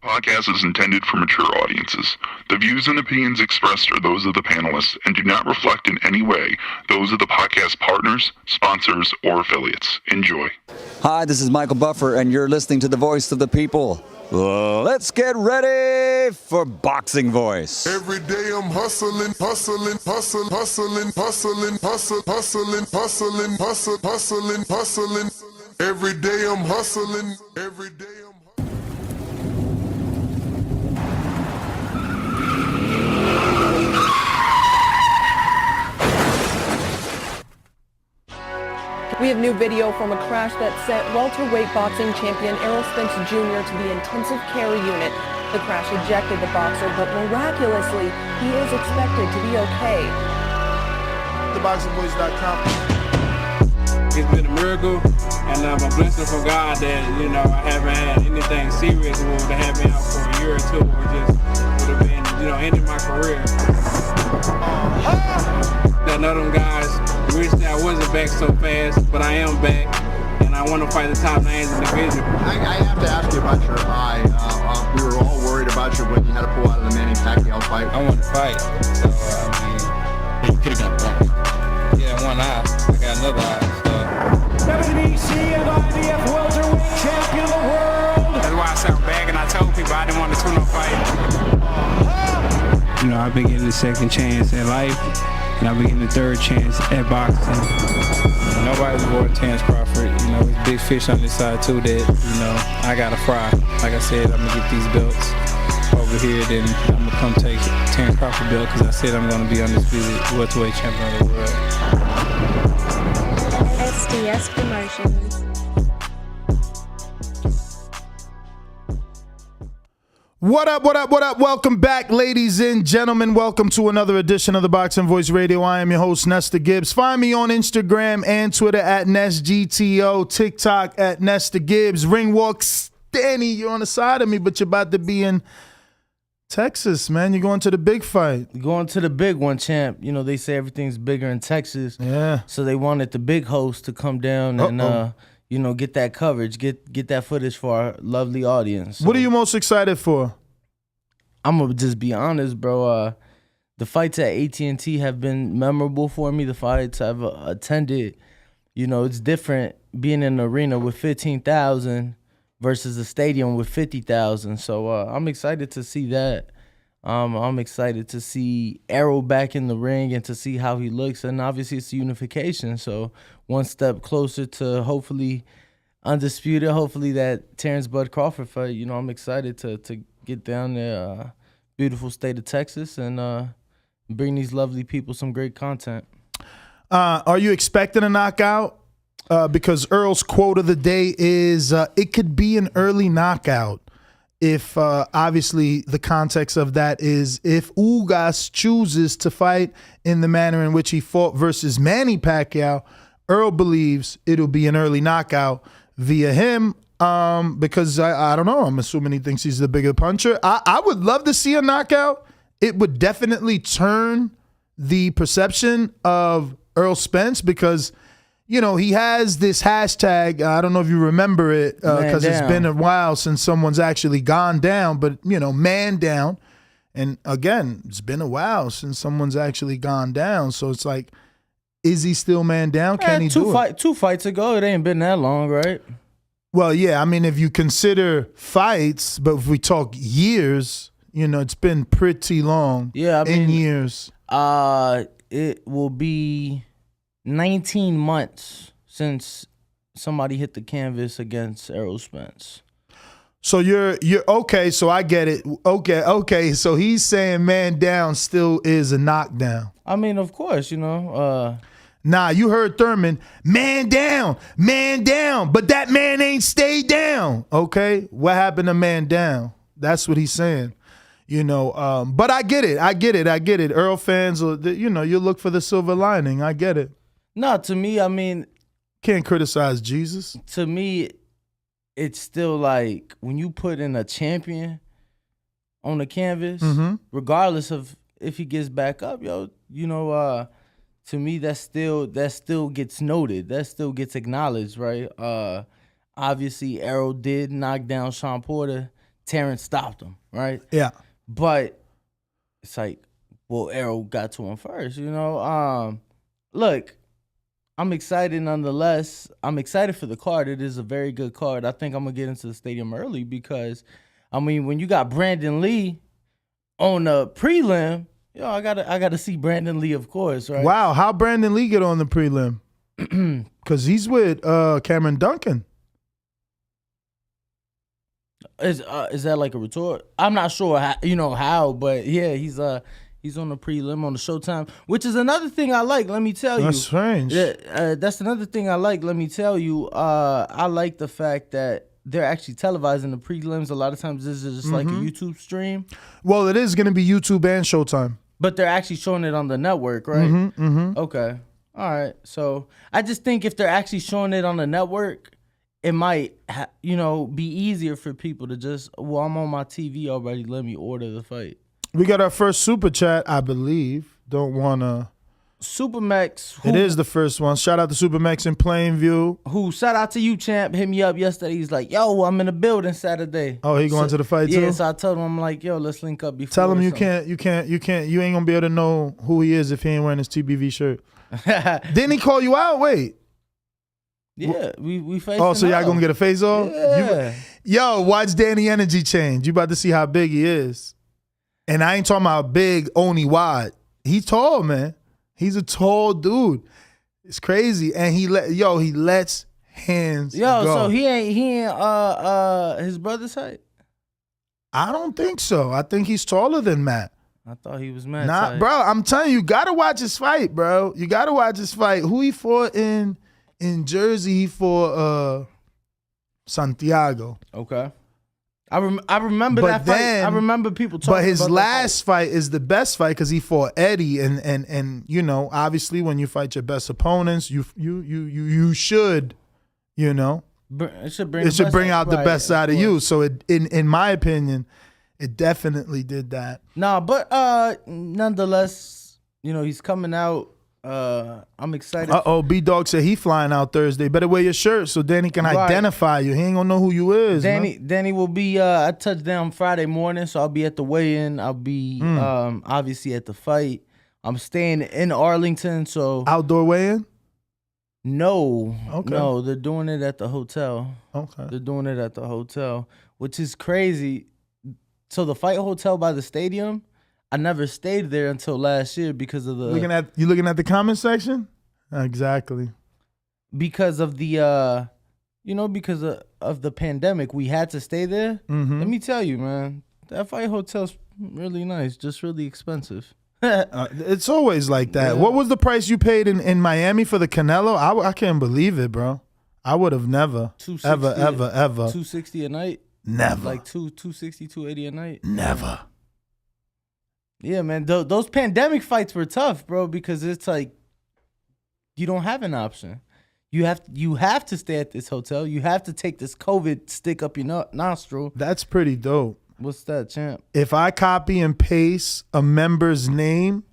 Podcast is intended for mature audiences. The views and opinions expressed are those of the panelists and do not reflect in any way those of the podcast partners, sponsors, or affiliates. Enjoy. Hi, this is Michael Buffer, and you're listening to the Voice of the People. Let's get ready for Boxing Voice. Every day I'm hustling, hustling, hustling, hustling, hustling, hustling, hustling, hustling, hustling, hustling, hustling. Every day I'm hustling, every day I'm We have new video from a crash that sent welterweight boxing champion Errol Spence Jr. to the intensive care unit. The crash ejected the boxer, but miraculously, he is expected to be okay. TheBoxingVoice.com. It's been a miracle, and I'm a blessing from God that, I haven't had anything serious that would have me out for a year or two, or just would have been, ending my career. That none of them guys wish that I wasn't back so fast, but I am back, and I want to fight the top names in the division. I have to ask you about your eye. We were all worried about you when you had to pull out of the Manny Pacquiao fight. I want to fight, so You could have got that. yeah, one eye. I got another eye. WBC and IBF welterweight champion of the world. That's why I sound back, and I told people I didn't want to tune up fight. I've been getting a second chance at life, and I've been getting a third chance at boxing. Nobody's more Terrence Crawford. There's big fish on this side too that, I gotta fry. Like I said, I'm gonna get these belts over here, then I'm gonna come take Terrence Crawford belt, because I said I'm gonna be undisputed welterweight champion of the world. SDS Promotions. What up, what up, what up? Welcome back, ladies and gentlemen. Welcome to another edition of the Boxing Voice Radio. I am your host, Nesta Gibbs. Find me on Instagram and Twitter at NestGTO, TikTok at Nesta Gibbs. Ring walk, Stanny, you're on the side of me, but you're about to be in Texas, man. You're going to the big fight. Going to the big one, champ. They say everything's bigger in Texas. Yeah. So they wanted the big host to come down and get that coverage, get that footage for our lovely audience. So, what are you most excited for? I'm gonna just be honest, bro. The fights at AT&T have been memorable for me. The fights I've attended, it's different being in an arena with 15,000 versus a stadium with 50,000. So I'm excited to see that. I'm excited to see Errol back in the ring and to see how he looks. And obviously it's unification. So one step closer to hopefully undisputed, hopefully that Terrence Bud Crawford fight. I'm excited to get down there, beautiful state of Texas, and bring these lovely people some great content. Are you expecting a knockout? Because Earl's quote of the day is, it could be an early knockout. If obviously the context of that is if Ugas chooses to fight in the manner in which he fought versus Manny Pacquiao, Earl believes it'll be an early knockout via him. Because I don't know, I'm assuming he thinks he's the bigger puncher. I would love to see a knockout. It would definitely turn the perception of Errol Spence because, he has this hashtag. I don't know if you remember it because it's been a while since someone's actually gone down, but, man down. And again, it's been a while since someone's actually gone down. So it's like, is he still man down? Can he do it? 2 fights ago, it ain't been that long, right? Well, yeah, I mean, if you consider fights, but if we talk years, it's been pretty long. Yeah, in years. It will be 19 months since somebody hit the canvas against Errol Spence. So you're okay. So I get it. Okay. So he's saying man down still is a knockdown. I mean, of course, Nah, you heard Thurman, man down, but that man ain't stayed down. Okay, what happened to man down? That's what he's saying. But I get it. Earl fans, you look for the silver lining. I get it. No, to me, I mean, can't criticize Jesus. To me, it's still like when you put in a champion on the canvas, regardless of if he gets back up, to me, that still gets noted. That still gets acknowledged, right? Obviously, Errol did knock down Sean Porter Terrence stopped him, right? Yeah. But it's like, well, Errol got to him first, you know? Look, I'm excited nonetheless. I'm excited for the card. It is a very good card. I think I'm going to get into the stadium early because, I mean, when you got Brandon Lee on the prelim, I gotta see Brandon Lee, of course, right? Wow, how Brandon Lee get on the prelim? Because he's with Cameron Duncan. Is that like a retort? I'm not sure how, but yeah, he's on the prelim on the Showtime, which is another thing I like. Let me tell you, That's strange. That's another thing I like. Let me tell you, I like the fact that they're actually televising the prelims. A lot of times this is just like a YouTube stream. Well, it is going to be YouTube and Showtime. But they're actually showing it on the network, right? Okay. All right. So I just think if they're actually showing it on the network, it might, be easier for people to just, I'm on my TV already. Let me order the fight. We got our first super chat, I believe. Don't want to. Supermax. It is the first one. Shout out to Supermax in Plainview. Shout out to you, champ. Hit me up yesterday. He's like, yo, I'm in the building Saturday. Oh, he going to the fight too? Yeah, so I told him, I'm like, yo, let's link up before. Tell him you ain't going to be able to know who he is if he ain't wearing his TBV shirt. Didn't he call you out? Wait. Yeah, we faced Oh, so y'all going to get a face off? Yeah. Yo, watch Danny energy change. You about to see how big he is. And I ain't talking about big, only wide. He's tall, man. He's a tall dude. It's crazy. And he lets hands go. So he ain't his brother's height? I don't think so. I think he's taller than Matt. I thought he was Matt's Nah, height. bro, I'm telling you, gotta watch his fight, bro. You gotta watch his fight. Who he fought in Jersey, he fought Santiago. Okay. I remember But that fight. then- I remember people talking about But his that last fight is the best fight because he fought Eddie, and obviously when you fight your best opponents, you should, It should bring out the best side of you. So in my opinion, it definitely did that. No, but nonetheless, he's coming out. I'm excited. B-Dog said he flying out Thursday. Better wear your shirt so Danny can identify you. He ain't gonna know who you is. Danny will be. I touch down Friday morning, so I'll be at the weigh-in. I'll be obviously at the fight. I'm staying in Arlington, so Outdoor weigh-in? No, Okay. no, they're doing it at the hotel. Okay. They're doing it at the hotel, which is crazy. So the fight hotel by the stadium, I never stayed there until last year because of the looking at the comment section? Exactly. because of the because of the pandemic. We had to stay there. Mm-hmm. Let me tell you, man, that fight hotel's really nice, just really expensive. It's always like that. Yeah. What was the price you paid in Miami for the Canelo? I can't believe it, bro. I would have never, ever. $260 a night. Never. Like $260, $280 a night. Never. Yeah, man. Those pandemic fights were tough, bro, because it's like you don't have an option. You have to stay at this hotel. You have to take this COVID stick up your nostril. That's pretty dope. What's that, champ? If I copy and paste a member's name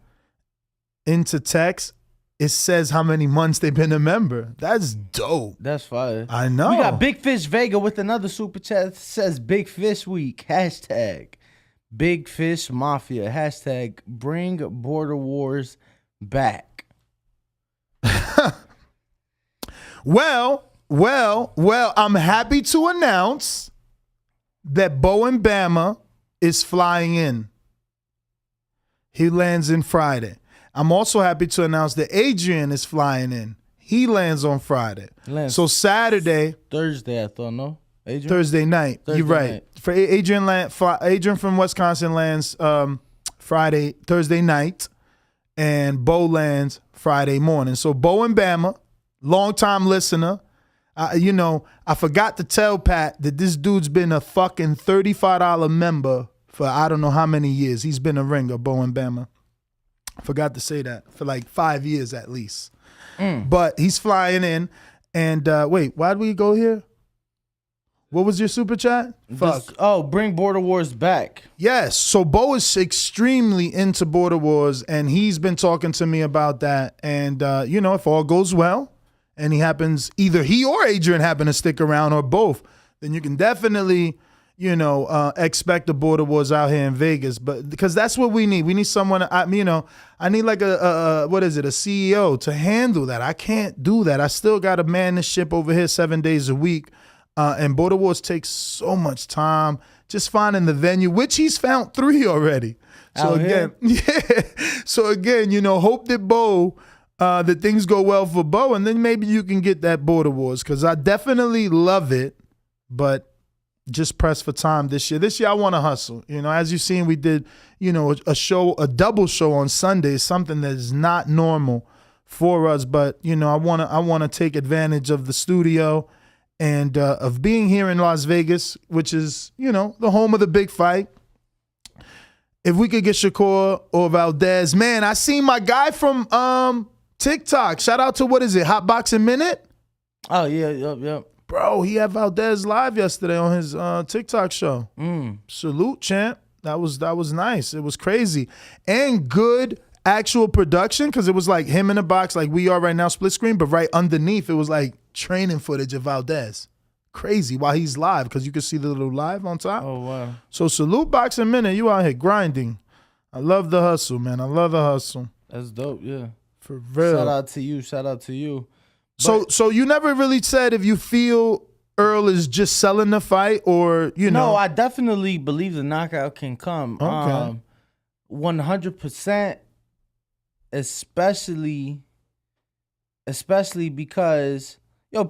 into text, it says how many months they've been a member. That's dope. That's fire. I know. We got Big Fish Vega with another super chat that says Big Fish Week. Hashtag Big Fish Mafia. Hashtag bring Border Wars back. Well, I'm happy to announce that Bo and Bama is flying in. He lands in Friday. I'm also happy to announce that Adrian is flying in. He lands on Friday. So Saturday. Thursday, I thought, no? Adrian? Thursday night. Thursday You're right. night. For Adrian from Wisconsin lands Thursday night, and Bo lands Friday morning. So Bo and Bama, longtime listener. I forgot to tell Pat that this dude's been a fucking $35 member for I don't know how many years. He's been a ringer, Bo and Bama. Forgot to say that, for like 5 years at least. But he's flying in. And wait, why did we go here? What was your super chat? Bring Border Wars back. Yes. So Bo is extremely into Border Wars, and he's been talking to me about that. And, if all goes well, and either he or Adrian happen to stick around or both, then you can definitely, expect the border wars out here in Vegas, but because that's what we need. We need someone. I need like a CEO to handle that. I can't do that. I still got to man the ship over here 7 days a week, and border wars takes so much time. Just finding the venue, which he's found 3 already. So So again, hope that that things go well for Bo, and then maybe you can get that border wars, because I definitely love it, but just press for time this year. This year I want to hustle. As you've seen, we did, a double show on Sunday, something that is not normal for us. But I want to take advantage of the studio and of being here in Las Vegas, which is the home of the big fight. If we could get Shakur or Valdez, man, I seen my guy from TikTok. Shout out to Hot Boxing Minute. Oh yeah, yep. Bro, he had Valdez live yesterday on his TikTok show. Salute, champ. That was nice. It was crazy. And good actual production, because it was like him in a box like we are right now, split screen, but right underneath it was like training footage of Valdez. Crazy while he's live, because you can see the little live on top. Oh, wow. So salute Boxing Minute. You out here grinding. I love the hustle, man. I love the hustle. That's dope, yeah. For real. Shout out to you. So you never really said if you feel Earl is just selling the fight, or No, I definitely believe the knockout can come. Okay. 100%, especially because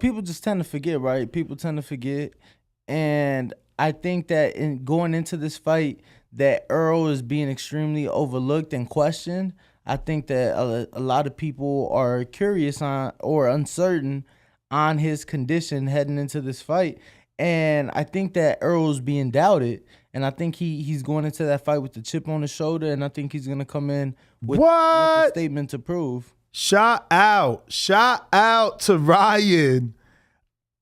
people just tend to forget, right? People tend to forget, and I think that in going into this fight, that Earl is being extremely overlooked and questioned. I think that a lot of people are curious on or uncertain on his condition heading into this fight. And I think that Earl's being doubted. And I think he's going into that fight with the chip on his shoulder. And I think he's going to come in with a statement to prove. Shout out to Ryan.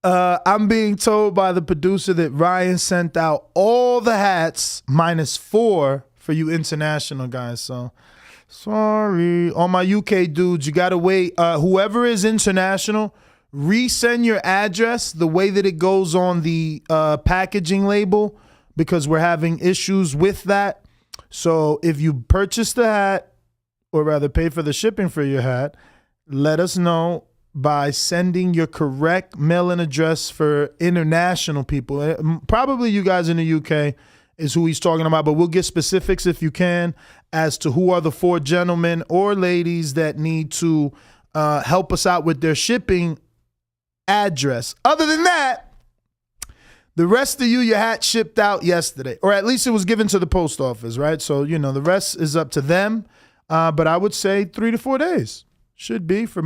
I'm being told by the producer that Ryan sent out all the hats -4 for you international guys. So sorry. All my UK dudes, you got to wait. Whoever is international, resend your address the way that it goes on the packaging label, because we're having issues with that. So if you purchase the hat, or rather pay for the shipping for your hat, let us know by sending your correct mailing address for international people. Probably you guys in the UK is who he's talking about, but we'll get specifics if you can as to who are the 4 gentlemen or ladies that need to help us out with their shipping address. Other than that, the rest of you, your hat shipped out yesterday, or at least it was given to the post office, right? So, the rest is up to them. But I would say 3 to 4 days should be for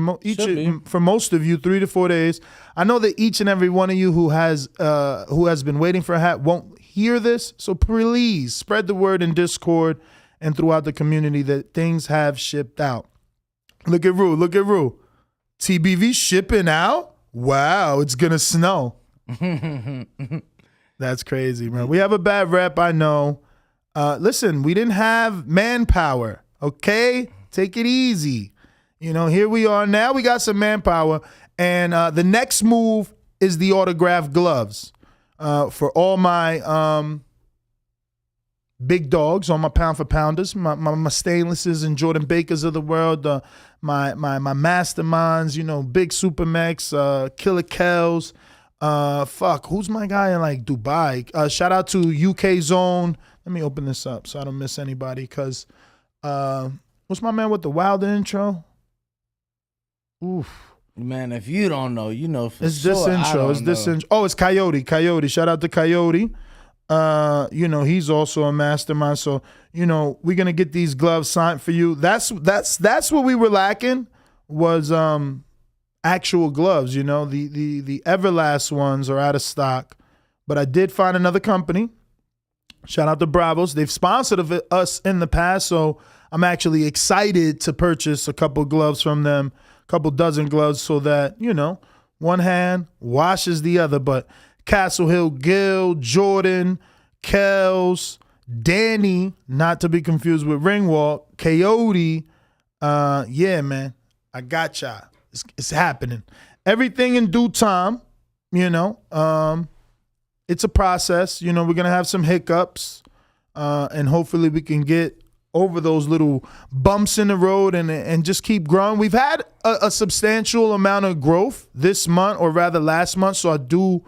for most of you. 3 to 4 days. I know that each and every one of you who has been waiting for a hat won't hear this, so please spread the word in Discord and throughout the community that things have shipped out. Look at Rue. TBV shipping out? Wow, it's gonna snow. That's crazy, man. We have a bad rep, I know. Listen, we didn't have manpower. Okay, take it easy. Here we are now. We got some manpower, and the next move is the autographed gloves for all my big dogs, all my pound for pounders, my Stainlesses and Jordan Bakers of the world, my masterminds. Big Super Mex, Killer Kells. Who's my guy in like Dubai? Shout out to UK Zone. Let me open this up so I don't miss anybody, because. What's my man with the Wilder intro? Oof. Man, if you don't know, for it's sure. This intro. It's this intro. Oh, it's Coyote. Shout out to Coyote. He's also a mastermind. So, we're gonna get these gloves signed for you. That's what we were lacking, was actual gloves. The Everlast ones are out of stock. But I did find another company. Shout out to Bravos. They've sponsored us in the past, so I'm actually excited to purchase a couple gloves from them, a couple dozen gloves, so that, one hand washes the other. But Castle Hill Gill, Jordan, Kells, Danny, not to be confused with Ringwalk, Coyote, yeah, man, I got ya. It's happening. Everything in due time, it's a process. You know, we're gonna have some hiccups, and hopefully we can get over those little bumps in the road and just keep growing. We've had a substantial amount of growth this month, or rather last month. So I do,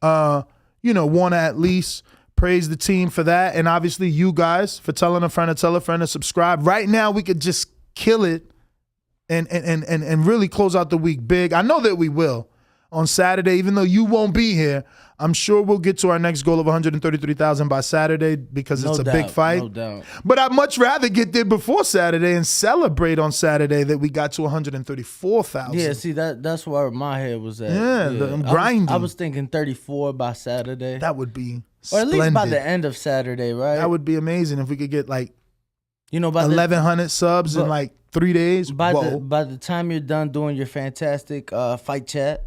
want to at least praise the team for that, and obviously you guys for telling a friend to tell a friend to subscribe. Right now, we could just kill it and really close out the week big. I know that we will on Saturday, even though you won't be here. I'm sure we'll get to our next goal of 133,000 by Saturday because it's a big fight. No doubt. But I'd much rather get there before Saturday and celebrate on Saturday that we got to 134,000. Yeah, see, that's where my head was at. Yeah. I'm grinding. I was thinking 34 by Saturday. That would be or at least by splendid. the end of Saturday, right? That would be amazing if we could get like by 1,100 subs in like 3 days. By the time you're done doing your fantastic fight chat,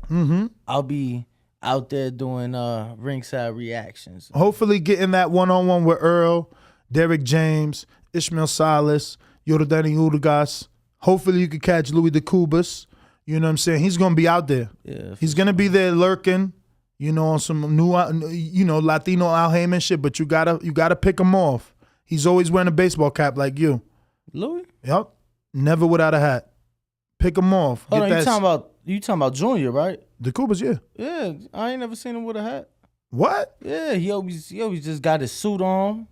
I'll be out there doing ringside reactions. Hopefully getting that one-on-one with Earl, Derek James, Ishmael Salas, Yordenis Ugas. Hopefully you could catch Louis the Cubas. You know what I'm saying? He's going to be out there. Yeah, He's going to be there lurking, on some new, Latino Al Heyman shit, but you gotta pick him off. He's always wearing a baseball cap like you. Louis? Yep. Never without a hat. Pick him off. Hold on, you talking about Junior, right? The Cubas, yeah. Yeah, I ain't never seen him with a hat. What? Yeah, he always just got his suit on.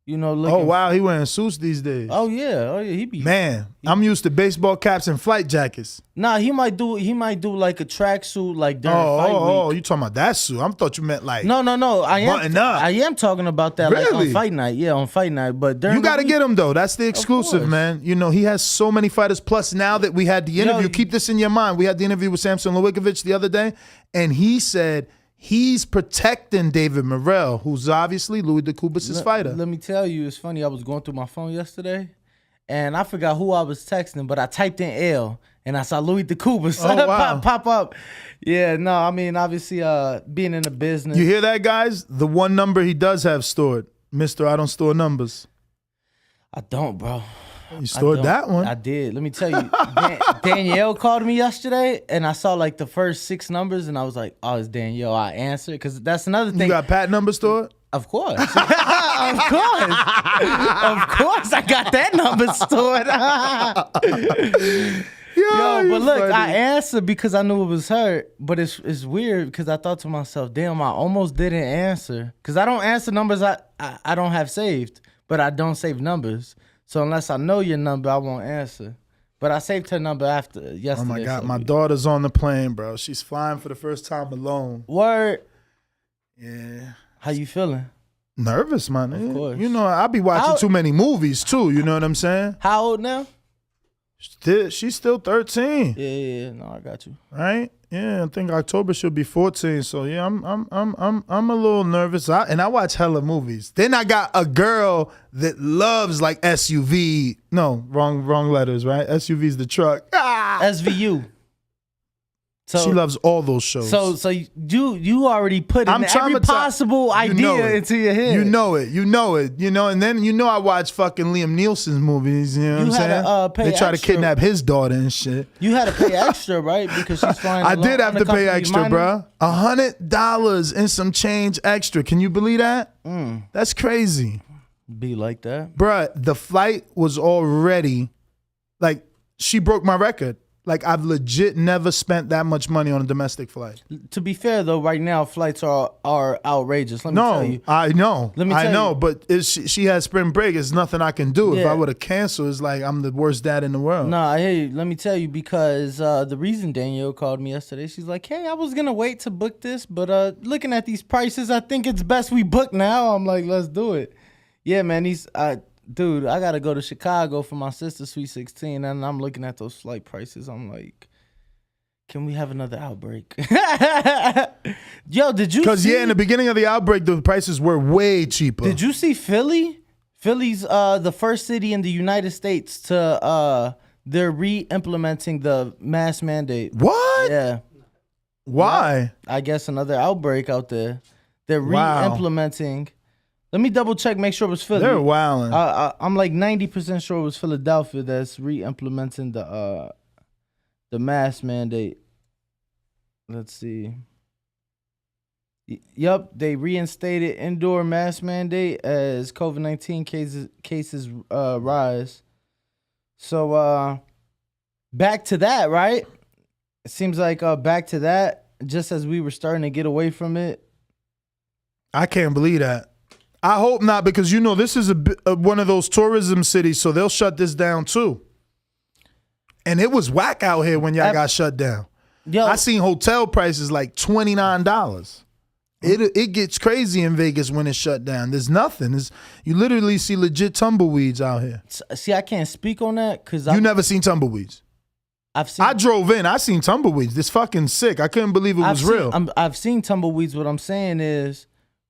Looking. Oh wow, he wearing suits these days. Oh yeah, he be. Man, I'm used to baseball caps and flight jackets. Nah, he might do like a tracksuit like during fight week. Oh, you talking about that suit? I thought you meant like No. button up. I am talking about that like Really? on fight night. Yeah, on fight night. But during You got to the get him though. That's the exclusive, course. man. He has so many fighters. Plus, now that we had the interview, keep this in your mind. We had the interview with Samson Lewickovich the other day, and he said he's protecting David Morrell, who's obviously Louis the Cubas' fighter. Let me tell you, it's funny. I was going through my phone yesterday, and I forgot who I was texting, but I typed in L, and I saw Louis the Cubas pop up. Yeah, no, I mean, obviously, being in the business. You hear that, guys? The one number he does have stored, Mr. I don't store numbers. I don't, bro. You stored that one. I did. Let me tell you, Danielle called me yesterday, and I saw like the first 6 numbers, and I was like, "Oh, it's Danielle." I answered because that's another thing. You got Pat number stored? Of course, of course, I got that number stored. Yo, but look, funny. I answered because I knew it was her. But it's weird because I thought to myself, damn, I almost didn't answer because I don't answer numbers I don't have saved, but I don't save numbers. So unless I know your number, I won't answer. But I saved her number after yesterday. Oh my God, so my daughter's on the plane, bro. She's flying for the first time alone. Word. Yeah. How you feeling? Nervous, man. Of course. I be watching too many movies too. You know what I'm saying? How old now? She's still 13. Yeah. No, I got you. Right? Yeah, I think October she'll be 14. So yeah, I'm a little nervous. I watch hella movies. Then I got a girl that loves like SUV. No, wrong letters, right? SUV's the truck. SVU. So she loves all those shows. So you already put in every possible idea into your head. You know it. And then I watch fucking Liam Nielsen's movies. You know what I'm saying? Pay they try to extra. kidnap his daughter and shit. You had to pay extra, right? Because she's flying. I did have to pay extra, bro. $100 and some change extra. Can you believe that? That's crazy. Be like that, bruh. The flight was already like she broke my record. Like, I've legit never spent that much money on a domestic flight. To be fair, though, right now flights are outrageous. Let me tell you. I know. Let me tell I know, you. but she has spring break. It's nothing I can do. If Yeah. I would have canceled, it's like I'm the worst dad in the world. No, I hear you. Let me tell you, because the reason Danielle called me yesterday, she's like, hey, I was going to wait to book this, but looking at these prices, I think it's best we book now. I'm like, let's do it. Yeah, man, dude, I got to go to Chicago for my sister's Sweet 16, and I'm looking at those flight prices. I'm like, can we have another outbreak? Yo, did you see? Because, in the beginning of the outbreak, the prices were way cheaper. Did you see Philly? Philly's the first city in the United States to, they're re-implementing the mask mandate. What? Yeah. Why? I guess another outbreak out there. They're Wow. re-implementing. Let me double check, make sure it was Philly. They're wilding. I'm like 90% sure it was Philadelphia that's re-implementing the mask mandate. Let's see. Yep, they reinstated indoor mask mandate as COVID-19 cases rise. So back to that, right? It seems like back to that, just as we were starting to get away from it. I can't believe that. I hope not, because this is one of those tourism cities, so they'll shut this down too. And it was whack out here when y'all got shut down. Yo, I seen hotel prices like $29. It gets crazy in Vegas when it's shut down. There's nothing. You literally see legit tumbleweeds out here. See, I can't speak on that because you never seen tumbleweeds. I drove in. I seen tumbleweeds. This fucking sick. I couldn't believe it was real. I've seen tumbleweeds. What I'm saying is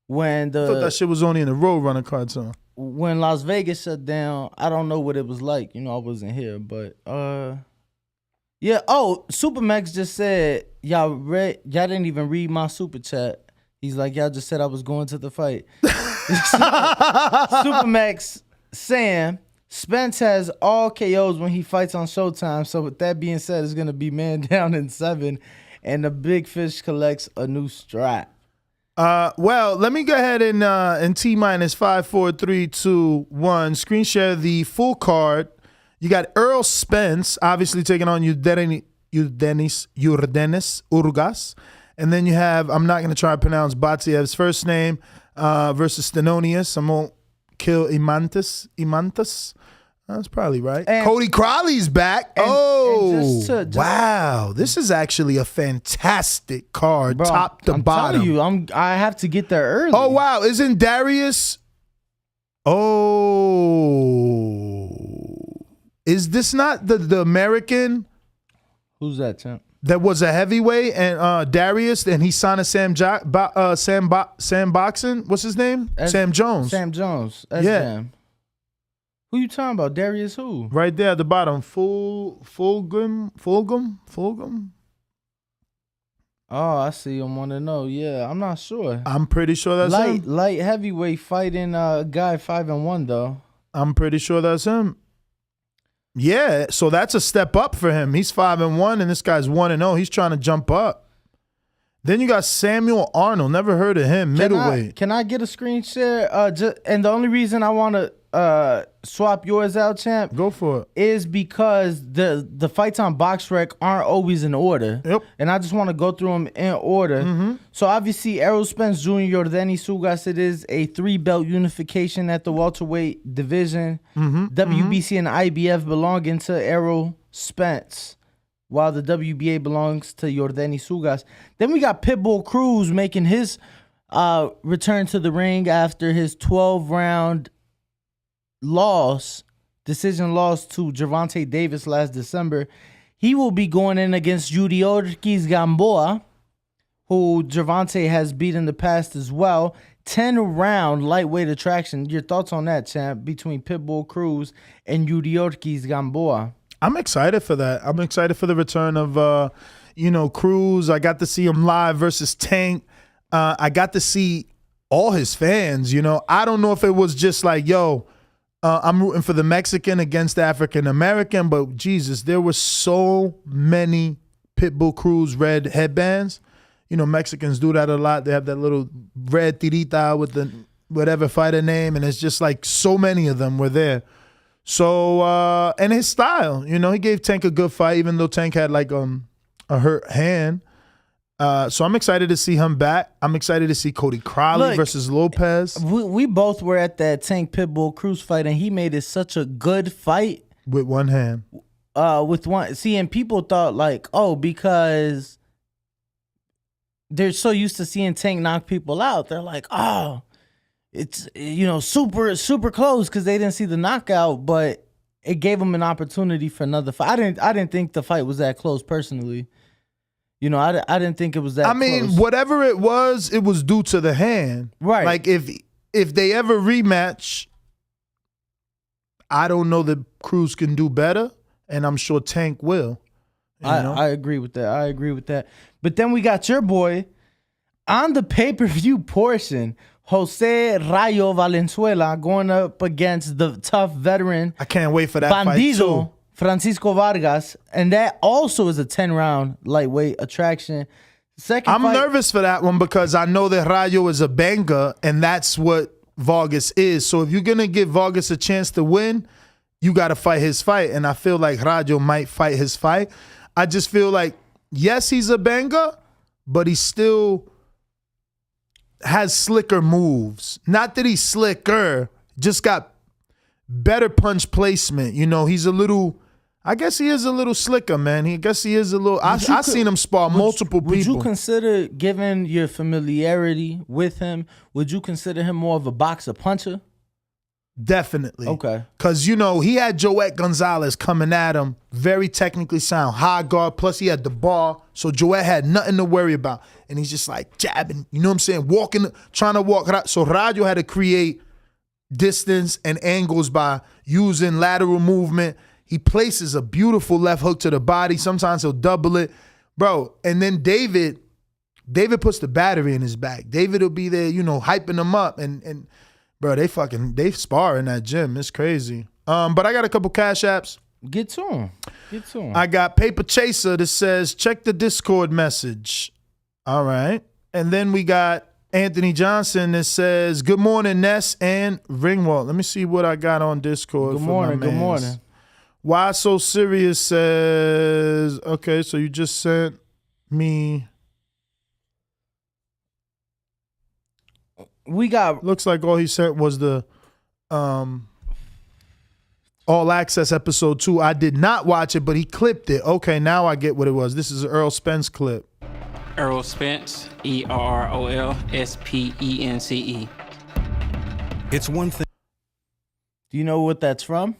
when I thought that shit was only in the Roadrunner cartoon. When Las Vegas shut down, I don't know what it was like. I wasn't here, but yeah. Oh, Supermax just said y'all didn't even read my super chat. He's like, y'all just said I was going to the fight. Supermax saying Spence has all KOs when he fights on Showtime. So with that being said, it's gonna be man down in 7, and the big fish collects a new strap. Well, let me go ahead and T-minus 5, 4, 3, 2, 1. Screen share the full card. You got Errol Spence, obviously taking on Yordenis Ugas. And then you have, I'm not going to try to pronounce Batiev's first name, versus Stenonius. I'm going to kill Imantas. That's probably right. And Cody Crowley's back. Wow. This is actually a fantastic card, bro, top to bottom. I'm telling you, I have to get there early. Oh, wow. Isn't Darius? Is this not the American? Who's that, champ? That was a heavyweight, and Darius, and he signed a Sam Boxing. What's his name? Sam Jones. Sam Jones. That's them. Who you talking about? Darius who? Right there at the bottom. Fulgham. Oh, I see him. Want to know? Yeah, I'm not sure. I'm pretty sure that's him. Light heavyweight fighting a guy 5-1 though. I'm pretty sure that's him. Yeah, so that's a step up for him. He's 5-1, and this guy's 1-0. He's trying to jump up. Then you got Samuel Arnold. Never heard of him. Middleweight. Can I get a screen share? And the only reason I want to swap yours out, champ, go for it, is because the fights on BoxRec aren't always in order. Yep. And I just want to go through them in order. Mm-hmm. So obviously, Errol Spence Jr., Yordenis Ugas, it is a 3-belt unification at the welterweight division. Mm-hmm. WBC and IBF belonging to Errol Spence, while the WBA belongs to Yordenis Ugas. Then we got Pitbull Cruz making his return to the ring after his 12-round decision loss to Gervonta Davis last December. He will be going in against Yordenis Gamboa, who Gervonta has beat in the past as well. 10-round lightweight attraction. Your thoughts on that, champ, between Pitbull Cruz and Yordenis Gamboa? I'm excited for that. I'm excited for the return of, Cruz. I got to see him live versus Tank. I got to see all his fans. I don't know if it was just like, I'm rooting for the Mexican against the African American, but Jesus, there were so many Pitbull Cruz red headbands. Mexicans do that a lot. They have that little red tirita with the whatever fighter name, and it's just like so many of them were there. So, and his style, he gave Tank a good fight, even though Tank had like a hurt hand. So I'm excited to see him back. I'm excited to see Cody Crowley versus Lopez. We both were at that Tank Pitbull Cruz fight, and he made it such a good fight. With one hand. With one. See, and people thought like, because they're so used to seeing Tank knock people out. They're like, it's, super, super close because they didn't see the knockout, but it gave him an opportunity for another fight. I didn't think the fight was that close personally. I didn't think it was that close. Whatever it was due to the hand. Right. Like, if they ever rematch, I don't know that Cruz can do better, and I'm sure Tank will. I agree with that. But then we got your boy on the pay-per-view portion, Jose Rayo Valenzuela going up against the tough veteran. I can't wait for that fight too. Francisco Vargas, and that also is a 10-round lightweight attraction. Second I'm fight, nervous for that one because I know that Rayo is a banger, and that's what Vargas is. So if you're going to give Vargas a chance to win, you got to fight his fight. And I feel like Rayo might fight his fight. I just feel like, yes, he's a banger, but he still has slicker moves. Not that he's slicker, just got better punch placement. You know, he's a little... I guess he is a little slicker, man. I guess he is a little... I seen him spar multiple people. Would you consider, given your familiarity with him, would you consider him more of a boxer puncher? Definitely. Okay. Because, you know, he had Joet Gonzalez coming at him, very technically sound, high guard, plus he had the bar, so Joet had nothing to worry about. And he's just like jabbing, you know what I'm saying, walking, trying to walk. So Rayo had to create distance and angles by using lateral movement. He places a beautiful left hook to the body. Sometimes he'll double it. Bro, and then David puts the battery in his back. David will be there, you know, hyping him up. And bro, they spar in that gym. It's crazy. But I got a couple cash apps. Get to him. I got Paper Chaser that says, check the Discord message. All right. And then we got Anthony Johnson that says, good morning, Ness and Ringwald. Let me see what I got on Discord. Good morning. Good morning. Why So Serious says, okay, so you just sent me. We got. Looks like all he sent was the All Access episode 2. I did not watch it, but he clipped it. Okay, now I get what it was. This is an Errol Spence clip. Errol Spence, ERROL SPENCE. It's one thing. Do you know what that's from?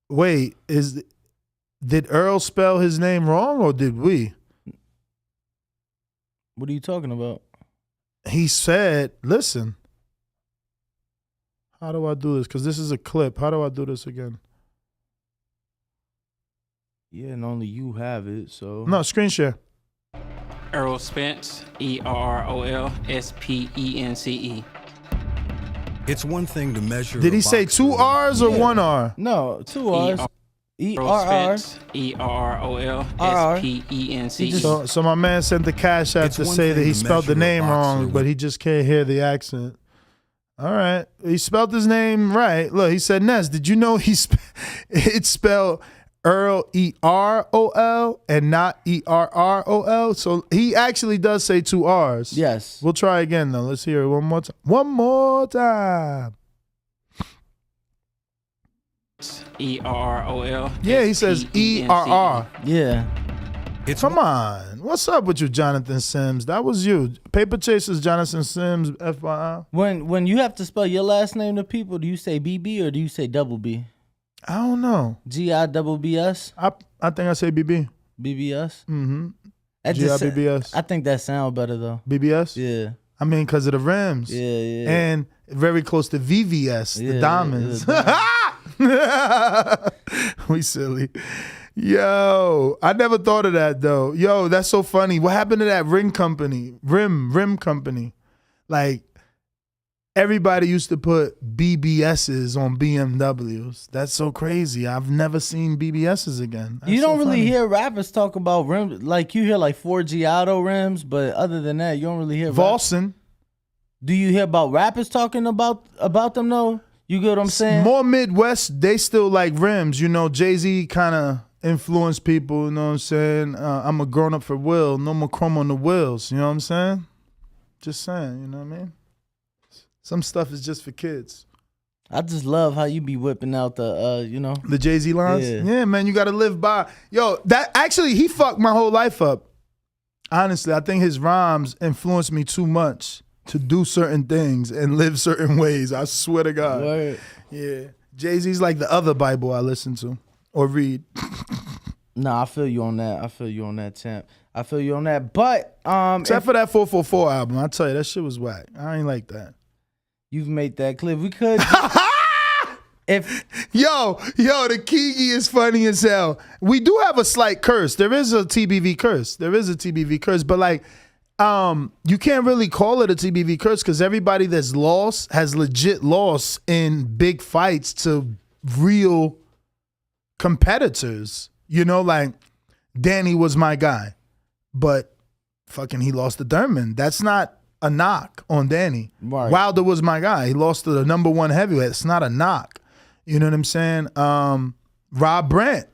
Wait, did Earl spell his name wrong or did we? What are you talking about? He said, listen. How do I do this? Because this is a clip. How do I do this again? Yeah, and only you have it, so. No, screen share. Errol Spence, ERROL SPENCE. It's one thing to measure. Did he say 2 R's or 1 R? No, 2 R's. ERROL SPENCE. So my man sent the cash app to say that he spelled the name wrong, but he just can't hear the accent. All right. He spelled his name right. Look, he said, Ness, did you know it's spelled Earl, EROL, and not ERROL? So he actually does say 2 R's. Yes. We'll try again, though. Let's hear it one more time. One more time. ERROL. Yeah, he says ERR. Yeah. Come on. What's up with you, Jonathan Sims? That was you. Paper Chasers, Jonathan Sims, FYI. When you have to spell your last name to people, do you say BB or do you say double B? I don't know. GIBBS? I think I say BB. BBS? Mm-hmm. GIBBS. I think that sounds better, though. BBS? Yeah. I mean, because of the rims. Yeah. And very close to VVS, the diamonds. We silly. Yo, I never thought of that, though. Yo, that's so funny. What happened to that rim company? Rim company. Like, everybody used to put BBSs on BMWs. That's so crazy. I've never seen BBSs again. That's you don't so really funny. hear rappers talk about rims. Like, you hear like Ford Giotto rims, but other than that, you don't really hear Volson. Do you hear about rappers talking about them, though? You get what I'm saying? More Midwest, they still like rims. You know, Jay-Z kind of influenced people, you know what I'm saying? I'm a grown-up for Will. No more chrome on the wheels. You know what I'm saying? Just saying, you know what I mean? Some stuff is just for kids. I just love how you be whipping out the, The Jay-Z lines? Yeah, man, you got to live by. Yo, that actually, he fucked my whole life up. Honestly, I think his rhymes influenced me too much to do certain things and live certain ways. I swear to God. Word. Yeah. Jay-Z's like the other Bible I listen to or read. Nah, I feel you on that. Champ. I feel you on that. But except for that 444 album, I tell you, that shit was whack. I ain't like that. You've made that clip. We could Yo, the Kiki is funny as hell. We do have a slight curse. There is a TBV curse. But like, you can't really call it a TBV curse because everybody that's lost has legit lost in big fights to real competitors. You know, like Danny was my guy, but fucking he lost to Thurman. That's not a knock on Danny. Right. Wilder was my guy. He lost to the number one heavyweight. It's not a knock. You know what I'm saying? Rob Brandt,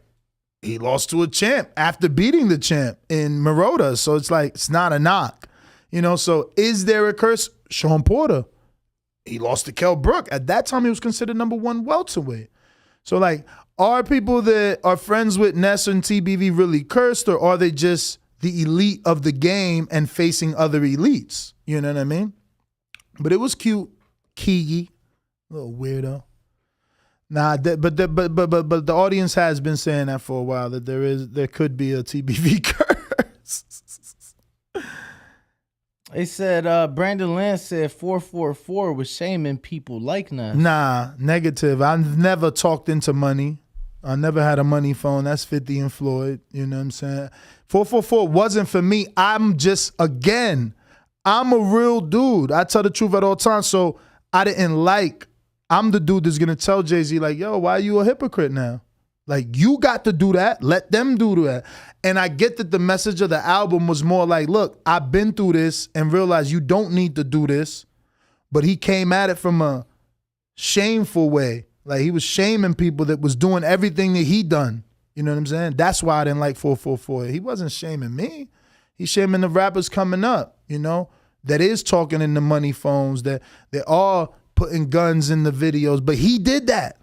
he lost to a champ after beating the champ in Marota. So it's like, it's not a knock. You know, so is there a curse? Sean Porter, he lost to Kell Brook. At that time, he was considered number one welterweight. So like, are people that are friends with Ness and TBV really cursed, or are they just the elite of the game and facing other elites? You know what I mean? But it was cute. Keegi, little weirdo. Nah, but the audience has been saying that for a while, that there could be a TBV curse. They said Brandon Lance said 444 was shaming people like Ness. Nah, negative. I've never talked into money. I never had a money phone. That's 50 and Floyd. You know what I'm saying? 444 wasn't for me. I'm a real dude. I tell the truth at all times. So I didn't like, I'm the dude that's going to tell Jay-Z like, yo, why are you a hypocrite now? Like, you got to do that. Let them do that. And I get that the message of the album was more like, look, I've been through this and realized you don't need to do this. But he came at it from a shameful way. Like, he was shaming people that was doing everything that he done. You know what I'm saying? That's why I didn't like 444. He wasn't shaming me. He's shaming the rappers coming up, you know, that is talking in the money phones, that they are putting guns in the videos. But he did that.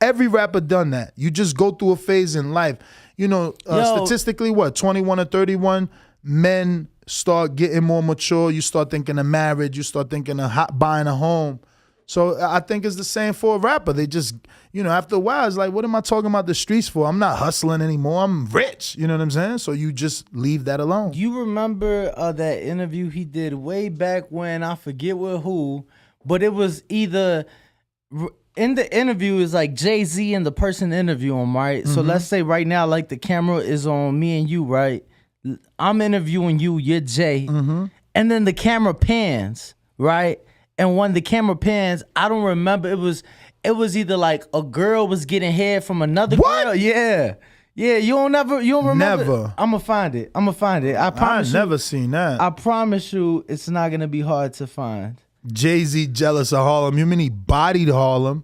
Every rapper done that. You just go through a phase in life. You know, statistically, 21 or 31, men start getting more mature. You start thinking of marriage. You start thinking of buying a home. So I think it's the same for a rapper. They just, you know, after a while, it's like, what am I talking about the streets for? I'm not hustling anymore. I'm rich. You know what I'm saying? So you just leave that alone. You remember that interview he did way back when, I forget with who, but it was either... In the interview, is like Jay-Z and the person interviewing him, right? Mm-hmm. So let's say right now, like the camera is on me and you, right? I'm interviewing you, you're Jay. Mm-hmm. And then the camera pans, right? And when the camera pans, I don't remember. It was either like a girl was getting head from another girl. Yeah. Yeah, you don't remember? Never. I'm gonna find it. I promise I've never seen that. I promise you it's not gonna be hard to find. Jay-Z jealous of Harlem. You mean he bodied Harlem?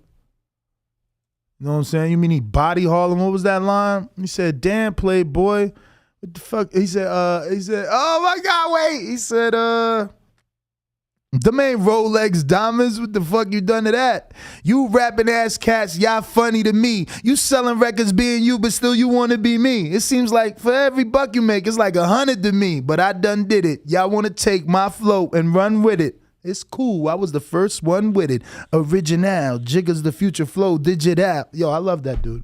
You know what I'm saying? You mean he body Harlem? What was that line? He said, damn, Playboy. What the fuck? He said, oh my God, wait. He said, them ain't Rolex diamonds. What the fuck you done to that? You rapping ass cats, y'all funny to me. You selling records being you, but still you want to be me. It seems like for every buck you make, it's like 100 to me, but I done did it. Y'all want to take my flow and run with it. It's cool. I was the first one with it. Original. Jigga's the future flow. Digital. Yo, I love that dude.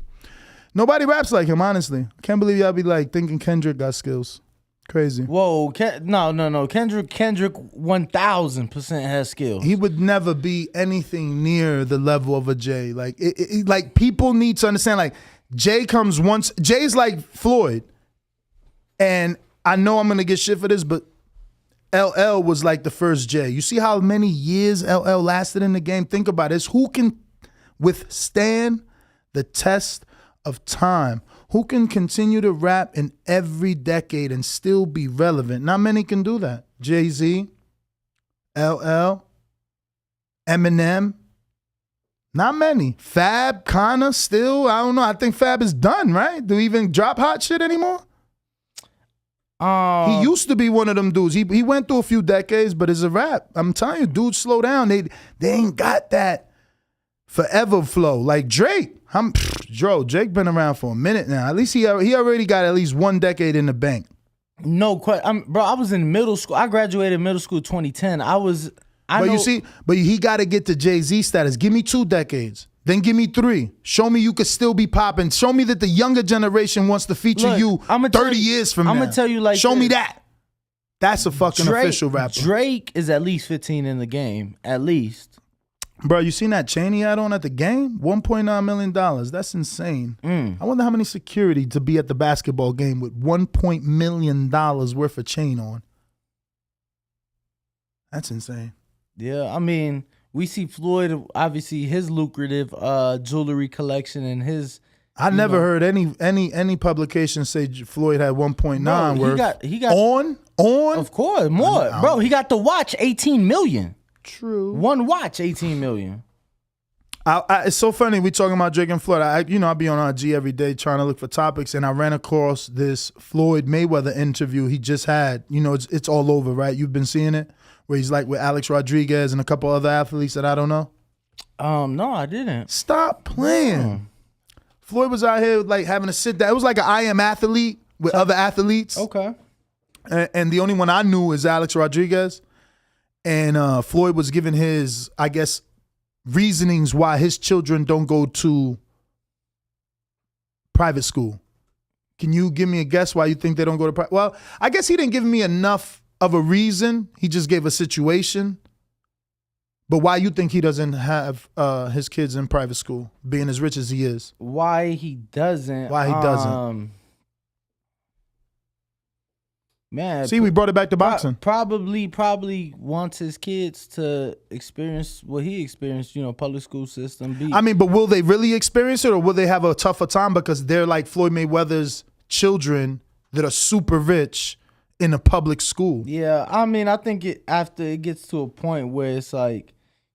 Nobody raps like him, honestly. I can't believe y'all be like thinking Kendrick got skills. Crazy. Whoa. No. Kendrick 1000% has skills. He would never be anything near the level of a Jay. Like, like people need to understand, like, Jay comes once. Jay's like Floyd. And I know I'm going to get shit for this, but LL was like the first Jay. You see how many years LL lasted in the game? Think about this. Who can withstand the test of time? Who can continue to rap in every decade and still be relevant? Not many can do that. Jay-Z, LL, Eminem, not many. Fab, kinda, still, I don't know. I think Fab is done, right? Do he even drop hot shit anymore? He used to be one of them dudes. He went through a few decades, but it's a rap. I'm telling you, dudes, slow down. They ain't got that forever flow like Drake. Drake been around for a minute now. At least he already got at least 1 decade in the bank. No question, bro. I was in middle school. I graduated middle school 2010. But he got to get to Jay-Z status. Give me 2 decades. Then give me 3. Show me you could still be popping. Show me that the younger generation wants to feature you 30 years from now. I'm going to tell you like Show me that. That's a fucking official rapper. Drake is at least 15 in the game. At least. Bro, you seen that chain he had on at the game? $1.9 million. That's insane. I wonder how many security to be at the basketball game with $1 million worth of chain on. That's insane. Yeah, I mean, we see Floyd, obviously his lucrative jewelry collection and his I never heard any publication say Floyd had 1.9 worth. He got on. Of course, more, bro. He got the watch 18 million. True. One watch 18 million. It's so funny we talking about Drake and Floyd. I be on IG every day trying to look for topics, and I ran across this Floyd Mayweather interview he just had. It's all over, right? You've been seeing it, where he's like with Alex Rodriguez and a couple other athletes that I don't know. No, I didn't. Stop playing. Floyd was out here like having to sit down. It was like an I Am Athlete with other athletes. Okay. And the only one I knew is Alex Rodriguez. And Floyd was giving his, I guess, reasonings why his children don't go to private school. Can you give me a guess why you think they don't go to private? Well, I guess he didn't give me enough of a reason. He just gave a situation. But why you think he doesn't have his kids in private school, being as rich as he is? Why he doesn't? Man, see, we brought it back to boxing. Probably wants his kids to experience what he experienced, public school system. But will they really experience it, or will they have a tougher time because they're like Floyd Mayweather's children that are super rich in a public school? Yeah, I think after it gets to a point where it's like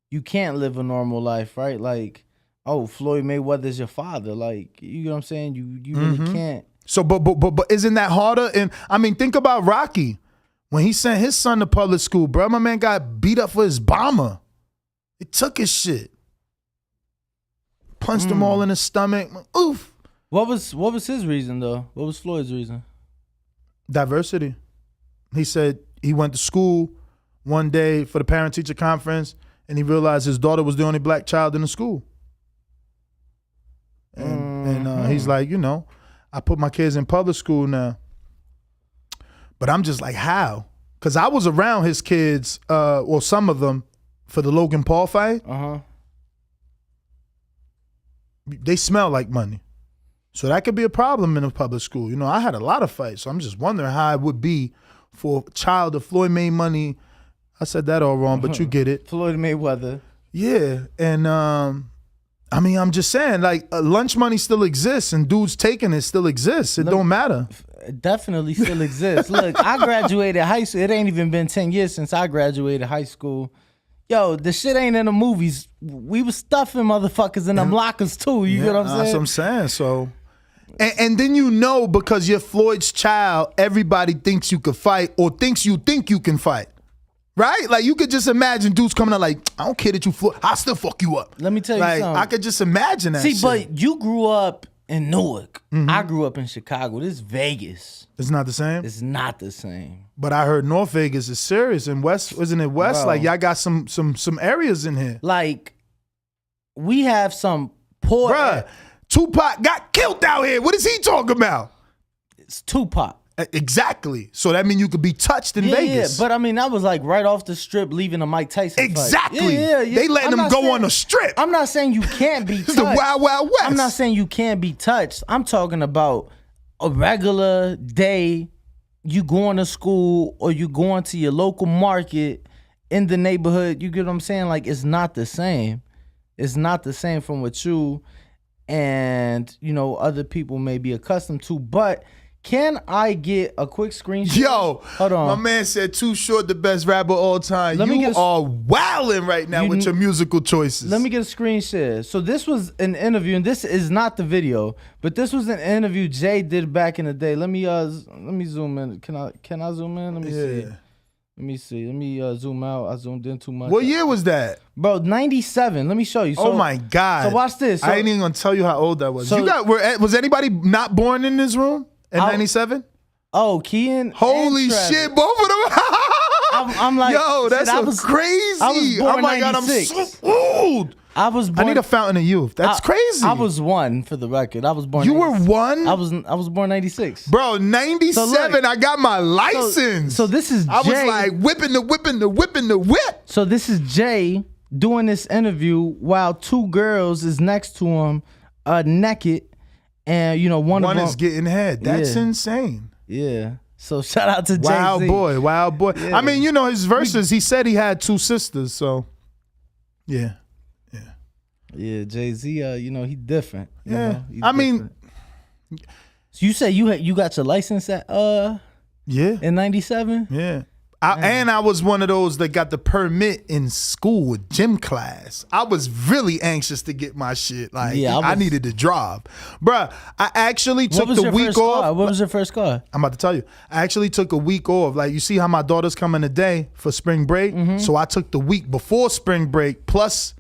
you can't live a normal life, right? Like, oh, Floyd Mayweather's your father. Like, you know what I'm saying? You really can't. So, but isn't that harder? And think about Rocky when he sent his son to public school, bro. My man got beat up for his bomber. It took his shit, punched him all in the stomach. Oof. What was his reason though? What was Floyd's reason? Diversity. He said he went to school one day for the parent-teacher conference, and he realized his daughter was the only black child in the school. And he's like, I put my kids in public school now. But I'm just like, how? Because I was around his kids, or some of them, for the Logan Paul fight. They smell like money. So that could be a problem in a public school. I had a lot of fights, so I'm just wondering how it would be for a child of Floyd May Money. I said that all wrong, but you get it. Floyd Mayweather. Yeah, and I'm just saying, like, lunch money still exists, and dudes taking it still exists. It don't matter. It definitely still exists. Look, I graduated high school. It ain't even been 10 years since I graduated high school. Yo, the shit ain't in the movies. We was stuffing motherfuckers in them lockers too. You get what I'm saying? That's what I'm saying. So, and then because you're Floyd's child, everybody thinks you could fight or thinks you think you can fight. Right? Like, you could just imagine dudes coming out like, I don't care that you Floyd, I'll still fuck you up. Let me tell you something. I could just imagine that shit. But you grew up in Newark. I grew up in Chicago. This is Vegas. It's not the same? It's not the same. But I heard North Vegas is serious. And West, isn't it West? Bro. Like, y'all got some areas in here. Like, we have some poor... Bruh, Tupac got killed out here. What is he talking about? It's Tupac. Exactly. So that means you could be touched in Vegas. Yeah, but that was like right off the strip leaving a Mike Tyson fight. Exactly. Yeah. They letting him go on the strip. I'm not saying you can't be touched. It's the Wild Wild West. I'm not saying you can't be touched. I'm talking about a regular day, you going to school or you going to your local market in the neighborhood. You get what I'm saying? Like, it's not the same. It's not the same from what you and, other people may be accustomed to. But can I get a quick screenshot? Yo, hold on. My man said Too Short, the best rapper all time. You are wilding right now with your musical choices. Let me get a screen share. So this was an interview, and this is not the video, but this was an interview Jay did back in the day. Let me zoom in. Can I zoom in? Let me see. Let me zoom out. I zoomed in too much. What year was that? Bro, 97. Let me show you. So, oh my God. So watch this. I ain't even gonna tell you how old that was. Was anybody not born in this room? In 97? Oh, Kian. Holy shit, both of them. I'm like, yo, that's crazy. I was born oh my 96. God, I'm so old. I was born. I need a fountain of youth. That's crazy. I was one for the record. I was born. You were one? I was born 96. Bro, 97. So look, I got my license. So this is Jay. I was like whipping the whip. So this is Jay doing this interview while two girls is next to him, naked. And one of them is getting head. That's insane. Yeah. So shout out to Jay-Z. Wild boy. Yeah. I mean, his verses, he said he had two sisters, so yeah. Yeah, Jay-Z, you know, he different. Yeah. I mean, so you say you got your license at in 97? Yeah. And I was one of those that got the permit in school with gym class. I was really anxious to get my shit. Like, I needed to drive. Bruh, I actually took the week off. What was your first car? I'm about to tell you. I actually took a week off. Like, you see how my daughter's coming today for spring break? So I took the week before spring break, plus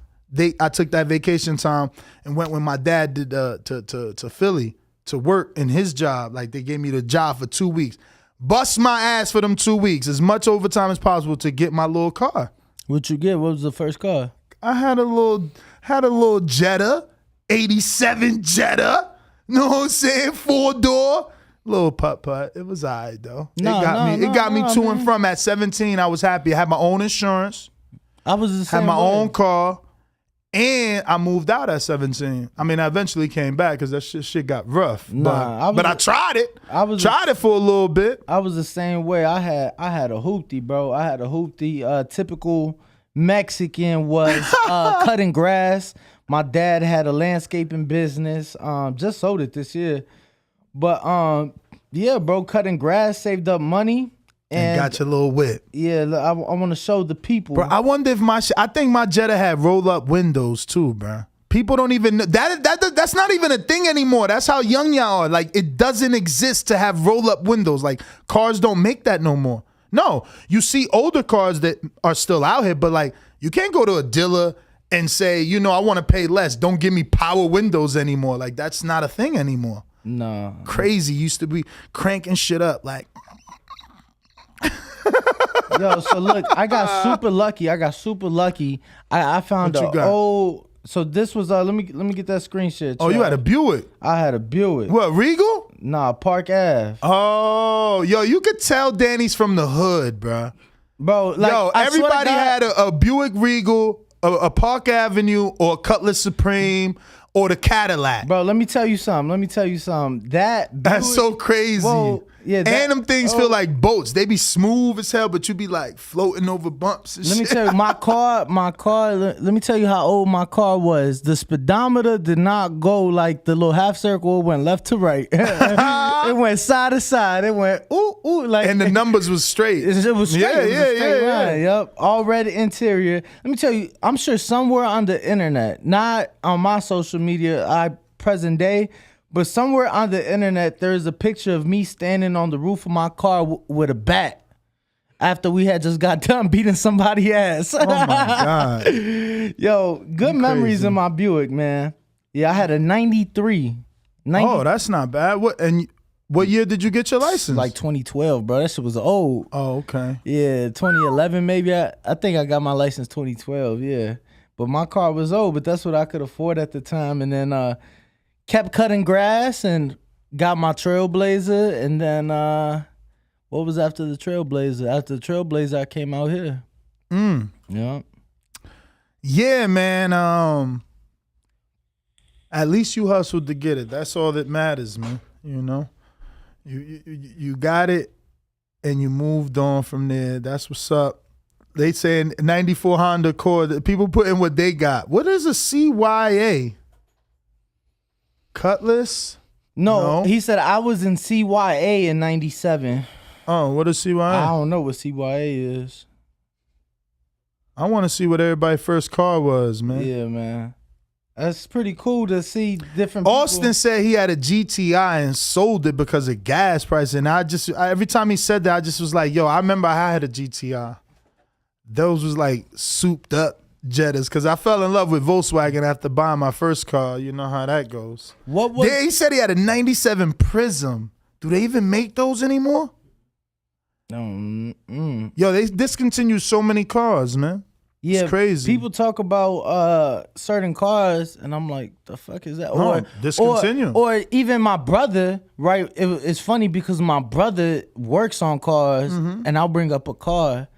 I took that vacation time and went when my dad did to Philly to work in his job. Like, they gave me the job for 2 weeks. Bust my ass for them 2 weeks, as much overtime as possible to get my little car. What'd you get? What was the first car? I had a little Jetta, 87 Jetta. Know what I'm saying? 4-door. Little putt. It was all right, though. It got me to and from. At 17, I was happy. I had my own insurance. I was the same Had my way. own car. And I moved out at 17. I mean, I eventually came back because that shit got rough. But I tried it. Tried it for a little bit. I was the same way. I had a hoopty, bro. I had a hoopty. Typical Mexican was cutting grass. My dad had a landscaping business. Just sold it this year. But yeah, bro, cutting grass, saved up money. And got your little whip. Yeah, I want to show the people. Bro, I wonder if I think my Jetta had roll-up windows too, bro. People don't even know. That's not even a thing anymore. That's how young y'all are. Like, it doesn't exist to have roll-up windows. Like, cars don't make that no more. No, you see older cars that are still out here, but like, you can't go to a dealer and say, you know, I want to pay less. Don't give me power windows anymore. Like, that's not a thing anymore. No. Crazy. Used to be cranking shit up like. Yo, so look, I got super lucky. I found so this was let me get that screenshot. Oh, you had a Buick. I had a Buick. What, Regal? Nah, Park Ave. Oh, yo, you could tell Danny's from the hood, bro. Bro, like, everybody had a Buick Regal, a Park Avenue, or a Cutlass Supreme, or the Cadillac. Bro, let me tell you something. That's so crazy. Whoa, yeah, and them things feel like boats. They be smooth as hell, but you be like floating over bumps and shit. Let me tell you, my car, let me tell you how old my car was. The speedometer did not go like the little half circle. It went left to right. It went side to side. It went ooh like. And the numbers was straight. It was straight. Yeah. Yep. All red interior. Let me tell you, I'm sure somewhere on the internet, not on my social media, present day, but somewhere on the internet, there's a picture of me standing on the roof of my car with a bat after we had just got done beating somebody's ass. Oh my God. Yo, good memories in my Buick, man. Yeah, I had a 93. Oh, that's not bad. What year did you get your license? Like 2012, bro. That shit was old. Oh, okay. Yeah, 2011 maybe. I think I got my license 2012, yeah. But my car was old, but that's what I could afford at the time. And then kept cutting grass and got my Trailblazer. And then what was after the Trailblazer? After the Trailblazer, I came out here. Yeah. Yeah, man. At least you hustled to get it. That's all that matters, man. You know? You got it and you moved on from there. That's what's up. They saying 94 Honda Accord. People put in what they got. What is a CYA? Cutlass? No, he said I was in CYA in 97. Oh, what is CYA? I don't know what CYA is. I want to see what everybody's first car was, man. Yeah, man. That's pretty cool to see different people. Austin said he had a GTI and sold it because of gas price. And every time he said that, I just was like, yo, I remember I had a GTI. Those was like souped up Jettas because I fell in love with Volkswagen after buying my first car. You know how that goes. He said he had a 97 Prism. Do they even make those anymore? Yo, they discontinued so many cars, man. Yeah, it's crazy. People talk about certain cars, and I'm like, the fuck is that? No, discontinue. Or even my brother, right? It's funny because my brother works on cars, and I'll bring up a car,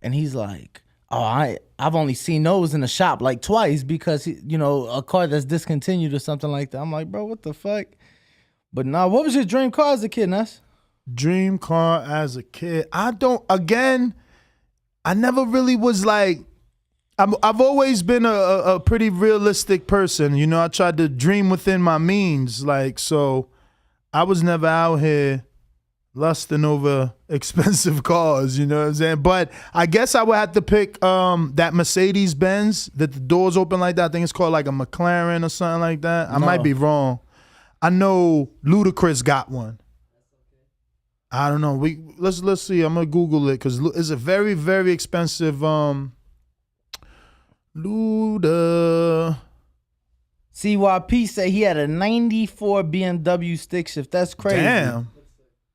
and he's like, oh, I've only seen those in the shop like twice because, a car that's discontinued or something like that. I'm like, bro, what the fuck? But nah, what was your dream car as a kid, Ness? Dream car as a kid? I never really was like, I've always been a pretty realistic person. You know, I tried to dream within my means. Like, so I was never out here lusting over expensive cars, you know what I'm saying? But I guess I would have to pick that Mercedes Benz that the doors open like that. I think it's called like a McLaren or something like that. I might be wrong. I know Ludacris got one. I don't know. Let's see. I'm gonna Google it because it's a very, very expensive Luda. CYP said he had a 94 BMW stick shift. That's crazy. Damn.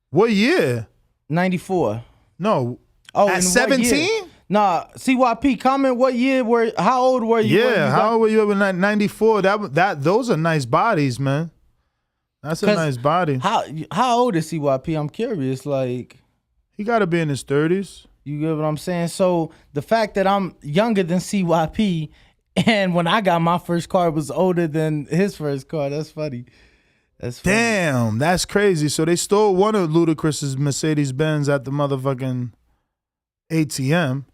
What year? 94. No. Oh, at 17? Nah, CYP, comment what year how old were you? Yeah, how old were you in 94? Those are nice bodies, man. That's a nice body. How old is CYP? I'm curious. Like, he got to be in his 30s. You get what I'm saying? So the fact that I'm younger than CYP, and when I got my first car, it was older than his first car. That's funny. That's funny. Damn, that's crazy. So they stole one of Ludacris's Mercedes Benz at the motherfucking ATM.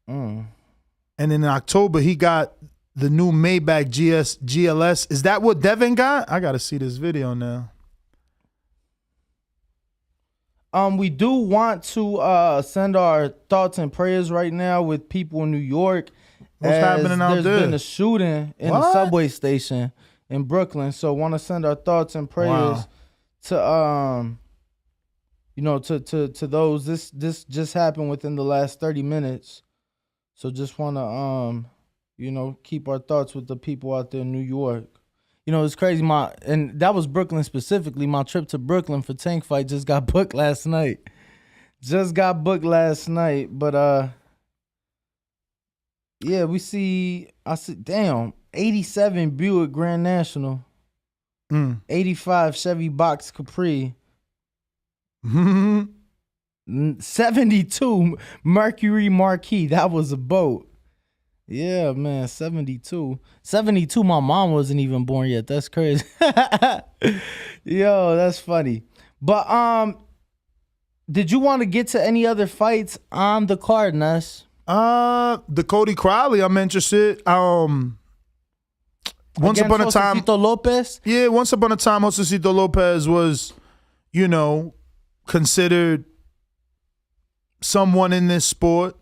And in October, he got the new Maybach GLS. Is that what Devin got? I got to see this video now. We do want to send our thoughts and prayers right now with people in New York. What's happening out there? There's been a shooting in a subway station in Brooklyn. So want to send our thoughts and prayers to to those. This just happened within the last 30 minutes. So just want to keep our thoughts with the people out there in New York. You know, it's crazy. And that was Brooklyn specifically. My trip to Brooklyn for Tank Fight just got booked last night. But yeah, I see, damn, 87 Buick Grand National, 85 Chevy Box Capri, 72 Mercury Marquis. That was a boat. Yeah, man, 72. 72, my mom wasn't even born yet. That's crazy. Yo, that's funny. But did you want to get to any other fights on the card, Ness? The Cody Crowley, I'm interested. Once upon a time, Josecito Lopez? Yeah, once upon a time, Josecito Lopez was, considered someone in this sport.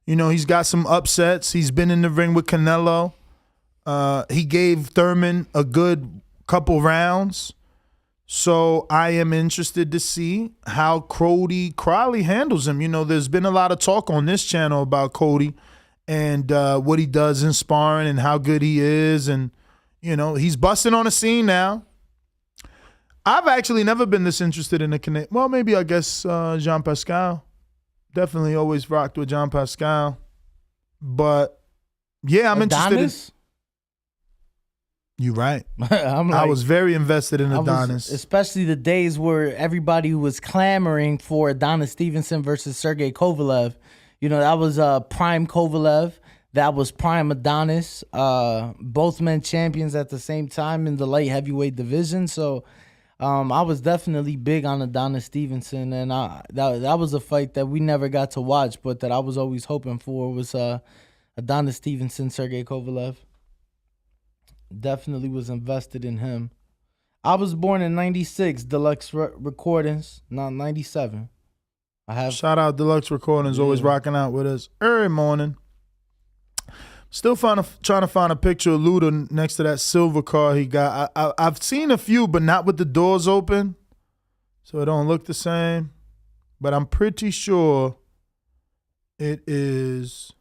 You know, he's got some upsets. He's been in the ring with Canelo. He gave Thurman a good couple rounds. So I am interested to see how Cody Crowley handles him. You know, there's been a lot of talk on this channel about Cody and what he does in sparring and how good he is. And, he's busting on the scene now. I've actually never been this interested in a Canadian. Well, maybe I guess Jean Pascal. Definitely always rocked with Jean Pascal. But, yeah, I'm interested. You're right. I was very invested in Adonis. Especially the days where everybody was clamoring for Adonis Stevenson versus Sergey Kovalev. You know, that was prime Kovalev. That was prime Adonis. Both men champions at the same time in the light heavyweight division. So I was definitely big on Adonis Stevenson. And that was a fight that we never got to watch, but that I was always hoping for was Adonis Stevenson, Sergey Kovalev. Definitely was invested in him. I was born in 96, Deluxe Recordings, not 97. Shout out Deluxe Recordings, always rocking out with us every morning. Still trying to find a picture of Luda next to that silver car he got. I've seen a few, but not with the doors open, so it don't look the same. But I'm pretty sure it is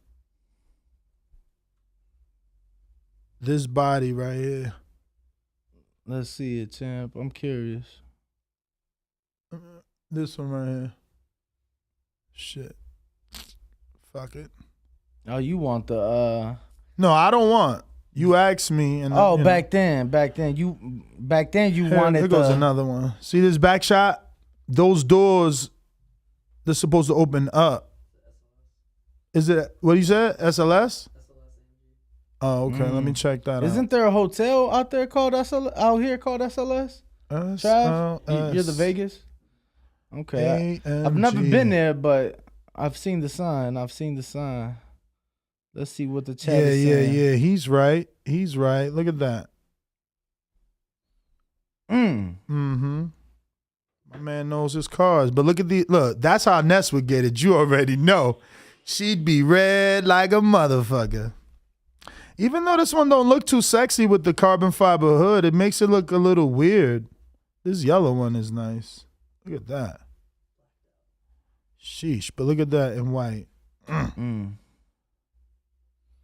this body right here. Let's see it, champ. I'm curious. This one right here. Shit. Fuck it. Oh, you want the No, I don't want. You asked me and back then you wanted there goes another one. See this back shot? Those doors, they're supposed to open up. Is it what you said? SLS? Oh, okay. Let me check that out. Isn't there a hotel out here called SLS? Trav? You're the Vegas? Okay. I've never been there, but I've seen the sign. Let's see what the chat is saying. Yeah. He's right. Look at that. Mm-hmm. My man knows his cars. But look, that's how Ness would get it. You already know. She'd be red like a motherfucker. Even though this one don't look too sexy with the carbon fiber hood, it makes it look a little weird. This yellow one is nice. Look at that. Sheesh. But look at that in white.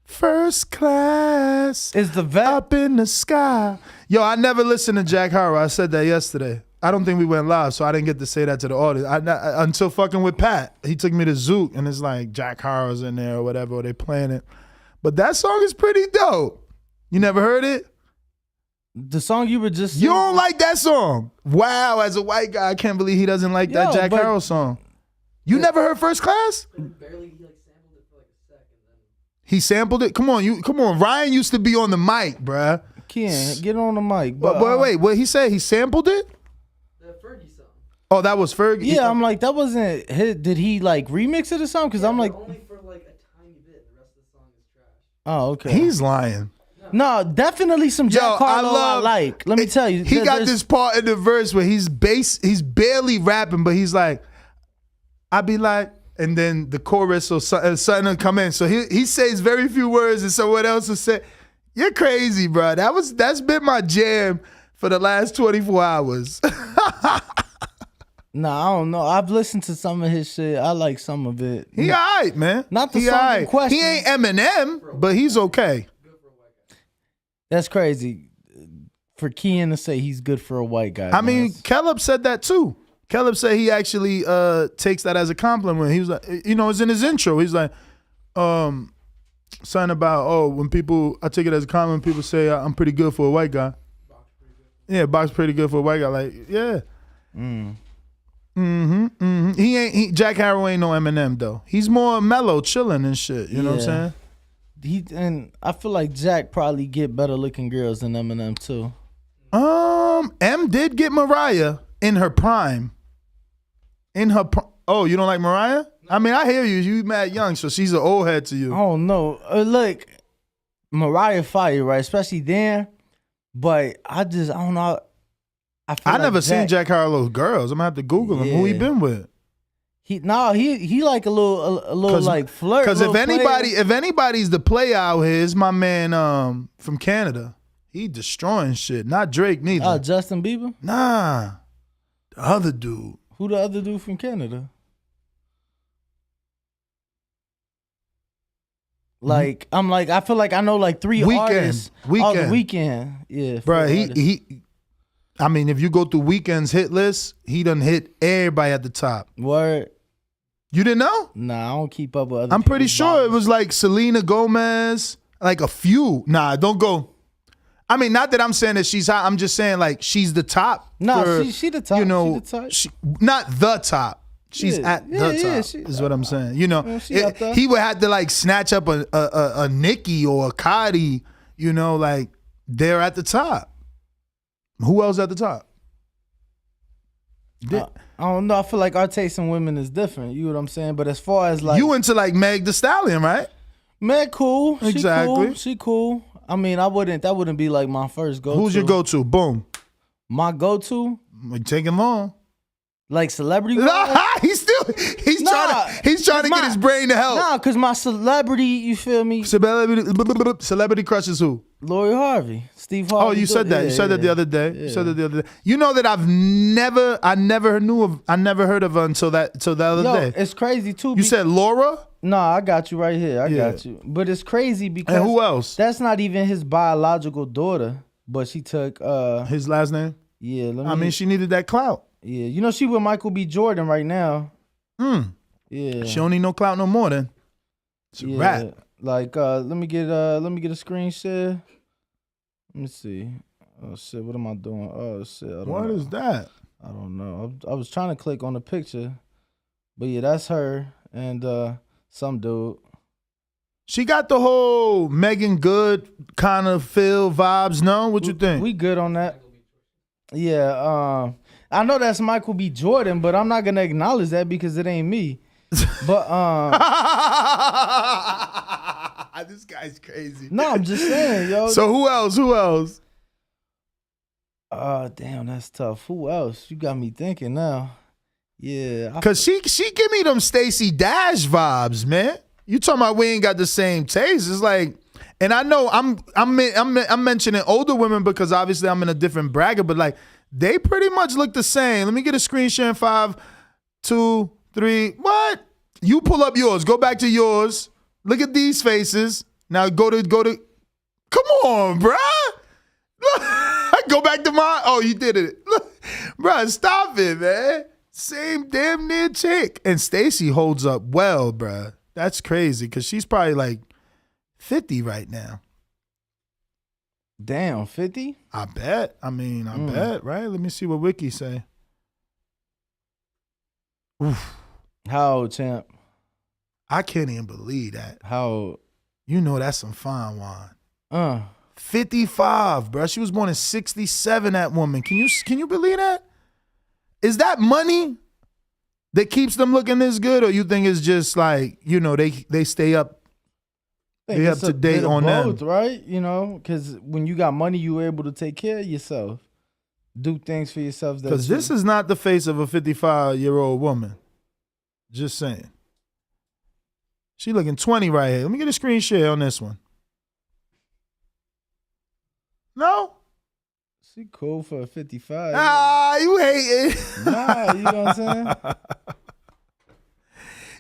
First class is the vet up in the sky. Yo, I never listened to Jack Harlow. I said that yesterday. I don't think we went live, so I didn't get to say that to the audience. Until fucking with Pat. He took me to Zook, and it's like Jack Harlow's in there or whatever, or they playing it. But that song is pretty dope. You never heard it? The song you were just You don't like that song? Wow, as a white guy, I can't believe he doesn't like that Jack Harlow song. You never heard First Class? He sampled it? Come on. Ryan used to be on the mic, bruh. Ken, get on the mic. But wait, what he said? He sampled it? The Fergie song. Oh, that was Fergie? Yeah, I'm like, that wasn't his. Did he like remix it or something? Because I'm like, only for like a tiny bit. The rest of the song is trash. Oh, okay. He's lying. No, definitely some Jack Harlow I like. Let me tell you. He got this part in the verse where he's barely rapping, but he's like, I be like, and then the chorus or something will come in. So he says very few words and someone else will say, you're crazy, bro. That's been my jam for the last 24 hours. Nah, I don't know. I've listened to some of his shit. I like some of it. He all right, man. Not the song in question. He ain't Eminem, but he's okay. That's crazy for Kian to say he's good for a white guy. I mean, Caleb said that too. Caleb said he actually takes that as a compliment. He was like, it's in his intro. He's like, something about, when I take it as a compliment, people say I'm pretty good for a white guy. Yeah, Bach's pretty good for a white guy. Like, yeah. Jack Harlow ain't no Eminem though. He's more mellow, chilling and shit. You know what I'm saying? And I feel like Jack probably get better looking girls than Eminem too. M did get Mariah in her prime. Oh, you don't like Mariah? I mean, I hear you. You mad young, so she's an old head to you. Oh no, look, Mariah fire, right? Especially then. But I don't know. I never seen Jack Harlow's girls. I'm gonna have to Google him. Who he been with? He like a little like flirt. Because if anybody's the player out here, it's my man from Canada. He destroying shit. Not Drake neither. Justin Bieber? Nah, the other dude. Who the other dude from Canada? Like I feel like I know like three artists. Oh, the Weeknd. Yeah, bro. I mean, if you go through Weeknd's hit list, he done hit everybody at the top. Word. You didn't know? Nah, I don't keep up with other. I'm pretty sure it was like Selena Gomez, like a few. Nah, don't go. I mean, not that I'm saying that she's hot. I'm just saying like she's the top. No, she the top. Not the top. She's at the top. Is what I'm saying. He would have to like snatch up a Nicki or a Cardi. Like they're at the top. Who else at the top? I don't know. I feel like our taste in women is different. You know what I'm saying? But as far as like you into like Meg Thee Stallion, right? Meg, cool. Exactly. She cool. I mean, that wouldn't be like my first go-to. Who's your go-to? Boom. My go-to? Taking long. Like celebrity? He's trying to get his brain to help. Nah, because my celebrity, you feel me? Celebrity crushes who? Lori Harvey, Steve Harvey. Oh, you said that. You said that the other day. Yeah. You said that the other day. You know that I never heard of her until the other day. It's crazy too. You said Laura? No, I got you right here. I got you. But it's crazy because and who else? That's not even his biological daughter, but she took his last name? Yeah. I mean, she needed that clout. Yeah. She with Michael B. Jordan right now. Yeah. She don't need no clout no more then. It's a rap. Like let me get a screen share. Let me see. Oh shit, what am I doing? Oh shit, I don't know. What is that? I don't know. I was trying to click on the picture, but yeah, that's her and some dude. She got the whole Megan Good kind of feel vibes. No, what you think? We good on that. Yeah, I know that's Michael B. Jordan, but I'm not gonna acknowledge that because it ain't me. But This guy's crazy. No, I'm just saying, yo. So who else? Damn, that's tough. Who else? You got me thinking now. Yeah. Cause she give me them Stacey Dash vibes, man. You talking about we ain't got the same taste? It's like, and I know I'm mentioning older women because obviously I'm in a different bracket, but like they pretty much look the same. Let me get a screen share in 5, 2, 3. What? You pull up yours. Go back to yours. Look at these faces. Now go to. Come on, bruh. Go back to mine. Oh, you did it. Look, bruh, stop it, man. Same damn near chick. And Stacey holds up well, bruh. That's crazy because she's probably like 50 right now. Damn, 50? I bet. I bet, right? Let me see what Wiki say. Oof. How old, champ? I can't even believe that. How old? You know that's some fine wine. 55, bro. She was born in 67, that woman. Can you believe that? Is that money that keeps them looking this good, or you think it's just like, you know, they stay up to date on both, them? Right? You know, because when you got money, you're able to take care of yourself. Do things for yourself. Because this is not the face of a 55-year-old woman. Just saying. She looking 20 right here. Let me get a screen share on this one. No? She cool for a 55. Ah, you hating. Nah, you know what I'm saying?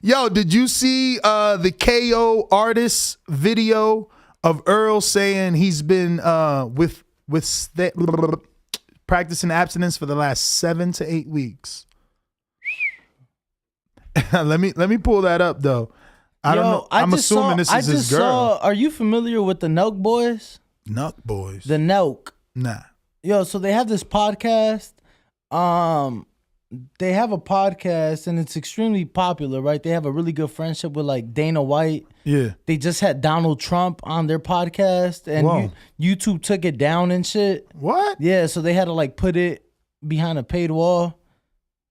Yo, did you see the KO artist video of Errol saying he's been practicing abstinence for the last 7 to 8 weeks? let me pull that up though. I don't know. I'm assuming this is his girl. Are you familiar with the Nelk Boys? Nelk Boys. The Nelk. Nah. Yo, so they have this podcast. They have a podcast and it's extremely popular, right? They have a really good friendship with like Dana White. Yeah. They just had Donald Trump on their podcast and YouTube took it down and shit. What? Yeah, so they had to like put it behind a paid wall.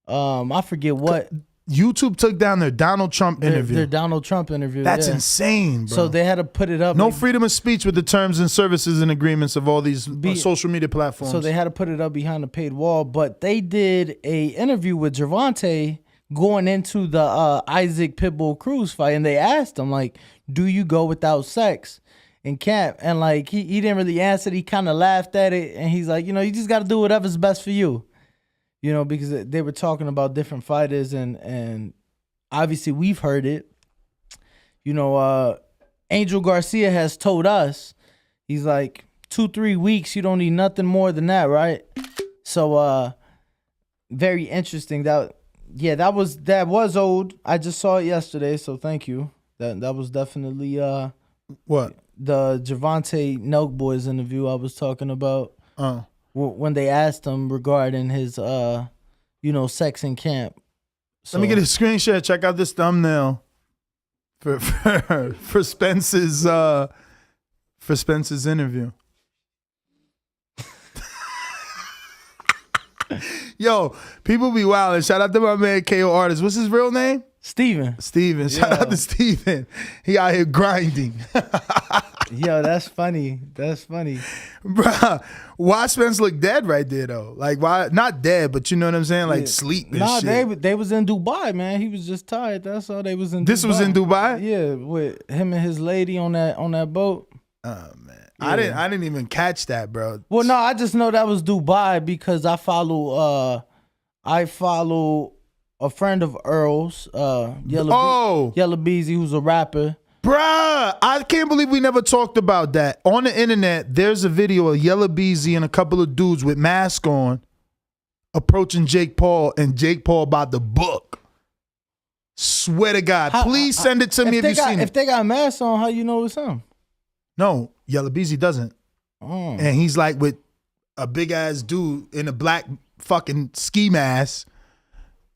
I forget what. YouTube took down their Donald Trump interview. Their Donald Trump interview. That's insane, bro. So they had to put it up. No freedom of speech with the terms and services and agreements of all these social media platforms. So they had to put it up behind a paid wall. But they did a interview with Gervonta going into the Isaac Pitbull Cruz fight. And they asked him, like, do you go without sex in camp? And like, he didn't really answer. He kind of laughed at it. And he's like, you know, you just got to do whatever's best for you. You know, because they were talking about different fighters and obviously we've heard it. You know, Angel Garcia has told us, he's like, 2-3 weeks, you don't need nothing more than that, right? So very interesting. That was old. I just saw it yesterday, so thank you. That was definitely what? The Gervonta Nelk Boys interview I was talking about. Oh. When they asked him regarding his, sex in camp. So, let me get a screen share. Check out this thumbnail for Spence's interview. Yo, people be wildin'. Shout out to my man KO Artist. What's his real name? Steven. Shout out to Steven. He out here grinding. Yo, that's funny. That's funny. Bruh, why Spence look dead right there, though? Like, why? Not dead, but you know what I'm saying? Like, sleep and shit. They was in Dubai, man. He was just tired. That's all. They was in This Dubai. was in Dubai? Yeah, with him and his lady on that boat. Oh, man. Yeah. I didn't even catch that, bro. Well, no, I just know that was Dubai because I follow a friend of Earl's, Yellow Beezy, who's a rapper. Bruh, I can't believe we never talked about that. On the internet, there's a video of Yellow Beezy and a couple of dudes with masks on approaching Jake Paul, and Jake Paul about to book. Swear to God. Please send it to me if you've seen it. If they got masks on, how you know it's him? No, Yellow Beezy doesn't. And he's like with a big-ass dude in a black fucking ski mask.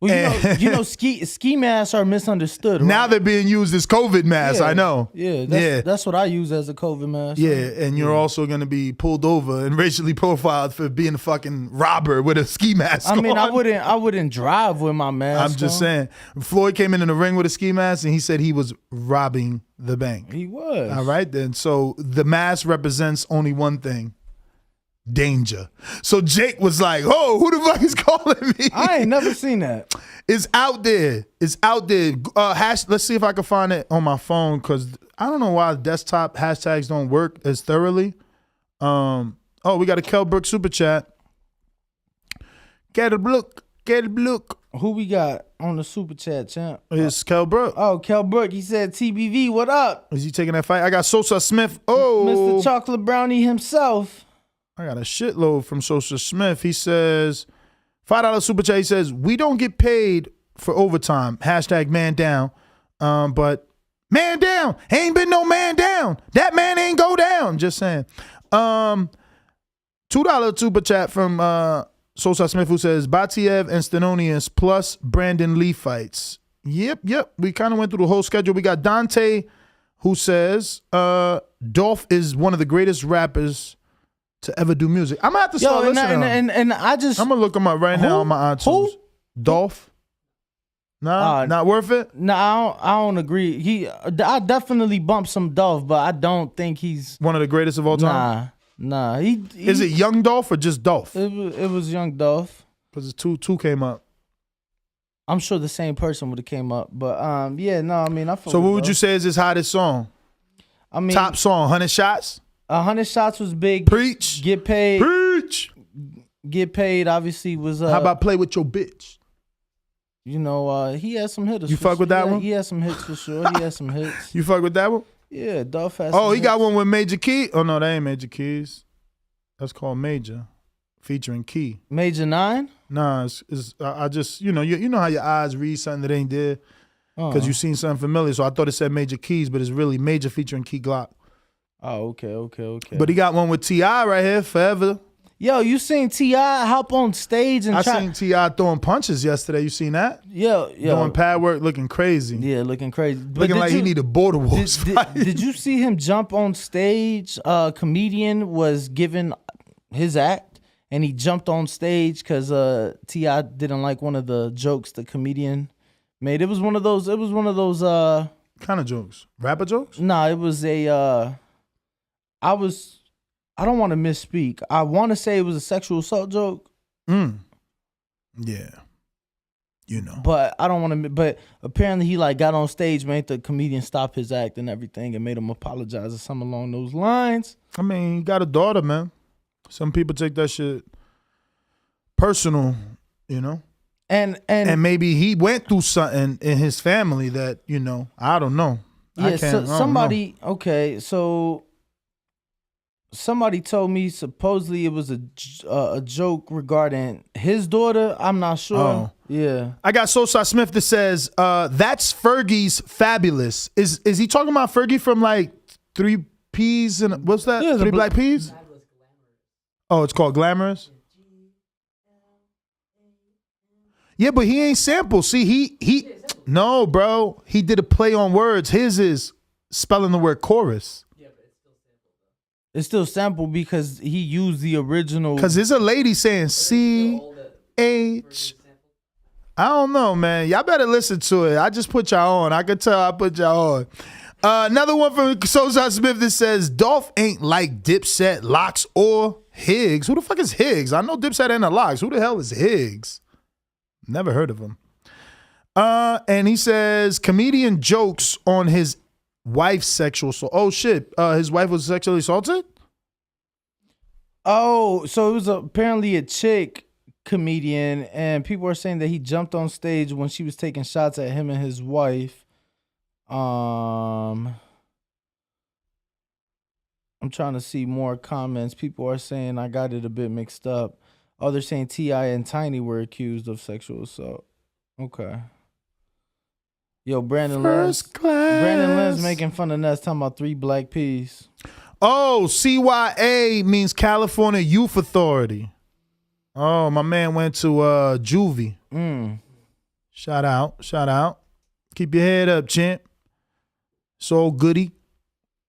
Well, ski masks are misunderstood. Right? Now they're being used as COVID masks. I know. Yeah, that's what I use as a COVID mask. Yeah, and you're also going to be pulled over and racially profiled for being a fucking robber with a ski mask. I mean, on. I wouldn't drive with my mask. I'm just saying. Floyd came in the ring with a ski mask, and he said he was robbing the bank. He was. All right, then. So the mask represents only one thing. Danger. So Jake was like, "Oh, who the fuck is calling me?" I ain't never seen that. It's out there. It's out there. Let's see if I can find it on my phone because I don't know why desktop hashtags don't work as thoroughly. We got a Kel Brook super chat. Get a look. Who we got on the super chat, champ? It's Kel Brook. Oh, Kel Brook. He said, "TBV, what up?" Is he taking that fight? I got Sosa Smith. Oh, Mr. Chocolate Brownie himself. I got a shitload from Sosa Smith. He says, $5 super chat. He says, we don't get paid for overtime. Hashtag man down. But man down. Ain't been no man down. That man ain't go down. Just saying. $2 super chat from Sosa Smith who says, Batiev and Stenonius plus Brandon Lee fights. Yep. We kind of went through the whole schedule. We got Dante who says, Dolph is one of the greatest rappers to ever do music. I'm gonna have to start listening. And I just I'm gonna look him up right now on my iTunes. Who? Dolph. Nah, not worth it. No, I don't agree. I definitely bumped some Dolph, but I don't think he's one of the greatest of all time. Nah. Is it Young Dolph or just Dolph? It was Young Dolph. Because two came up. I'm sure the same person would have came up, but I mean, So what would you say is his hottest song? I mean, top song, 100 Shots. 100 Shots was big. Preach. Get paid. Preach. Get paid. Obviously was. How about Play With Your Bitch? You know, he had some hitters. You fuck with that one? He had some hits for sure. He had some hits. You fuck with that one? Yeah, Dolph has. Oh, he got one with Major Key. Oh no, that ain't Major Keys. That's called Major, featuring Key. Major 9? Nah, I just you know how your eyes read something that ain't there because you seen something familiar. So I thought it said Major Keys, but it's really Major featuring Key Glock. Oh, okay. But he got one with T.I. right here, Forever. Yo, you seen T.I. hop on stage and seen T.I. throwing punches yesterday. You seen that? Yo. Doing pad work, looking crazy. Yeah, looking crazy. Looking like he need a Border Wars fight. Did you see him jump on stage? A comedian was giving his act, and he jumped on stage because T.I. didn't like one of the jokes the comedian made. It was one of those kind of jokes. Rapper jokes? Nah, it was I don't want to misspeak. I want to say it was a sexual assault joke. Yeah. You know. But I don't want to. But apparently he got on stage, made the comedian stop his act and everything, and made him apologize or something along those lines. I mean, he got a daughter, man. Some people take that shit personal, you know. And maybe he went through something in his family that, you know, I don't know. Yeah, somebody told me supposedly it was a joke regarding his daughter. I'm not sure. Oh. Yeah. I got Sosa Smith that says, that's Fergie's Fabulous. Is he talking about Fergie from like 3 Ps and what's that? Yeah, 3 Black Ps? Oh, it's called Glamorous? Yeah, but he ain't sample. See, no, bro. He did a play on words. His is spelling the word chorus. It's still sample because he used the original. Because there's a lady saying C-H. I don't know, man. Y'all better listen to it. I just put y'all on. I could tell I put y'all on. Another one from Sosa Smith that says, Dolph ain't like Dipset, Locks, or Higgs. Who the fuck is Higgs? I know Dipset and the Locks. Who the hell is Higgs? Never heard of him. And he says, comedian jokes on his wife's sexual assault. Oh, shit. His wife was sexually assaulted? Oh, so it was apparently a chick comedian, and people are saying that he jumped on stage when she was taking shots at him and his wife. I'm trying to see more comments. People are saying I got it a bit mixed up. Oh, they're saying T.I. and Tiny were accused of sexual assault. Okay. Yo, Brandon Lenz making fun of Ness, talking about 3 Black Ps. Oh, CYA means California Youth Authority. Oh, my man went to juvie. Shout out. Keep your head up, champ. So goody.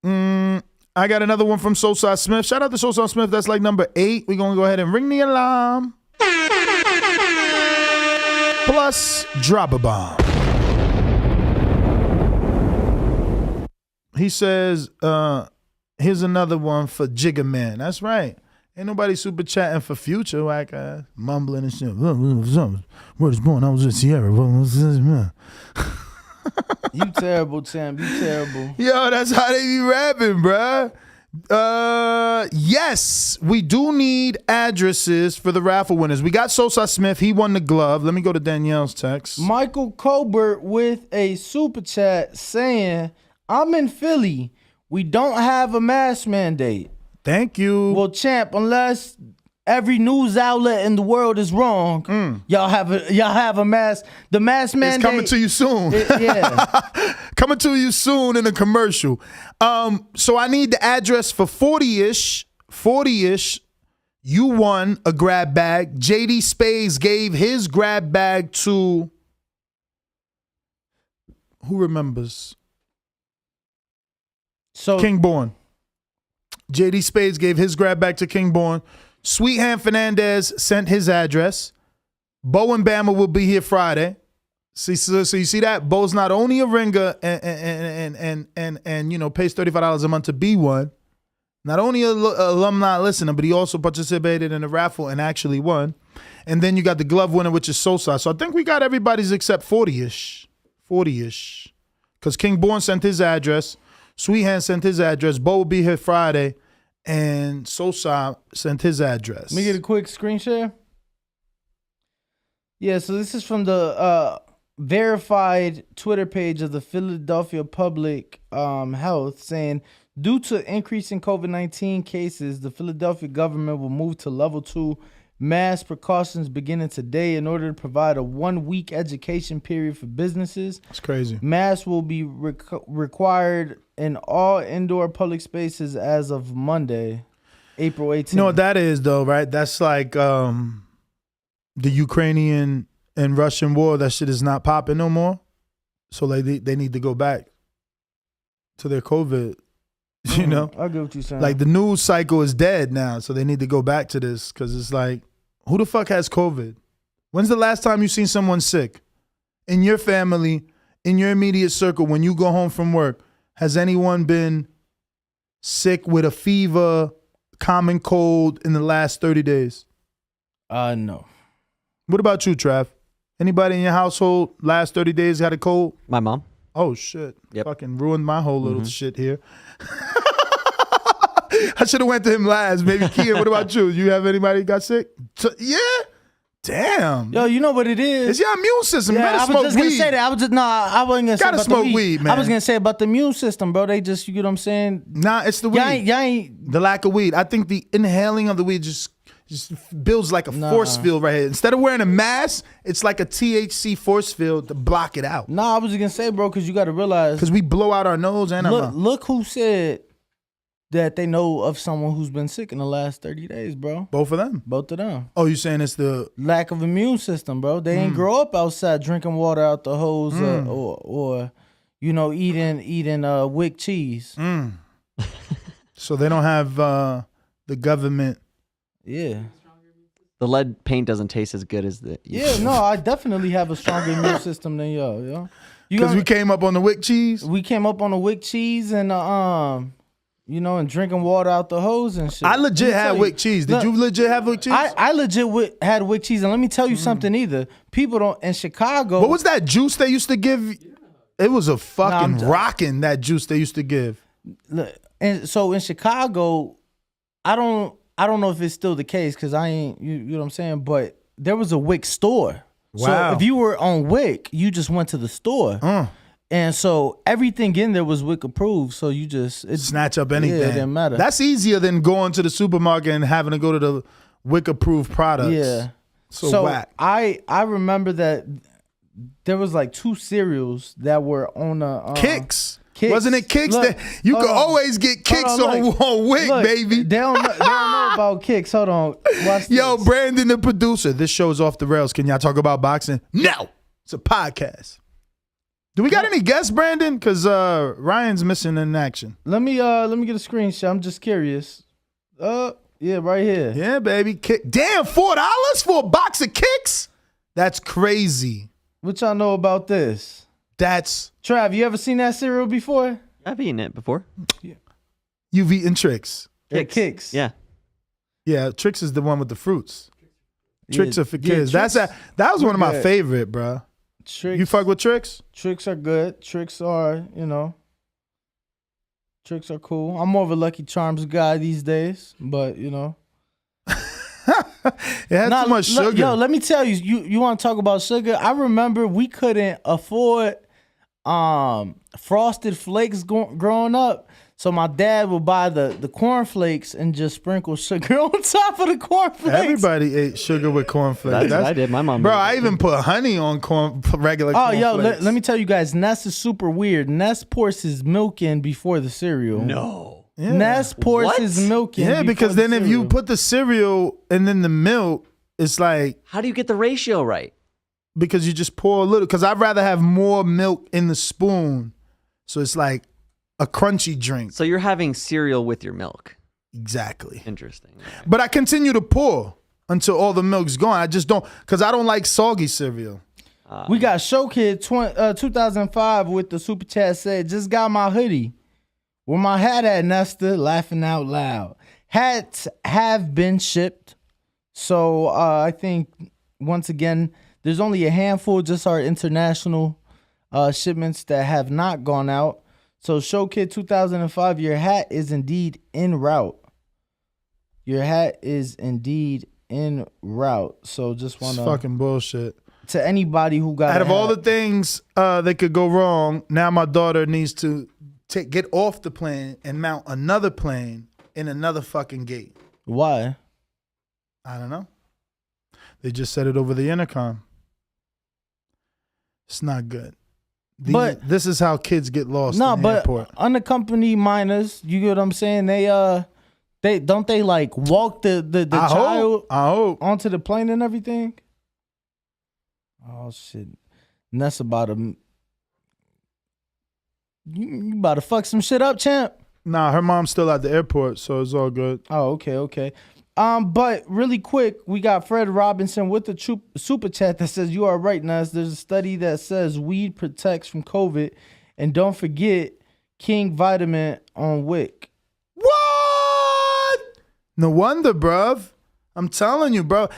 I got another one from Sosa Smith. Shout out to Sosa Smith. That's like number 8. We're going to go ahead and ring the alarm. Plus, drop a bomb. He says, here's another one for Jigga Man. That's right. Ain't nobody super chatting for Future, like mumbling and shit. Word is born. I was in Sierra. You terrible, Tim. You terrible. Yo, that's how they be rapping, bruh. Yes, we do need addresses for the raffle winners. We got Sosa Smith. He won the glove. Let me go to Danielle's text. Michael Colbert with a super chat saying, I'm in Philly. We don't have a mask mandate. Thank you. Well, champ, unless every news outlet in the world is wrong, y'all have a mask. The mask mandate. It's coming to you soon. Coming to you soon in a commercial. So I need the address for 40-ish. 40-ish. You won a grab bag. JD Spades gave his grab bag to, who remembers? So King Born. JD Spades gave his grab bag to King Born. Sweet Hand Fernandez sent his address. Bo and Bama will be here Friday. So you see that? Bo's not only a ringer and you know pays $35 a month to be one. Not only an alumni listener, but he also participated in the raffle and actually won. And then you got the glove winner, which is Sosa. So I think we got everybody's except 40-ish. 40-ish. Because King Born sent his address. Sweet Hand sent his address. Bo will be here Friday. And Sosa sent his address. Let me get a quick screen share. Yeah, so this is from the verified Twitter page of the Philadelphia Public Health saying, due to increasing COVID-19 cases, the Philadelphia government will move to level 2 mask precautions beginning today in order to provide a 1-week education period for businesses. That's crazy. Masks will be required in all indoor public spaces as of Monday, April 18th. You know what that is, though, right? That's like the Ukrainian and Russian war. That shit is not popping no more. So like they need to go back to their COVID. You know? I get what you're saying. Like the news cycle is dead now, so they need to go back to this because it's like, who the fuck has COVID? When's the last time you seen someone sick? In your family, in your immediate circle, when you go home from work, has anyone been sick with a fever, common cold in the last 30 days? No. What about you, Trav? Anybody in your household last 30 days got a cold? My mom. Oh, shit. Yep. Fucking ruined my whole little shit here. I should have went to him last. Maybe Kian, what about you? You have anybody got sick? Yeah? Damn. Yo, you know what it is? It's your immune system. Yeah, You better I was smoke just weed. gonna say that. I wasn't gonna say Gotta about smoke the weed, man. I was gonna say about the immune system, bro. They just, you get what I'm saying? Nah, it's the weed. Y'all ain't The lack of weed. I think the inhaling of the weed just builds like a force field right here. Instead of wearing a mask, it's like a THC force field to block it out. Nah, I was just gonna say, bro, because you got to realize. Because we blow out our nose and our mouth. Look who said that they know of someone who's been sick in the last 30 days, bro. Both of them? Both of them. Oh, you saying it's the lack of immune system, bro. They ain't grow up outside drinking water out the hose or you know, eating wick cheese. So they don't have the government. Yeah. The lead paint doesn't taste as good as the. Yeah, no, I definitely have a stronger immune system than y'all, yo. Because we came up on the wick cheese? We came up on the wick cheese and you know, and drinking water out the hose and shit. I legit had wick cheese. Did you legit have wick cheese? I legit had wick cheese, and let me tell you something either. People don't in Chicago. What was that juice they used to give? It was a fucking rockin', that juice they used to give. Look, and so in Chicago, I don't know if it's still the case because I ain't, you know what I'm saying, but there was a Wick store. Wow. So if you were on Wick, you just went to the store. And so everything in there was Wick approved. So you just snatch up anything. Yeah, it didn't matter. That's easier than going to the supermarket and having to go to the Wick approved products. Yeah. So whack. I remember that there was like 2 cereals that were on a Kicks. Wasn't it Kicks? That you could always get Kicks on Wick, baby. They don't know about Kicks. Hold on. Watch Yo, Brandon, the producer. This show's off the rails. Can y'all talk about boxing? No. It's a podcast. Do we got any guests, Brandon? Because Ryan's missing in action. Let me get a screenshot. I'm just curious. Yeah, right here. Yeah, baby. Damn, $4 for a box of kicks? That's crazy. What y'all know about this? That's Trav, you ever seen that cereal before? I've eaten it before. You've eaten Trix. Kicks. Yeah. Yeah, Trix is the one with the fruits. Yeah, Trix are for kids. Trix, That was one of my good. favorite, bro. Trix, You fuck with Trix? Tricks are good. Tricks are, Tricks are cool. I'm more of a Lucky Charms guy these days, but It had too much sugar. Yo, let me tell you, you want to talk about sugar? I remember we couldn't afford Frosted Flakes growing up. So my dad would buy the cornflakes and just sprinkle sugar on top of the cornflakes. Everybody ate sugar with cornflakes. That's what I did. My mom. Bro, did. I even put honey on regular Oh, cornflakes. yo, let me tell you guys, Ness is super weird. Ness pours his milk in before the cereal. No. Yeah. Ness pours What? his milk in. Yeah, before because the then if you cereal. put the cereal and then the milk, it's like, How do you get the ratio right? because you just pour a little. Because I'd rather have more milk in the spoon. So it's like a crunchy drink. So you're having cereal with your milk. Exactly. Interesting. But I continue to pour until all the milk's gone. I just don't, because I don't like soggy cereal. We got Show Kid 2005 with the super chat said, just got my hoodie. Where my hat at, Nesta? Laughing out loud. Hats have been shipped. So I think, once again, there's only a handful, just our international shipments that have not gone out. So Show Kid 2005, your hat is indeed en route. Your hat is indeed en route. So just want It's to... fucking bullshit. To anybody who got Out a of all hat. the things that could go wrong, now my daughter needs to get off the plane and mount another plane in another fucking gate. Why? I don't know. They just said it over the intercom. It's not good. But- this is how kids get lost No, in the but airport. unaccompanied minors, you get what I'm saying? They don't they like walk the I child hope. onto the plane and everything? Oh shit. And that's about to you about to fuck some shit up, champ. Nah, her mom's still at the airport, so it's all good. Oh, okay. But really quick, we got Fred Robinson with the super chat that says, you are right, Nas. There's a study that says weed protects from COVID. And don't forget King Vitamin on Wick. What? No wonder, bruv. I'm telling you, bro.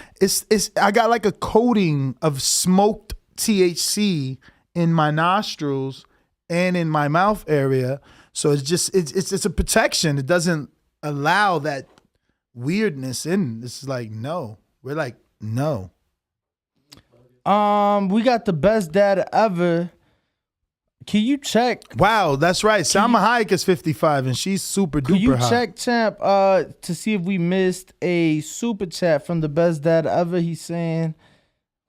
I got like a coating of smoked THC in my nostrils and in my mouth area. So it's a protection. It doesn't allow that weirdness in. This is like, no. We're like, no. We got the best dad ever. Can you check? Wow, that's right. Salma Hayek is 55 and she's super Can duper you hot. check, champ, to see if we missed a super chat from the best dad ever? He's saying,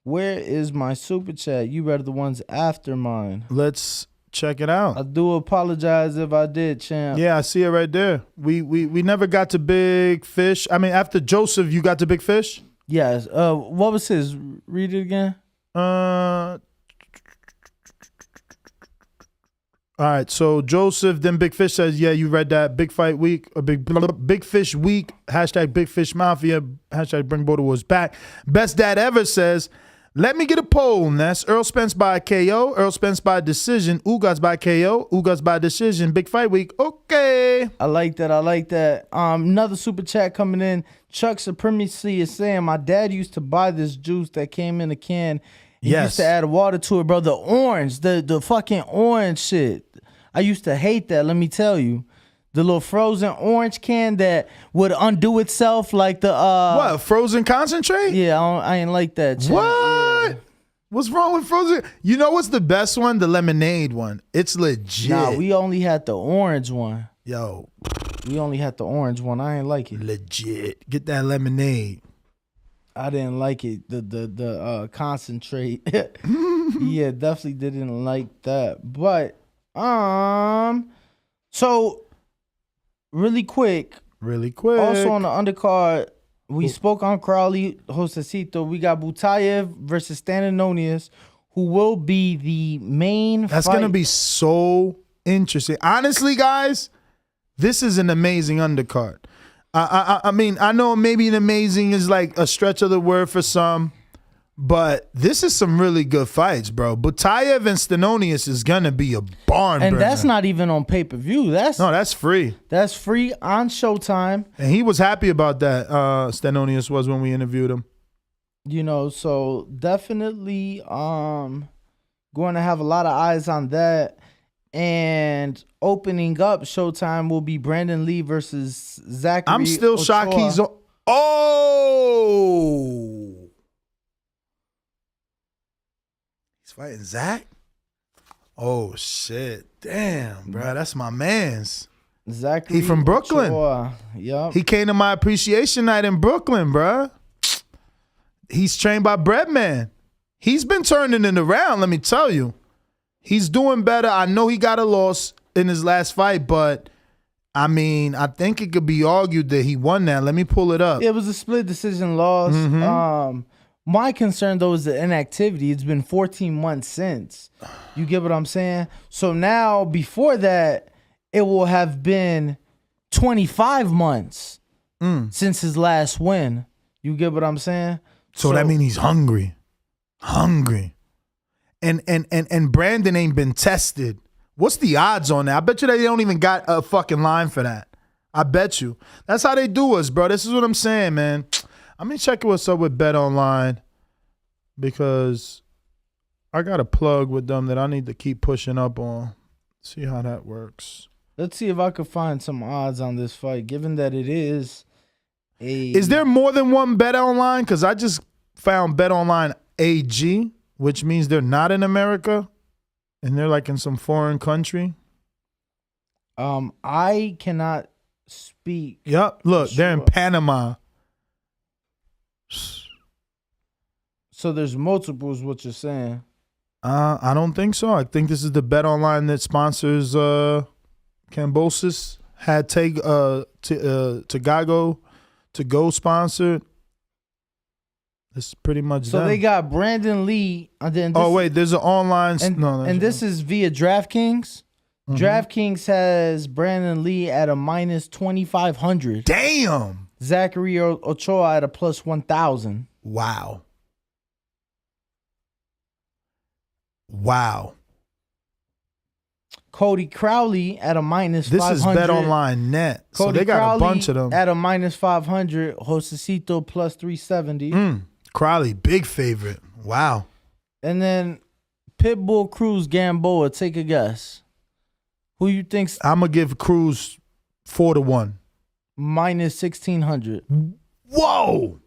where is my super chat? You read the ones after mine. Let's check it out. I do apologize if I did, champ. Yeah, I see it right there. We never got to Big Fish. I mean, after Joseph, you got to Big Fish? Yes. What was his? Read it again. All right, so Joseph, then Big Fish says, yeah, you read that. Big Fight Week, or Big Fish Week, hashtag Big Fish Mafia, hashtag Bring Border Wars back. Best Dad Ever says, let me get a poll, Ness. Errol Spence by KO, Errol Spence by decision, Ugas by KO, Ugas by decision, Big Fight Week. Okay. I like that. Another super chat coming in. Chuck Supremacy is saying, my dad used to buy this juice that came in a can. He used to add water to it, bro. The orange, the fucking orange shit. I used to hate that, let me tell you. The little frozen orange can that would undo itself like the... What, frozen concentrate? Yeah, I ain't like that. Champ. What? Yeah. What's wrong with frozen? You know what's the best one? The lemonade one. It's legit. Nah, we only had the orange one. Yo. We only had the orange one. I ain't like it. Legit. Get that lemonade. I didn't like it. The concentrate. Yeah, definitely didn't like that. But so really quick. Also on the undercard, we spoke on Crowley, Josecito. We got Butayev versus Stananonius. who will be the main That's fight. going to be so interesting. Honestly, guys, this is an amazing undercard. I mean, I know maybe an amazing is like a stretch of the word for some, but this is some really good fights, bro. Butayev and Stenonius is going to be a barn And burner. that's not even on pay-per-view. That's free. That's free on Showtime. And he was happy about that, Stenonius was, when we interviewed him. You know, so definitely going to have a lot of eyes on that. And opening up Showtime will be Brandon Lee versus Zachary I'm still Ochoa. shocked he's on. Oh! He's fighting Zach? Oh, shit. Damn, bro. That's my man's. Zachary He from Brooklyn. Ochoa. Yep. He came to my appreciation night in Brooklyn, bro. He's trained by Breadman. He's been turning it around, let me tell you. He's doing better. I know he got a loss in his last fight, but I mean, I think it could be argued that he won that. Let me pull it up. It was a split decision loss. My concern, though, is the inactivity. It's been 14 months since. You get what I'm saying? So now, before that, it will have been 25 months since his last win. You get what I'm saying? So that means he's hungry. Hungry. And Brandon ain't been tested. What's the odds on that? I bet you they don't even got a fucking line for that. I bet you. That's how they do us, bro. This is what I'm saying, man. I'm checking what's up with Bet Online because I got a plug with them that I need to keep pushing up on. See how that works. Let's see if I could find some odds on this fight, given that it is a... Is there more than one Bet Online? Because I just found Bet Online AG, which means they're not in America and they're like in some foreign country. I cannot speak. Yep. Look, they're in Panama. So there's multiples, what you're saying. I don't think so. I think this is the Bet Online that sponsors Cambosis. Had Tagago to go sponsored. It's pretty much So them. they got Brandon Lee. And then there's an online. And this is via DraftKings. DraftKings has Brandon Lee at a minus 2,500. Damn. Zachary Ochoa at a plus 1,000. Wow. Cody Crowley at a minus 500. This is Bet Online net. So Cody they got Crowley a bunch of them. at a minus 500. Josecito plus 370. Crowley, big favorite. Wow. And then Pitbull Cruz Gamboa. Take a guess. Who you think's I'm going to give Cruz 4-1. minus 1,600? Whoa.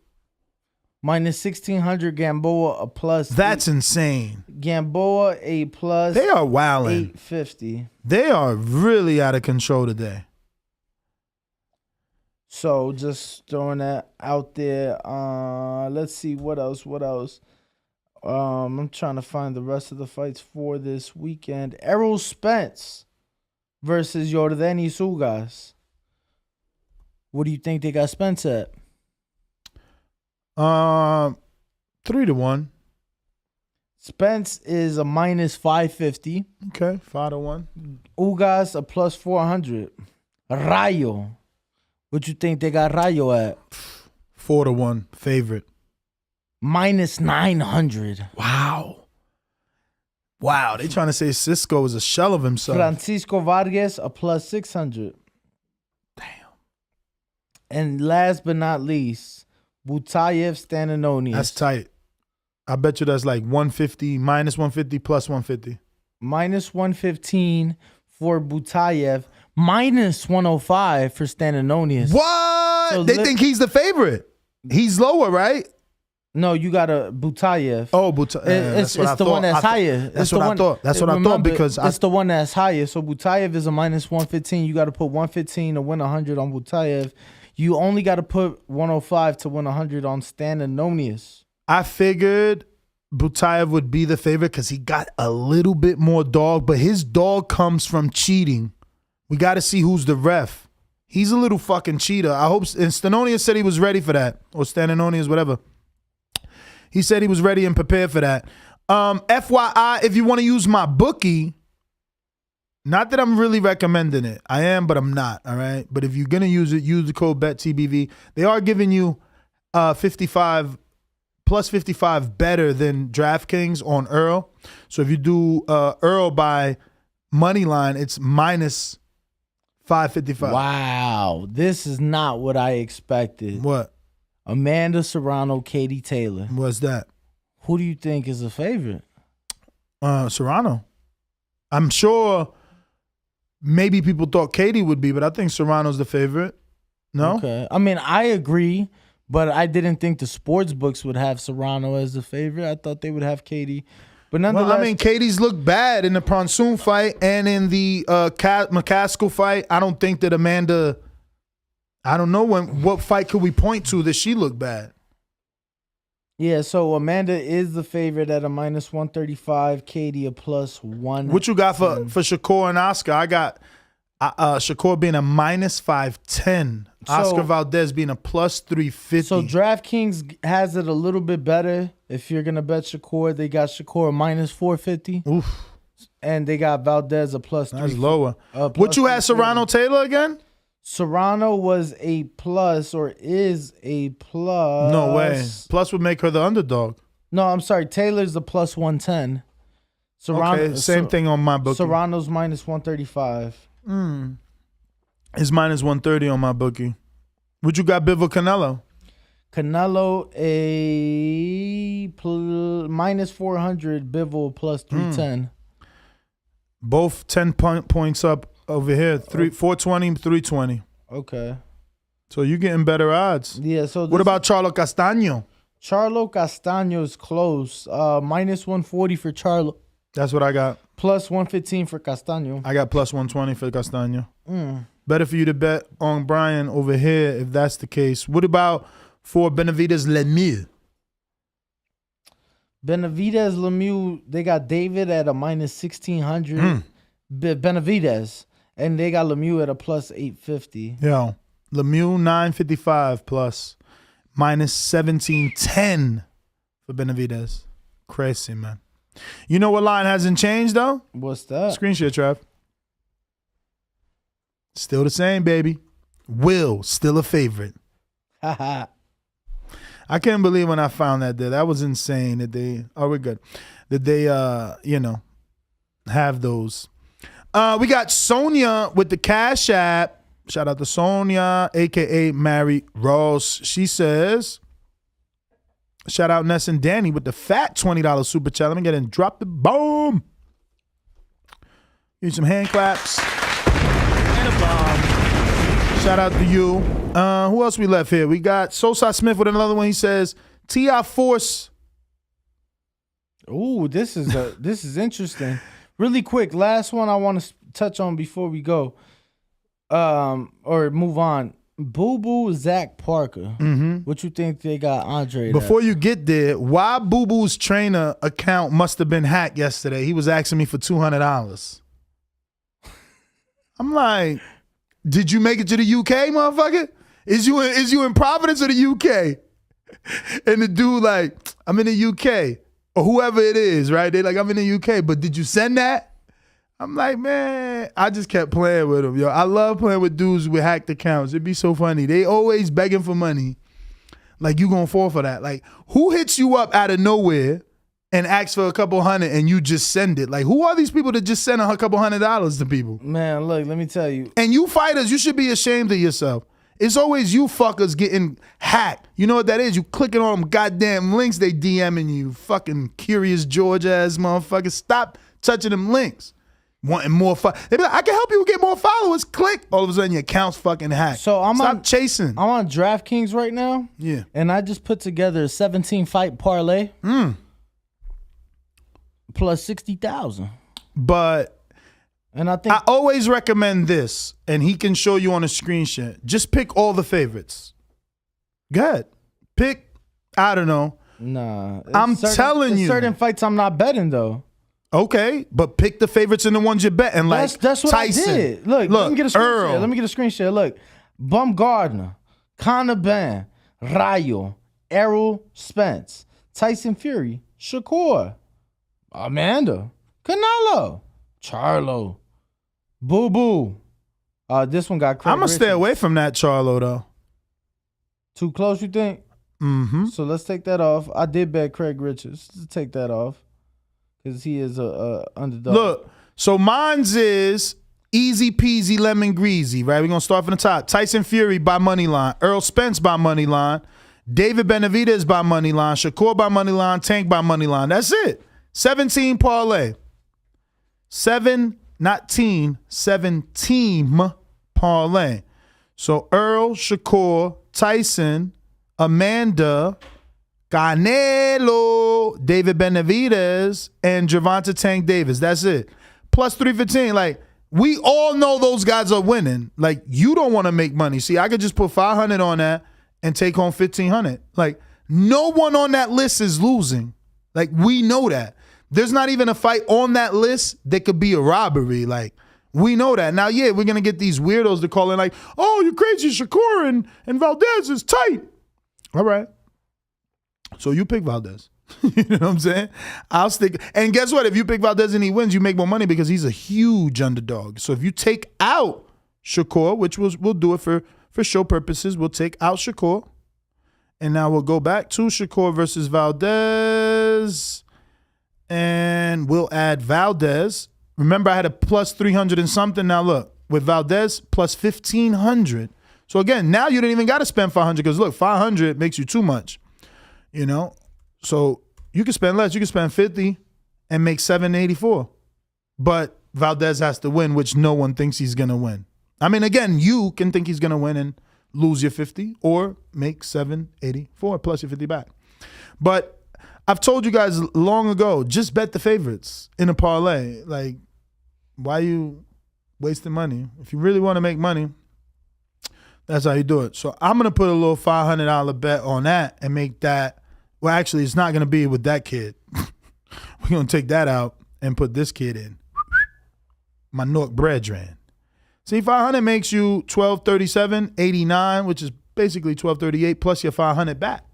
Minus 1,600 Gamboa a plus. That's insane. Gamboa a plus. They are wilding. 850. They are really out of control today. So just throwing that out there. Let's see what else. I'm trying to find the rest of the fights for this weekend. Errol Spence versus Yordenis Ugas. What do you think they got Spence at? 3-1. Spence is a minus 550. Okay, 5-1. Ugas a plus 400. Rayo. What you think they got Rayo at? 4-1 favorite. Minus 900. Wow. They trying to say Cisco is a shell of himself. Francisco Vargas a plus 600. Damn. And last but not least, Butayev Stananonius. That's tight. I bet you that's like 150, minus 150, plus 150. Minus 115 for Butayev. Minus 105 for Stananonius. What? So they think he's the favorite. He's lower, right? No, you got a Butayev. Oh, Butayev. It's the one that's higher. That's what I thought. That's what I thought because it's the one that's higher. So Butayev is a minus 115. You got to put 115 to win 100 on Butayev. You only got to put 105 to win 100 on Stananonius. I figured Butayev would be the favorite because he got a little bit more dog, but his dog comes from cheating. We got to see who's the ref. He's a little fucking cheater. I hope. And Stanonius said he was ready for that, or Stananonius, whatever. He said he was ready and prepared for that. FYI, if you want to use my bookie, not that I'm really recommending it. I am, but I'm not, all right? But if you're going to use it, use the code BETTBV. They are giving you 55 plus 55 better than DraftKings on Earl. So if you do Earl by money line, it's minus 555. Wow. This is not what I expected. What? Amanda Serrano, Katie Taylor. What's that? Who do you think is a favorite? Serrano. I'm sure maybe people thought Katie would be, but I think Serrano's the favorite. No? Okay. I mean, I agree, but I didn't think the sports books would have Serrano as the favorite. I thought they would have Katie. But nonetheless, well, I mean, Katie's looked bad in the Ponsoon fight and in the McCaskill fight. I don't think that Amanda, I don't know what fight could we point to that she looked bad. Yeah, so Amanda is the favorite at a minus 135. Katie a plus 1. What you got for Shakur and Oscar? I got Shakur being a minus 510. Oscar Valdez being a plus 350. So DraftKings has it a little bit better. If you're going to bet Shakur, they got Shakur minus 450. Oof. And they got Valdez a plus 3. That's lower. What you had Serrano Taylor again? Serrano was a plus or is a plus. No way. Plus would make her the underdog. No, I'm sorry. Taylor's the plus 110. Serrano, okay, same thing on my bookie. Serrano's minus 135. It's minus 130 on my bookie. What you got, Bivol Canelo? Canelo minus 400. Bivol plus 310. Both 10 points up over here. 420, 320. Okay. So you're getting better odds. Yeah. So what about Charlo Castaño? Charlo Castaño's close. Minus 140 for Charlo. That's what I got. Plus 115 for Castaño. I got plus 120 for Castaño. Better for you to bet on Brian over here if that's the case. What about for Benavidez Lemieux? Benavidez Lemieux, they got David at a minus 1600. Benavidez. And they got Lemieux at a plus 850. Yo, Lemieux 955 plus minus 1710 for Benavidez. Crazy, man. You know what line hasn't changed, though? What's that? Screen share, Trav. Still the same, baby. Will, still a favorite. I can't believe when I found that there. That was insane that they, we're good. That they, have those. We got Sonia with the Cash App. Shout out to Sonia, a.k.a. Mary Ross. She says, shout out Ness and Danny with the fat $20 super chat. Let me get in. Drop the bomb. Give you some hand claps. And a bomb. Shout out to you. Who else we left here? We got Sosa Smith with another one. He says, T.I. Force. Ooh, this is interesting. Really quick, last one I want to touch on before we go, or move on. Boo Boo, Zach Parker. What you think they got Andre? Before you get there, why Boo Boo's trainer account must have been hacked yesterday? He was asking me for $200. I'm like, did you make it to the UK, motherfucker? Is you in Providence or the UK? And the dude like, I'm in the UK. Or whoever it is, right? They like, I'm in the UK, but did you send that? I'm like, man, I just kept playing with them, yo. I love playing with dudes with hacked accounts. It'd be so funny. They always begging for money. Like, you gonna fall for that. Like, who hits you up out of nowhere and asks for a couple hundred and you just send it? Like, who are these people that just send a couple $100 to people? Man, look, let me tell you. And you fighters, you should be ashamed of yourself. It's always you fuckers getting hacked. You know what that is? You clicking on them goddamn links they DMing you. Fucking Curious George ass motherfuckers. Stop touching them links. Wanting more they be like, I can help you get more followers. Click. All of a sudden your account's fucking hacked. So Stop chasing. I'm on DraftKings right now. Yeah. And I just put together a 17 fight parlay. Plus 60,000. But and I think I always recommend this, and he can show you on a screen share. Just pick all the favorites. Go ahead. Pick, I don't know. Nah. I'm telling you. Certain fights I'm not betting, though. Okay, but pick the favorites and the ones you're betting. Like that's what Tyson. I did. Look, let me get a screen share. Let me get a screen share. Look, Bumgardner, Conor Ben, Rayo, Errol Spence, Tyson Fury, Shakur, Amanda, Canelo, Charlo, Boo Boo. This one got Craig I'm gonna stay Richards. away from that Charlo though. Too close, you think? Mm-hmm. So let's take that off. I did bet Craig Richards. Let's take that off because he is a underdog. Look, so mine's is easy peasy lemon greasy, right? We're going to start from the top. Tyson Fury by money line. Errol Spence by money line. David Benavidez by money line. Shakur by money line. Tank by money line. That's it. 17 parlay. 7, not teen, 7-team parlay. So Earl, Shakur, Tyson, Amanda, Canelo, David Benavidez, and Gervonta Tank Davis. That's it. Plus 315. Like, we all know those guys are winning. Like, you don't want to make money. See, I could just put 500 on that and take home 1,500. Like, no one on that list is losing. Like, we know that. There's not even a fight on that list that could be a robbery. Like, we know that. Now, yeah, we're going to get these weirdos to call in like, oh, you're crazy. Shakur and Valdez is tight. All right. So you pick Valdez. You know what I'm saying? I'll stick. And guess what? If you pick Valdez and he wins, you make more money because he's a huge underdog. So if you take out Shakur, which we'll do it for show purposes, we'll take out Shakur. And now we'll go back to Shakur versus Valdez. And we'll add Valdez. Remember, I had a plus 300 and something. Now look, with Valdez, plus 1,500. So again, now you didn't even got to spend 500 because look, 500 makes you too much. You know? So you can spend less. You can spend 50 and make 784. But Valdez has to win, which no one thinks he's going to win. I mean, again, you can think he's going to win and lose your 50 or make 784 plus your 50 back. But I've told you guys long ago, just bet the favorites in a parlay. Like, why you wasting money? If you really want to make money, that's how you do it. So I'm going to put a little $500 bet on that and make that. Well, actually, it's not going to be with that kid. We're going to take that out and put this kid in. My Nork brethren. See, 500 makes you 1237.89, which is basically 1238 plus your 500 back.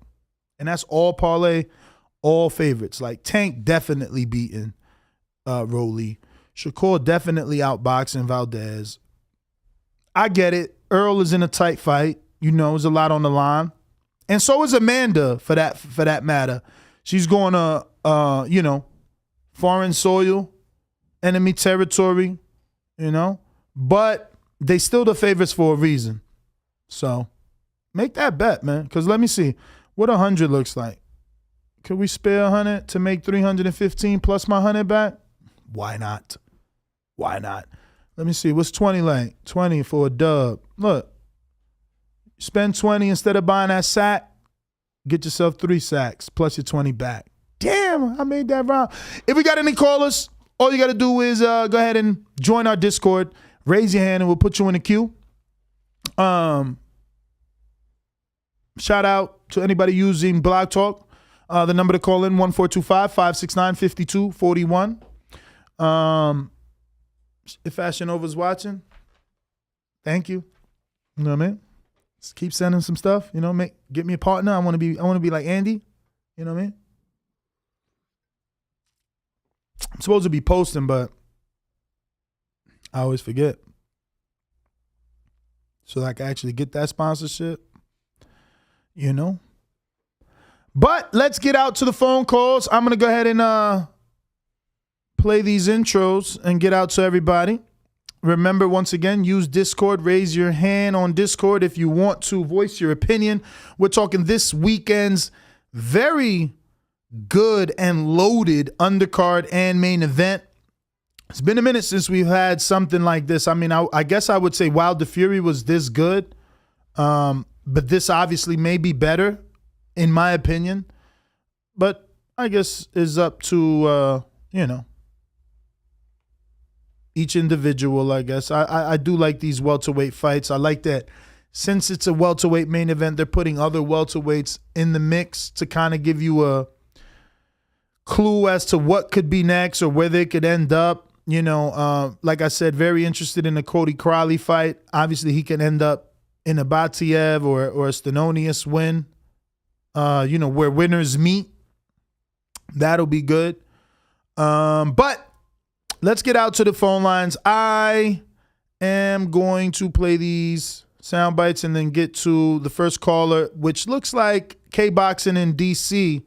And that's all parlay, all favorites. Like Tank definitely beating Rolly. Shakur definitely outboxing Valdez. I get it. Earl is in a tight fight. You know, there's a lot on the line. And so is Amanda, for that matter. She's going to, foreign soil, enemy territory, But they still the favorites for a reason. So make that bet, man. Because let me see what 100 looks like. Could we spare 100 to make 315 plus my 100 back? Why not? Why not? Let me see. What's 20 like? 20 for a dub. Look. Spend 20 instead of buying that sack. Get yourself 3 sacks plus your 20 back. Damn, I made that round. If we got any callers, all you got to do is go ahead and join our Discord. Raise your hand and we'll put you in the queue. Shout out to anybody using Blog Talk. The number to call in, 1425-569-5241. If Fashion Nova's watching, thank you. You know what I mean? Just keep sending some stuff, get me a partner. I want to be like Andy. You know what I mean? I'm supposed to be posting, but I always forget. So I can actually get that sponsorship, But let's get out to the phone calls. I'm going to go ahead and play these intros and get out to everybody. Remember, once again, use Discord. Raise your hand on Discord if you want to voice your opinion. We're talking this weekend's very good and loaded undercard and main event. It's been a minute since we've had something like this. I mean, I guess I would say Wilder Fury was this good, but this obviously may be better, in my opinion. But I guess is up to, each individual, I guess. I do like these welterweight fights. I like that since it's a welterweight main event, they're putting other welterweights in the mix to kind of give you a clue as to what could be next or where they could end up. Like I said, very interested in the Cody Crowley fight. Obviously, he can end up in a Batiev or a Stenonius win, where winners meet. That'll be good. But let's get out to the phone lines. I am going to play these sound bites and then get to the first caller, which looks like K-Boxing in D.C.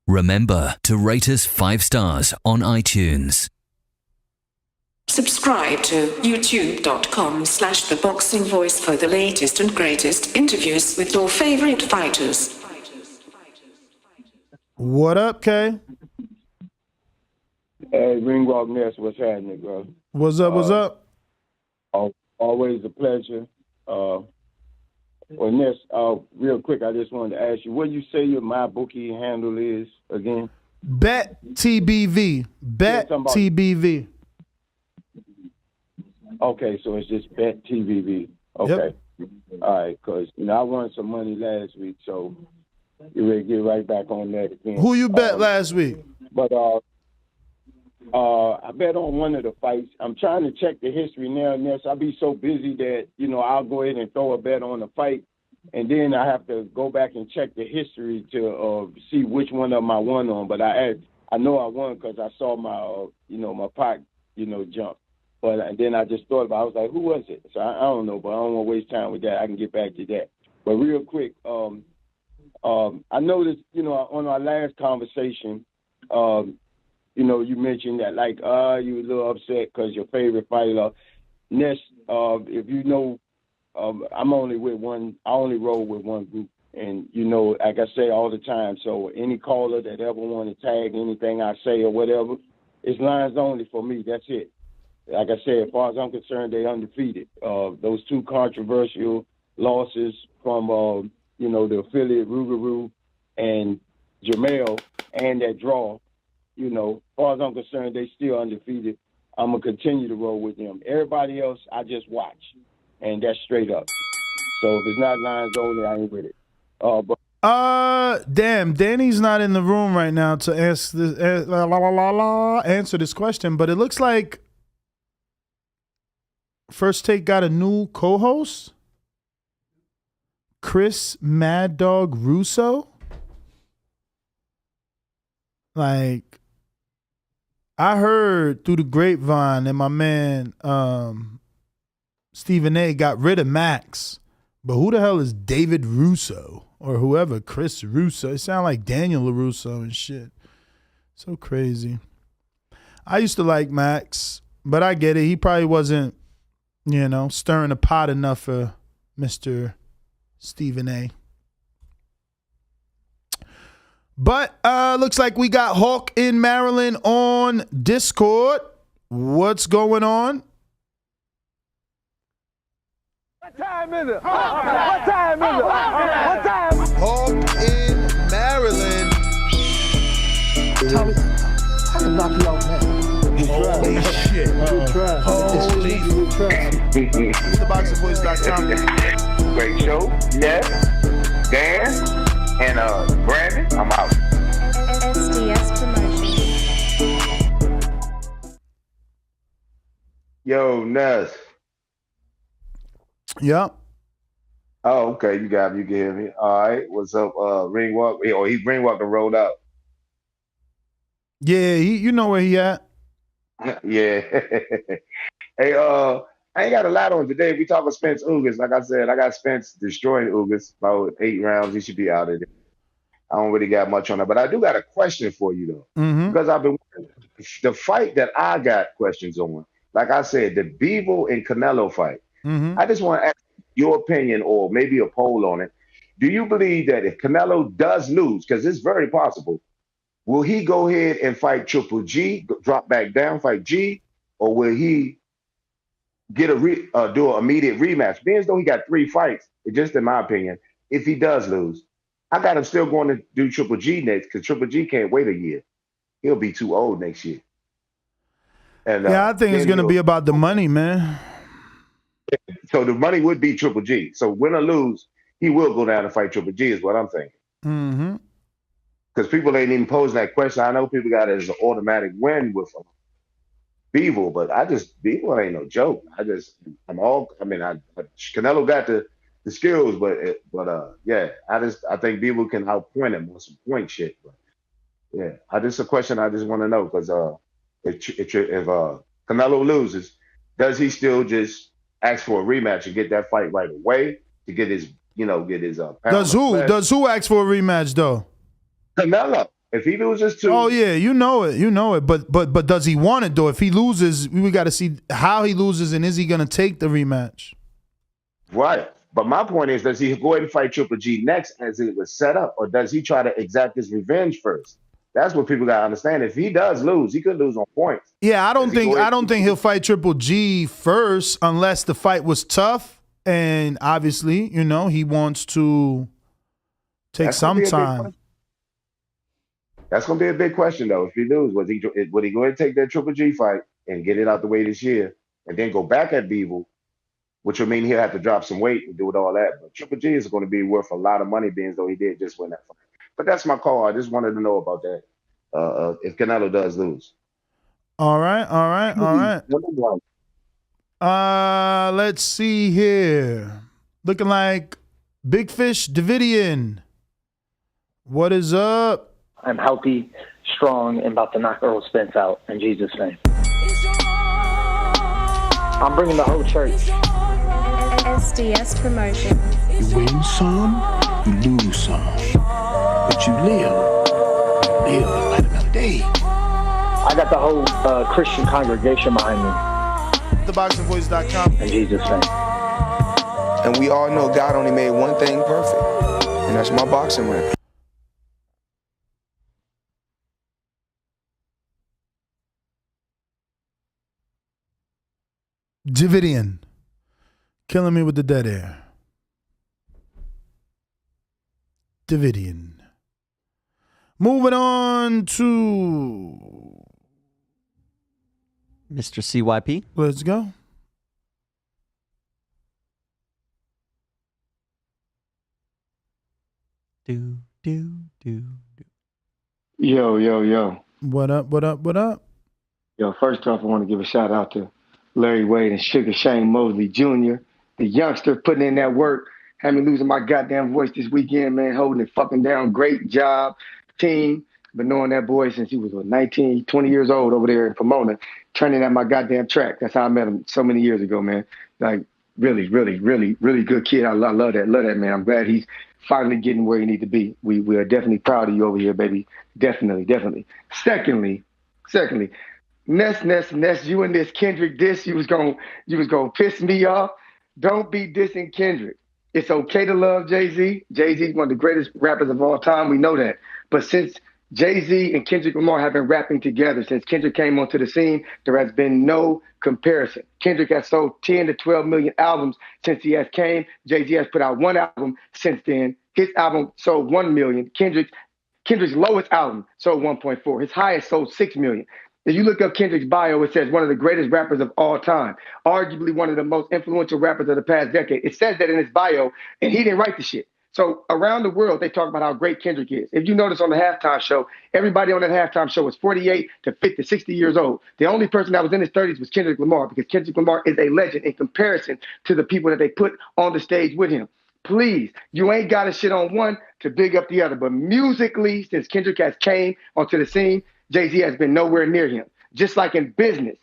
Remember to rate us 5 stars on iTunes. Subscribe to youtube.com/theboxingvoice for the latest and greatest interviews with your favorite fighters. What up, K? Hey, Ringwalk Ness, what's happening, bro? What's up, what's up? Always a pleasure. Well, Ness, real quick, I just wanted to ask you, what do you say your MyBookie handle is again? Bet TBV. Bet TBV. Okay, so it's just Bet TBV. Okay. Yep. All right, because I won some money last week, so you're ready to get right back on that again. Who you bet last week? But I bet on one of the fights. I'm trying to check the history now, Ness. I'll be so busy that, I'll go ahead and throw a bet on the fight, and then I have to go back and check the history to see which one of them I won on. But I know I won because I saw my, my pot, jump. But and then I just thought about it. I was like, who was it? So I don't know, but I don't want to waste time with that. I can get back to that. But real quick, I noticed, on our last conversation, you mentioned that, like, you were a little upset because your favorite fighter, Ness, if you know, I'm only with one, I only roll with one group. And, like I say all the time, so any caller that ever want to tag anything I say or whatever, it's lines only for me. That's it. Like I said, as far as I'm concerned, they undefeated. Those two controversial losses from, the affiliate Rougarou and Jamel and that draw, as far as I'm concerned, they still undefeated. I'm going to continue to roll with them. Everybody else, I just watch, and that's straight up. So if it's not lines only, I ain't with it. Damn, Danny's not in the room right now to answer this question, but it looks like First Take got a new co-host, Chris Mad Dog Russo. Like, I heard through the grapevine that my man Stephen A got rid of Max, but who the hell is David Russo or whoever? Chris Russo. It sounds like Daniel LaRusso and shit. So crazy. I used to like Max, but I get it. He probably wasn't, stirring the pot enough for Mr. Stephen A. But looks like we got Hawk in Maryland on Discord. What's going on? What time is it? What time is it? What time? Hawk in Maryland. Tommy, I can knock you out now. Holy shit. Good try. Holy try. TheBoxingVoice.com. Great show. Yes. Dan and Brandon. I'm out. SDS Promotions. Yo, Ness. Yeah. Oh, okay. You got me. You can hear me. All right. What's up, Ringwalk? He Ringwalk and rolled out. Yeah, you know where he at. Yeah. Hey, I ain't got a lot on today. We talking Spence Ugas. Like I said, I got Spence destroying Ugas about 8 rounds. He should be out of there. I don't really got much on that, but I do got a question for you though, because I've been the fight that I got questions on. Like I said, the Bivol and Canelo fight. I just want to ask your opinion or maybe a poll on it. Do you believe that if Canelo does lose, because it's very possible, will he go ahead and fight Triple G, drop back down, fight G, or will he get do an immediate rematch? Being as though he got 3 fights, just in my opinion, if he does lose, I got him still going to do Triple G next because Triple G can't wait a year. He'll be too old next year. And I think it's going to be about the money, man. So the money would be Triple G. So win or lose, he will go down and fight Triple G is what I'm thinking. Because people ain't even posing that question. I know people got it as an automatic win with him. Bivol, but Bivol ain't no joke. Canelo got the skills, but yeah, I think Bivol can outpoint him on some point shit. But Yeah, this is a question I just want to know because if Canelo loses, does he still just ask for a rematch and get that fight right away to get his pound Does of who? flesh? Does who ask for a rematch though? Canelo. If he loses to Oh yeah, you know it. But does he want it though? If he loses, we got to see how he loses and is he gonna take the rematch? Right. But my point is, does he go ahead and fight Triple G next as it was set up, or does he try to exact his revenge first? That's what people gotta understand. If he does lose, he could lose on points. Yeah, I don't think he'll fight Triple G first unless the fight was tough, and obviously, he wants to take some time. That's gonna be a big question though. If he loses, would he go ahead and take that Triple G fight and get it out the way this year, and then go back at Beeble, which would mean he'll have to drop some weight and do it all that. But Triple G is going to be worth a lot of money, being as though he did just win that fight. But that's my call. I just wanted to know about that. If Canelo does lose. All right. Let's see here. Looking like Big Fish Davidian. What is up? I'm healthy, strong, and about to knock Errol Spence out in Jesus' name. I'm bringing the whole church. SDS Promotion. You win some, you lose some. But you live like another day. I got the whole Christian congregation behind me. TheBoxingVoice.com. In Jesus' name. And we all know God only made one thing perfect, and that's my boxing ring. Davidian. Killing me with the dead air. Davidian. Moving on to Mr. CYP. Let's go. Do. Yo. What up? Yo, first off, I want to give a shout out to Larry Wade and Sugar Shane Mosley Jr., the youngster putting in that work. Had me losing my goddamn voice this weekend, man, holding it fucking down. Great job, team. Been knowing that boy since he was 19, 20 years old over there in Pomona, training at my goddamn track. That's how I met him so many years ago, man. Like, really good kid. I love that, man. I'm glad he's finally getting where he needs to be. We are definitely proud of you over here, baby. Definitely. Secondly, Ness, you and this Kendrick diss, you was gonna piss me off. Don't be dissing Kendrick. It's okay to love Jay-Z. Jay-Z's one of the greatest rappers of all time. We know that. But since Jay-Z and Kendrick Lamar have been rapping together, since Kendrick came onto the scene, there has been no comparison. Kendrick has sold 10 to 12 million albums since he has came. Jay-Z has put out one album since then. His album sold 1 million. Kendrick's lowest album sold 1.4. His highest sold 6 million. If you look up Kendrick's bio, it says one of the greatest rappers of all time, arguably one of the most influential rappers of the past decade. It says that in his bio, and he didn't write the shit. So around the world, they talk about how great Kendrick is. If you notice on the halftime show, everybody on that halftime show was 48 to 50, 60 years old. The only person that was in his 30s was Kendrick Lamar, because Kendrick Lamar is a legend in comparison to the people that they put on the stage with him. Please, you ain't got to shit on one to big up the other. But musically, since Kendrick has came onto the scene, Jay-Z has been nowhere near him. Just like in business,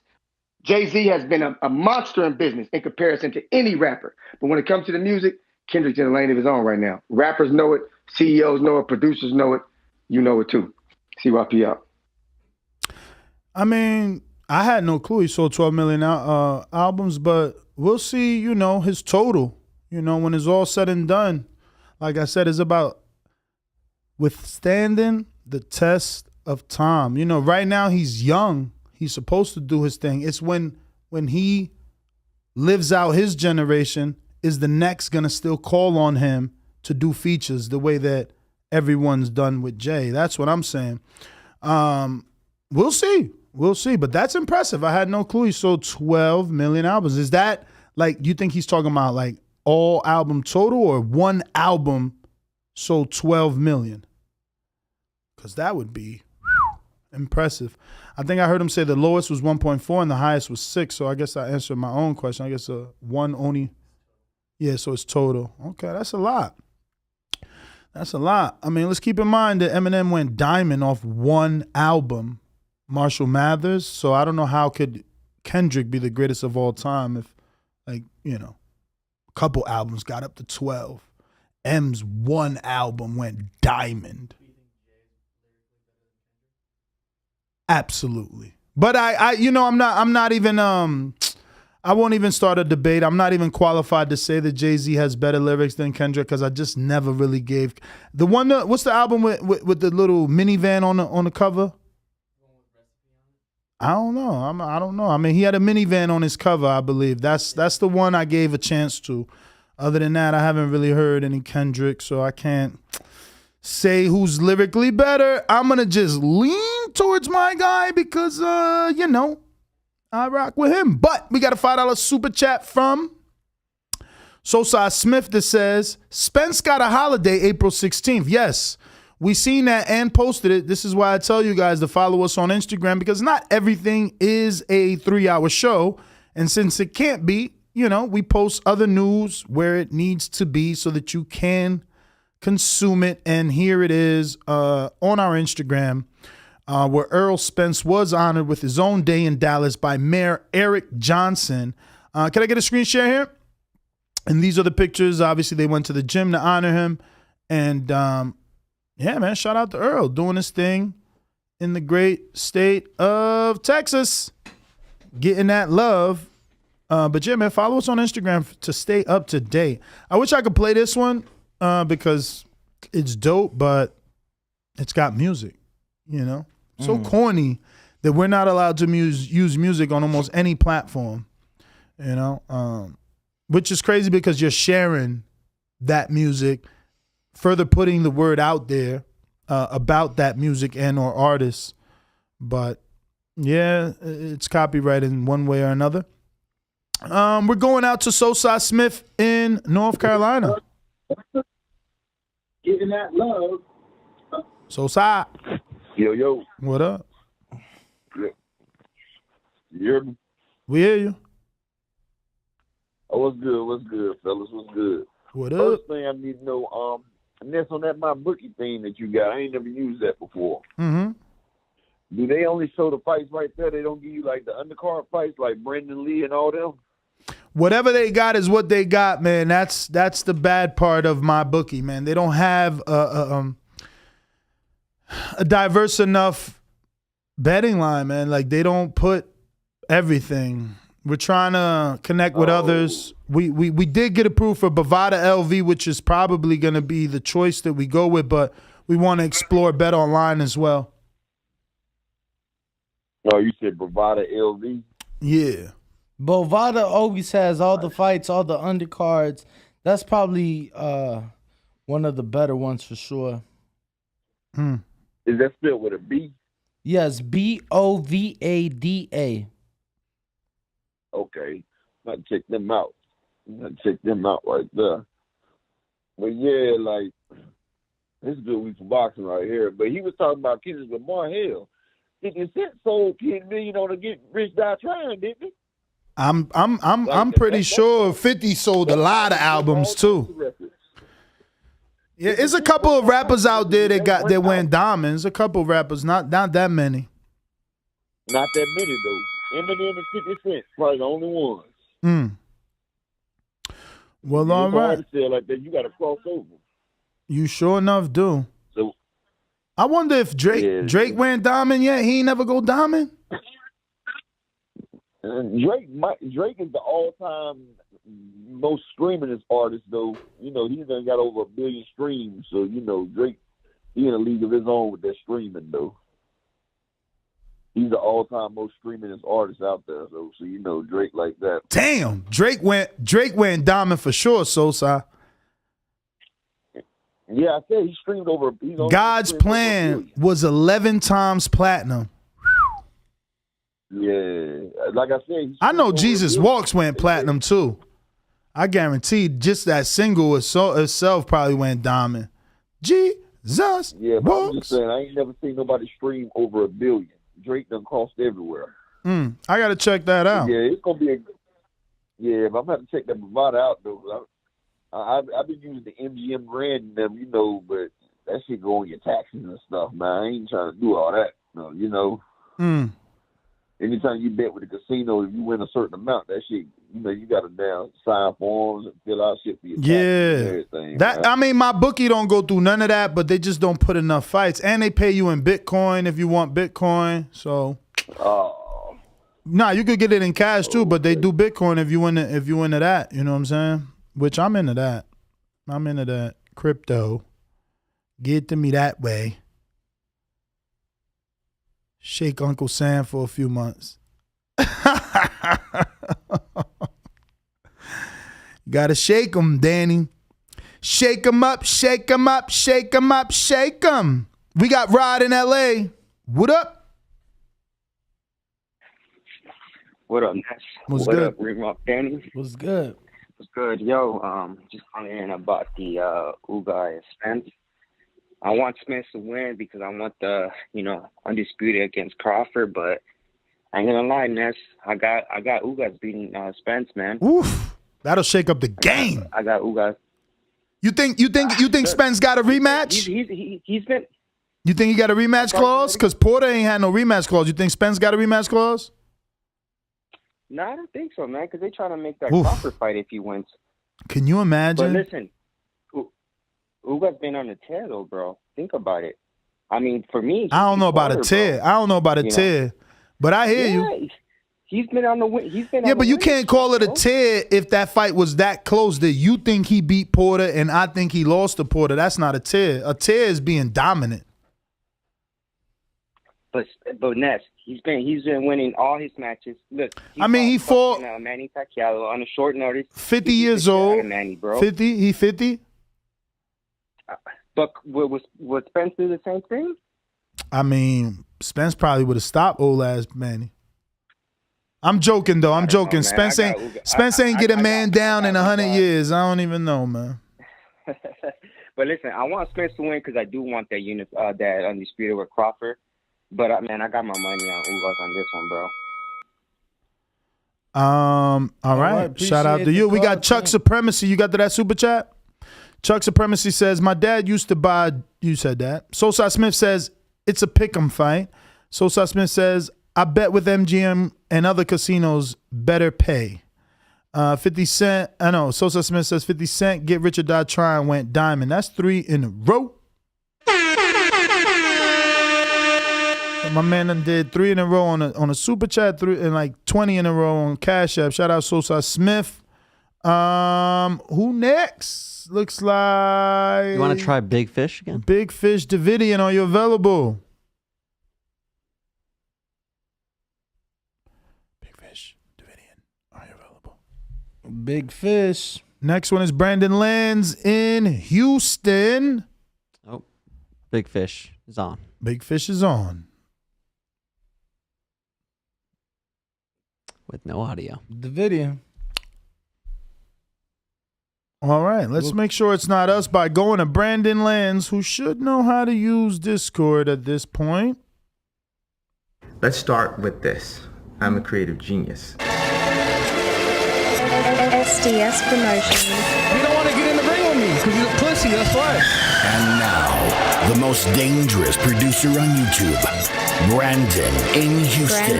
Jay-Z has been a monster in business in comparison to any rapper. But when it comes to the music, Kendrick's in a lane of his own right now. Rappers know it, CEOs know it, producers know it. You know it too. CYP out. I mean, I had no clue he sold 12 million albums, but we'll see, his total. When it's all said and done, like I said, it's about withstanding the test of time. Right now he's young. He's supposed to do his thing. It's when he lives out his generation, is the next going to still call on him to do features the way that everyone's done with Jay. That's what I'm saying. We'll see. But that's impressive. I had no clue he sold 12 million albums. Is that do you think he's talking about all album total or one album sold 12 million? Because that would be impressive. I think I heard him say the lowest was 1.4 and the highest was 6. So I guess I answered my own question. I guess one only. Yeah, so it's total. Okay, that's a lot. That's a lot. I mean, let's keep in mind that Eminem went diamond off one album, Marshall Mathers. So I don't know how could Kendrick be the greatest of all time if, like, you know, a couple albums got up to 12. M's one album went diamond. Absolutely. But I'm not even I won't even start a debate. I'm not even qualified to say that Jay-Z has better lyrics than Kendrick because I just never really gave the one. What's the album with the little minivan on the cover? I don't know. I don't know. I mean, he had a minivan on his cover, I believe. That's the one I gave a chance to. Other than that, I haven't really heard any Kendrick, so I can't say who's lyrically better. I'm gonna just lean towards my guy because I rock with him. But we got a $5 super chat from Sosa Smith that says, Spence got a holiday April 16th. Yes, we seen that and posted it. This is why I tell you guys to follow us on Instagram because not everything is a 3-hour show. And since it can't be, we post other news where it needs to be so that you can consume it. And here it is on our Instagram. Where Errol Spence was honored with his own day in Dallas by Mayor Eric Johnson. Can I get a screen share here? And these are the pictures. Obviously, they went to the gym to honor him. And, yeah, man, shout out to Earl doing his thing in the great state of Texas. Getting that love. But, yeah, man, follow us on Instagram to stay up to date. I wish I could play this one because it's dope, but it's got music, So corny that we're not allowed to use music on almost any platform, which is crazy because you're sharing that music, further putting the word out there about that music and or artists. But yeah, it's copyrighted in one way or another. We're going out to Sosa Smith in North Carolina. Getting that love. Sosa. Yo. What up? You hear me? We hear you. Oh, what's good, fellas? What's good? What up? First thing I need to know, Ness, on that my bookie thing that you got, I ain't never used that before. Mm-hmm. Do they only show the fights right there? They don't give you like the undercard fights like Brendan Lee and all them? Whatever they got is what they got, man. That's the bad part of my bookie, man. They don't have a diverse enough betting line, man. Like they don't put everything. We're trying to connect with others. We did get approved for Bovada LV, which is probably going to be the choice that we go with, but we want to explore Bet Online as well. Oh, you said Bovada LV? Yeah. Bovada always has all the fights, all the undercards. That's probably one of the better ones for sure. Is that spelled with a B? Yes, Bovada. Okay. I'll check them out. Right there. But yeah, like, this is a good week for boxing right here. But he was talking about Kendrick Lamar. Hell, 50 Cent sold $10 million on the Get Rich Die Trying, didn't he? I'm pretty sure 50 sold a lot of albums too. Yeah, there's a couple of rappers out there that went diamonds. A couple of rappers, not that many. Not that many though. Eminem and 50 Cent probably the only ones. Well, all right. Hard to say like that. You got to cross over. You sure enough do. So, I wonder if Drake went diamond yet. He ain't never go diamond. Drake is the all-time most streaming artist, though. He's done got over 1 billion streams. So, Drake, he in a league of his own with that streaming, though. He's the all-time most streaming artist out there, though. So, Drake like that. Damn, Drake went diamond for sure, Sosa. Yeah, I said he streamed over. God's Plan was 11 times platinum. Yeah, like I said, I know Jesus Walks went platinum too. I guarantee just that single itself probably went diamond. Jesus. Yeah, but Walks. I'm just saying, I ain't never seen nobody stream over 1 billion. Drake done cost everywhere. I gotta check that out. Yeah, it's gonna be but I'm gonna have to check that Bovada out though. I've been using the MGM Grand and them, you know, but that shit go on your taxes and stuff, man. I ain't trying to do all that. No, you know. Anytime you bet with a casino, if you win a certain amount, that shit, you know, you got to down sign forms and fill out shit for your taxes and everything. That man. I mean, my bookie don't go through none of that, but they just don't put enough fights, and they pay you in Bitcoin if you want Bitcoin. So, nah, you could get it in cash too, but they do Bitcoin if you into that. You know what I'm saying? Which I'm into that. I'm into that crypto. Get to me that way. Shake Uncle Sam for a few months. Gotta shake him, Danny. Shake him up, shake him up, shake him up, shake him. We got Rod in LA. What up? What up, Ness? What's what good? up, Ring Rock Danny? What's good? What's good? Yo, just calling in about the Ugas Spence. I want Spence to win because I want the, you know, undisputed against Crawford, but I ain't gonna lie, Ness. I got Ugas beating Spence, man. Oof. That'll shake up the game. I got Ugas. You think Spence got a rematch? He's been. You think he got a rematch clause? Because Porter ain't had no rematch clause. You think Spence got a rematch clause? No, I don't think so, man. Because they trying to make that Crawford fight if he wins. Can you imagine? But listen, Ugas been on the tear though, bro. Think about it. I mean, for me, I don't know about a tear. I don't know about a tear, but I hear you. He's been on the win. He's been. Yeah, but you can't call it a tear if that fight was that close that you think he beat Porter and I think he lost to Porter. That's not a tear. A tear is being dominant. But Ness, he's been winning all his matches. Look, I mean, he fought Manny Pacquiao on a short notice. 50 years old. Manny, bro. 50. He 50. But would Spence do the same thing? I mean, Spence probably would have stopped old ass Manny. I'm joking though. I'm joking. Spence ain't get a man down in 100 years. I don't even know, man. But listen, I want Spence to win because I do want that that undisputed with Crawford. But man, I got my money on Ugas on this one, bro. All right. Shout out to you. We got Chuck Supremacy. You got to that super chat? Chuck Supremacy says, my dad used to buy, you said that. Sosa Smith says, it's a pick'em fight. Sosa Smith says, I bet with MGM and other casinos better pay. 50 Cent, I know, Sosa Smith says 50 Cent, get rich or die trying, went diamond. That's 3 in a row. So my man done did 3 in a row on a super chat, 3 and like 20 in a row on Cash App. Shout out Sosa Smith. Who next? Looks like you want to try Big Fish again? Big Fish Davidian, are you available? Big Fish Davidian, are you available? Big Fish. Next one is Brandon Lands in Houston. Oh, Big Fish is on. Big Fish is on. With no audio. Davidian. All right, let's make sure it's not us by going to Brandon Lands, who should know how to use Discord at this point. Let's start with this. I'm a creative genius. SDS Promotions. You don't want to get in the ring with me because you're a pussy, that's why. And now, the most dangerous producer on YouTube, Brandon in Houston.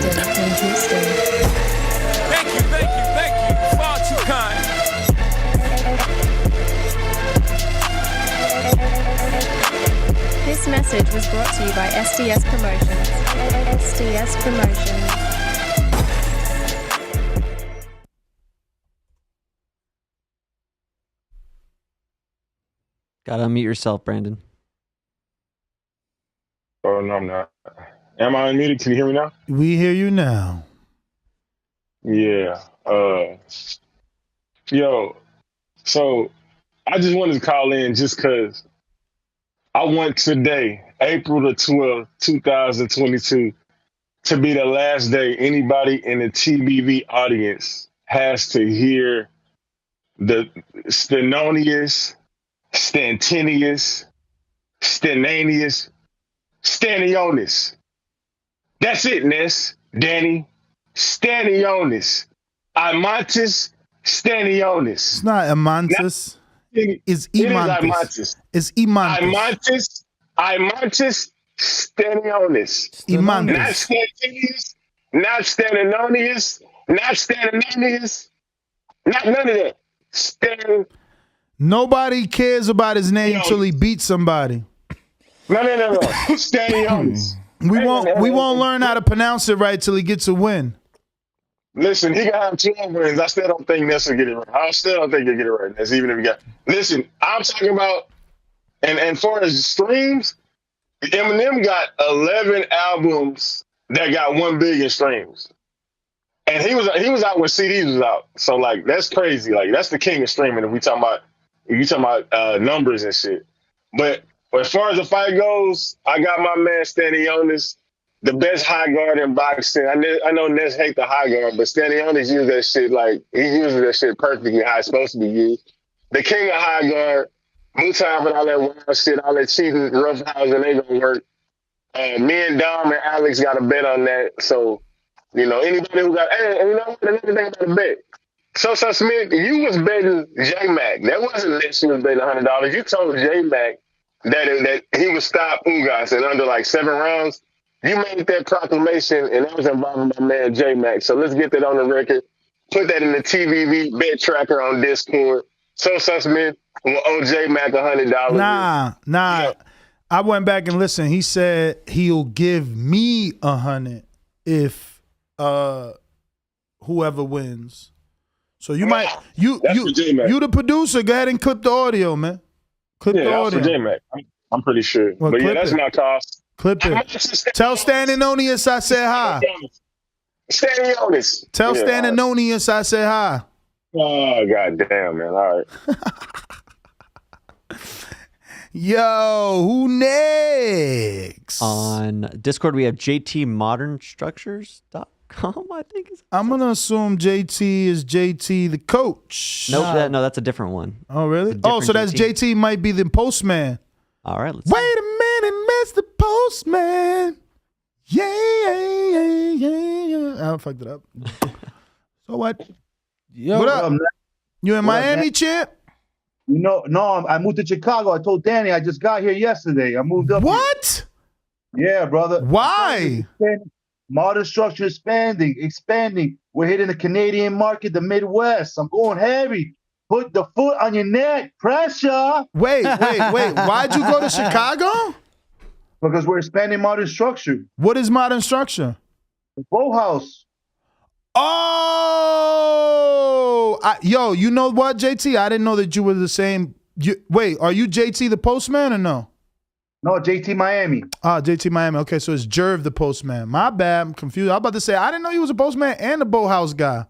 Thank you. Far too kind. This message was brought to you by SDS Promotions. SDS Promotions. Gotta unmute yourself, Brandon. Oh, no, I'm not. Am I unmuted? Can you hear me now? We hear you now. Yeah. Yo, so I just wanted to call in just because I want today, April the 12th, 2022, to be the last day anybody in the TBV audience has to hear the Stenonius, Stantinius, Stenanius, Stanionis. That's it, Ness, Danny. Stanionis. Imontis Stanionis. It's not Amontis. is Imantis. It's Imantis. Imantis Stanionis. Imantis. Not Stanonius. Not Stanonius. Not none of that. Nobody cares about his name until he beats somebody. No. Stanionis. We won't learn how to pronounce it right till he gets a win. Listen, he can have 12 wins. I still don't think Ness will get it right. I still don't think he'll get it right, Ness, even if he got. Listen, I'm talking about, and far as streams, Eminem got 11 albums that got 1 billion streams. And he was out when CDs was out. So like that's crazy. Like that's the king of streaming if you talking about numbers and shit. But as far as the fight goes, I got my man Stanionis, the best high guard in boxing. I know Ness hate the high guard, but Stanionis used that shit like he uses that shit perfectly how it's supposed to be used. The king of high guard, Mutab and all that wild shit, all that cheating, roughhousing, ain't gonna work. Me and Dom and Alex got a bet on that. So, you know, anybody who got, and you know what, another thing about the bet. So Smith, you was betting J-Mac. That wasn't Ness who was betting $100. You told J-Mac that he would stop Ugas in under like 7 rounds. You made that proclamation, and that was involving my man J-Mac. So let's get that on the record. Put that in the TVV bet tracker on Discord. So Smith will owe J-Mac $100. Nah. Yeah. I went back and listened. He said he'll give me 100 if whoever wins. So you might you the producer. Go ahead and clip the audio, man. Clip the audio. For J-Mac. I'm pretty sure. Well, but yeah, that's my cost. Clip it. Tell Stanonius I said hi. Stanonius. Tell Stanonius I said hi. Oh, goddamn, man. All right. Yo, who next? On Discord, we have JTModernStructures.com, I think. I'm going to assume JT is JT the coach. Nope, no, that's a different one. Oh, really? Oh, so that's JT might be the postman. All right, let's Wait a minute, Mr. Postman. Yeah. I fucked it up. So what? Yo, what up? You in Miami, champ? No, I moved to Chicago. I told Danny I just got here yesterday. I moved up. What? Here. Yeah, brother. Why? Modern structure expanding. We're hitting the Canadian market, the Midwest. I'm going heavy. Put the foot on your neck. Pressure. Wait. Why'd you go to Chicago? Because we're expanding modern structure. What is modern structure? The boathouse. Oh, yo, you know what, JT? I didn't know that you were the same. Wait, are you JT the postman or no? No, JT Miami. Ah, JT Miami. Okay, so it's Jerv the postman. My bad, I'm confused. I was about to say, I didn't know you was a postman and a boathouse guy.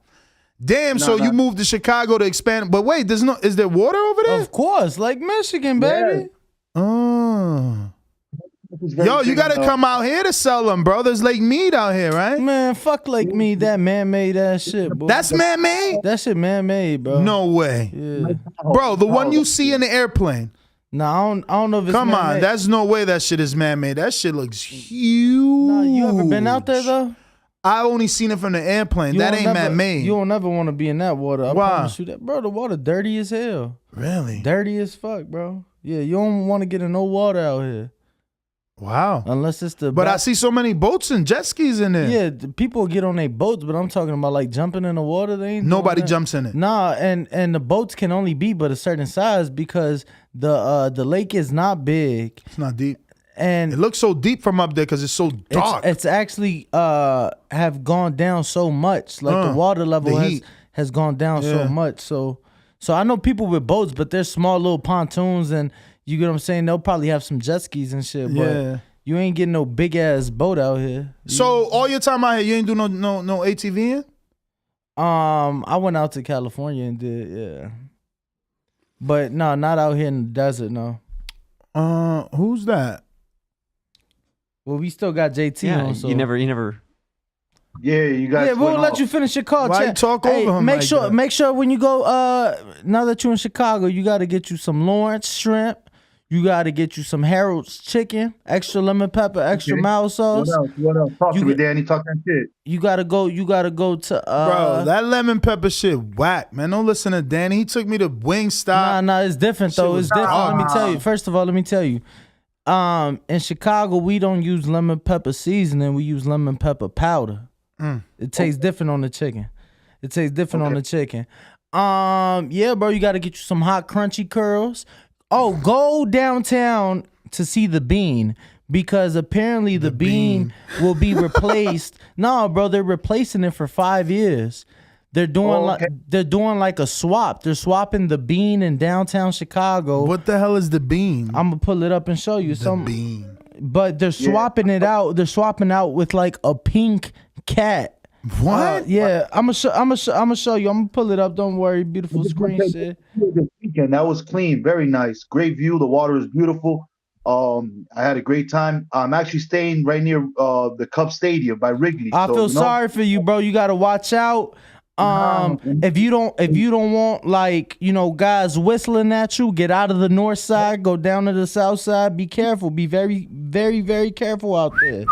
Damn, so you moved to Chicago to expand. But wait, is there water over there? Of course, like Michigan, baby. Yeah. Oh. Yo, you got to come out here to sell them, bro. There's Lake Mead out here, right? Man, fuck Lake Mead. That man-made ass shit, bro. That's man-made? That shit man-made, bro. No way. Yeah. Bro, the one you see in the airplane. Nah, I don't know if it's Come man-made. on, there's no way that shit is man-made. That shit looks huge. Nah, you ever been out there, though? I only seen it from the airplane. That ain't man-made. You don't ever want to be in that water. I Why? promise you that. Bro, the water dirty as hell. Really? Dirty as fuck, bro. Yeah, you don't want to get in no water out here. Wow. Unless it's the But I see so many boats and jet skis in there. Yeah, the people get on their boats, but I'm talking about like jumping in the water. They ain't Nobody doing that. jumps in it. Nah, and the boats can only be but a certain size because the lake is not big. It's not deep. And it looks so deep from up there because it's so dark. It's actually have gone down so much. Like the water level has gone down so much. So I know people with boats, but they're small little pontoons and you get what I'm saying? They'll probably have some jet skis and shit, but you ain't getting no big ass boat out here. So all your time out here, you ain't do no ATV in? I went out to California and did, yeah. But no, not out here in the desert, no. Who's that? Well, we still got JT on. So you never. Yeah, you guys. Yeah, we'll let you finish your call. Why you talk over him? Make sure when you go. Now that you're in Chicago, you got to get you some Lawrence shrimp. You got to get you some Harold's chicken, extra lemon pepper, extra mild sauce. What else? Talk to me, Danny. Talk that shit. You gotta go to Bro, that lemon pepper shit whack, man. Don't listen to Danny. He took me to Wingstop. Nah, it's different though. It's different. Let me tell you. First of all, let me tell you. In Chicago, we don't use lemon pepper seasoning. We use lemon pepper powder. It tastes different on the chicken. Yeah, bro, you gotta get you some hot crunchy curls. Oh, go downtown to see the Bean. Because apparently the bean will be replaced. No, bro, they're replacing it for 5 years. They're doing like a swap. They're swapping the Bean in downtown Chicago. What the hell is the Bean? I'm gonna pull it up and show you the Bean. But they're swapping it out. They're swapping out with like a pink cat. What? Yeah, I'm gonna show you. I'm gonna pull it up. Don't worry, beautiful screen shit. This weekend, that was clean, very nice, great view. The water is beautiful. I had a great time. I'm actually staying right near the Cubs Stadium by Wrigley. I feel sorry for you, bro. You gotta watch out. If you don't want like, guys whistling at you, get out of the north side, go down to the south side. Be careful. Be very, very, very careful out there.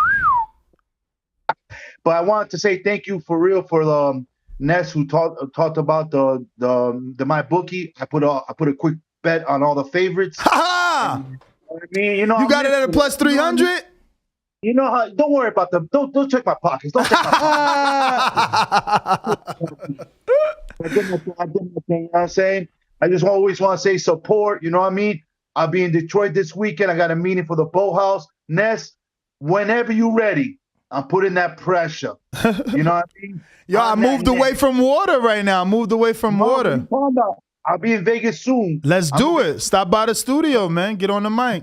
But I wanted to say thank you for real for Ness who talked about the my bookie. I put a quick bet on all the favorites. I mean, you got it at a plus 300. You know how? Don't worry about them. Don't check my pockets. Don't check my pockets. I did my thing. You know what I'm saying? I just always want to say support. You know what I mean? I'll be in Detroit this weekend. I got a meeting for the Boathouse. Ness, whenever you're ready, I'm putting that pressure. You know what I mean? Yo, I moved away from water right now. I moved away from water. I'll be in Vegas soon. Let's do it. Stop by the studio, man. Get on the mic.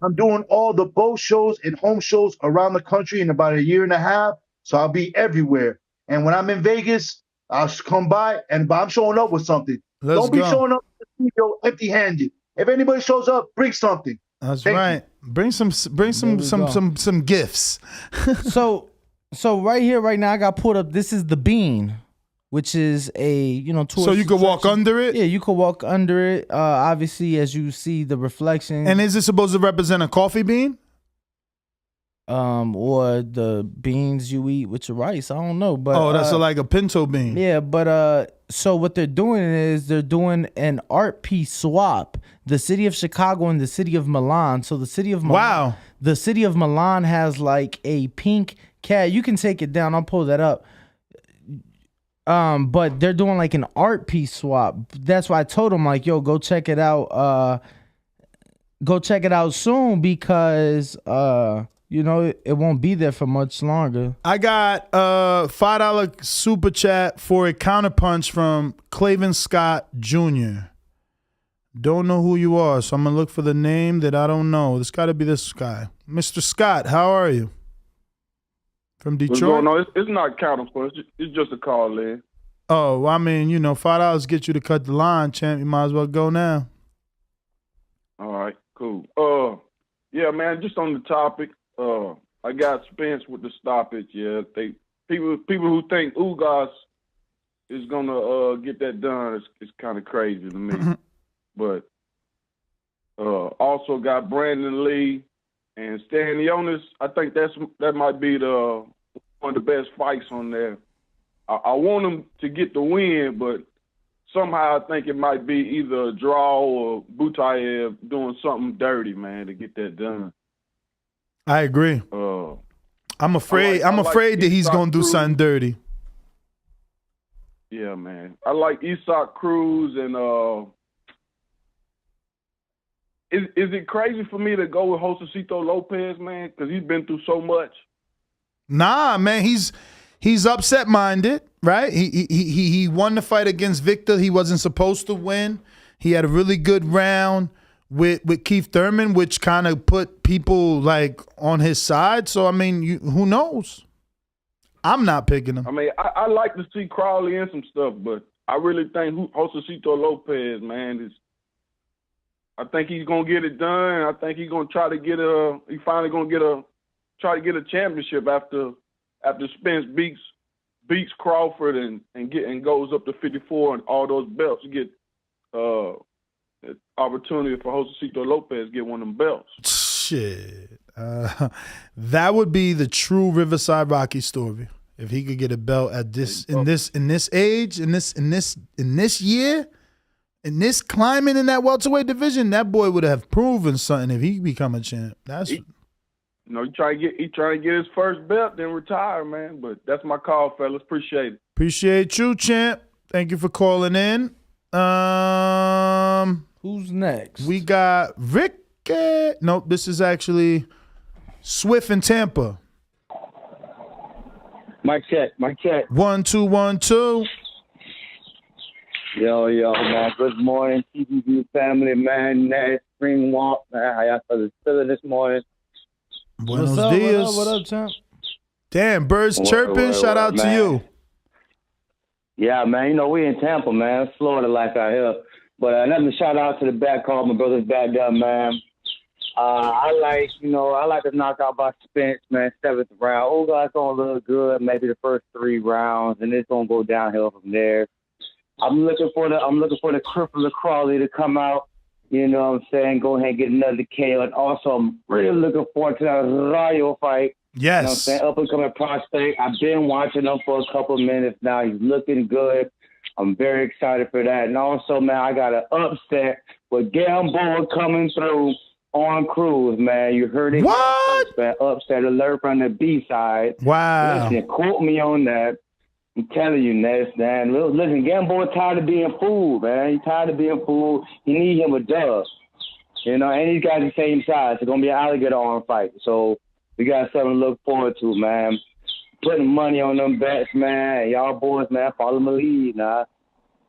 I'm doing all the boat shows and home shows around the country in about a year and a half. So I'll be everywhere. And when I'm in Vegas, I'll come by but I'm showing up with something. Don't be showing up to the studio empty-handed. If anybody shows up, bring something. That's right. Bring some gifts. So right here, right now, I got pulled up. This is the Bean, which is a tourist. So you could walk under it? Yeah, you could walk under it. Obviously, as you see the reflection. And is it supposed to represent a coffee bean? Or the beans you eat with your rice. I don't know. But that's like a pinto bean. Yeah, but so what they're doing is they're doing an art piece swap. The city of Chicago and the city of Milan. So the city of Milan. Wow. The city of Milan has like a pink cat. You can take it down. I'll pull that up. But they're doing like an art piece swap. That's why I told them like, yo, go check it out. Go check it out soon because it won't be there for much longer. I got $5 super chat for a counterpunch from Clavin Scott Jr. Don't know who you are, so I'm gonna look for the name that I don't know. This got to be this guy, Mr. Scott. How are you? From Detroit? What's going on? It's not counterpunch. It's just a call in. Oh, well, I mean, $5 get you to cut the line, champ. You might as well go now. All right, cool. Yeah, man. Just on the topic, I got Spence with the stoppage. Yeah, people who think Ugas is gonna get that done is kind of crazy to me. But also got Brandon Lee and Stanionis. I think that might be one of the best fights on there. I want him to get the win, but somehow I think it might be either a draw or Butayev doing something dirty, man, to get that done. I agree. I'm afraid. I'm afraid that he's gonna do something dirty. Yeah, man. I like Isak Cruz and. Is it crazy for me to go with Josecito Lopez, man? Because he's been through so much. Nah, man, he's upset minded, right? He won the fight against Victor. He wasn't supposed to win. He had a really good round with Keith Thurman, which kind of put people like on his side. So I mean, who knows? I'm not picking him. I mean, I like to see Crowley in some stuff, but I really think Josecito Lopez, man, I think he's gonna get it done. I think he's gonna try to get try to get a championship after Spence beats Crawford and goes up to 54 and all those belts. opportunity for Josecito Lopez to get one of them belts. Shit. That would be the true Riverside Rocky story. If he could get a belt at this in this age, in this year, in this climate in that welterweight division, that boy would have proven something if he become a champ. He try to get his first belt, then retire, man. But that's my call, fellas. Appreciate it. Appreciate you, champ. Thank you for calling in. Who's next? We got Rick. Nope, this is actually Swift in Tampa. Mic check. 1 2 1 2. Yo, man. Good morning, TVB family, man. Nice spring walk, man. How y'all feeling this morning? Buenos dias. What up, champ? Damn, birds chirping. Shout out to you. Yeah, man. You know, we in Tampa, man. It's Florida like out here. But another shout out to the back call, my brother's back there, man. I like the knockout by Spence, man. 7th round. Ugas gonna look good, maybe the first 3 rounds, and it's gonna go downhill from there. I'm looking for the crippler Crawley to come out. You know what I'm saying? Go ahead and get another KO. And also, I'm really looking forward to that Rayo fight. Yes. You know what I'm saying? Up and coming prospect. I've been watching him for a couple of minutes now. He's looking good. I'm very excited for that. And also, man, I got an upset with Gamboa coming through on Cruz, man. You heard it. What? First, man. Upset alert from the B side. Wow. Listen, quote me on that. I'm telling you, Ness, man. Listen, Gamboa tired of being fooled, man. He's tired of being fooled. He need him a dub. You know, and these guys the same size. It's going to be an alligator arm fight. So we got something to look forward to, man. Putting money on them bets, man. Y'all boys, man, follow my lead, nah.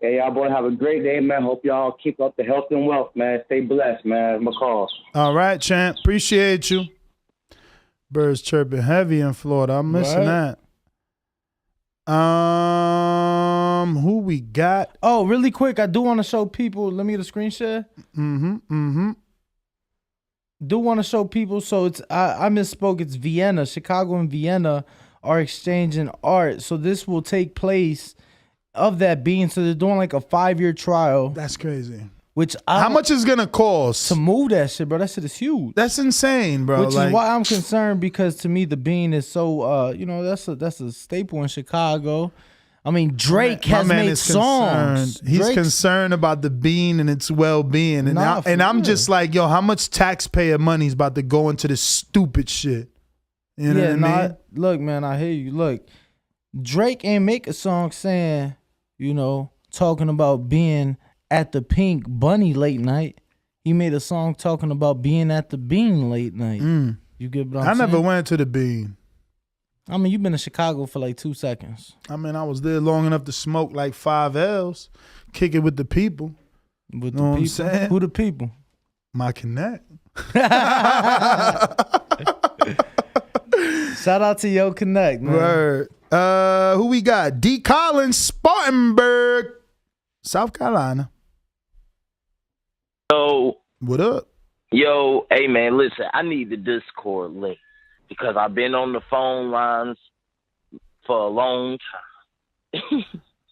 Hey, y'all boys have a great day, man. Hope y'all keep up the health and wealth, man. Stay blessed, man. That's my call. All right, champ. Appreciate you. Birds chirping heavy in Florida. I'm missing that. Who we got? Oh, really quick, I do want to show people. Let me get a screen share. Do want to show people. So it's I misspoke. It's Vienna. Chicago and Vienna are exchanging art. So this will take place of that being. So they're doing like a 5-year trial. That's crazy. Which how much is gonna cost to move that shit, bro? That shit is huge. That's insane, bro. Which is why I'm concerned, because to me the bean is so that's a staple in Chicago. I mean, Drake has made songs. He's concerned about the bean and its well-being, and I'm just like, yo, how much taxpayer money is about to go into this stupid shit? You know what I mean? Look, man, I hear you. Look, Drake ain't make a song saying, talking about being at the Pink Bunny late night. He made a song talking about being at the Bean late night. You get what I'm saying? I never went to the Bean. I mean, you've been in Chicago for like 2 seconds. I mean, I was there long enough to smoke like 5 L's, kick it with the people. With know the what I'm people? saying? Who the people? My connect. Shout out to Yo Connect, man. Word. Who we got? D. Collins, Spartanburg, South Carolina. Yo. What up? Yo, hey, man, listen, I need the Discord link because I've been on the phone lines for a long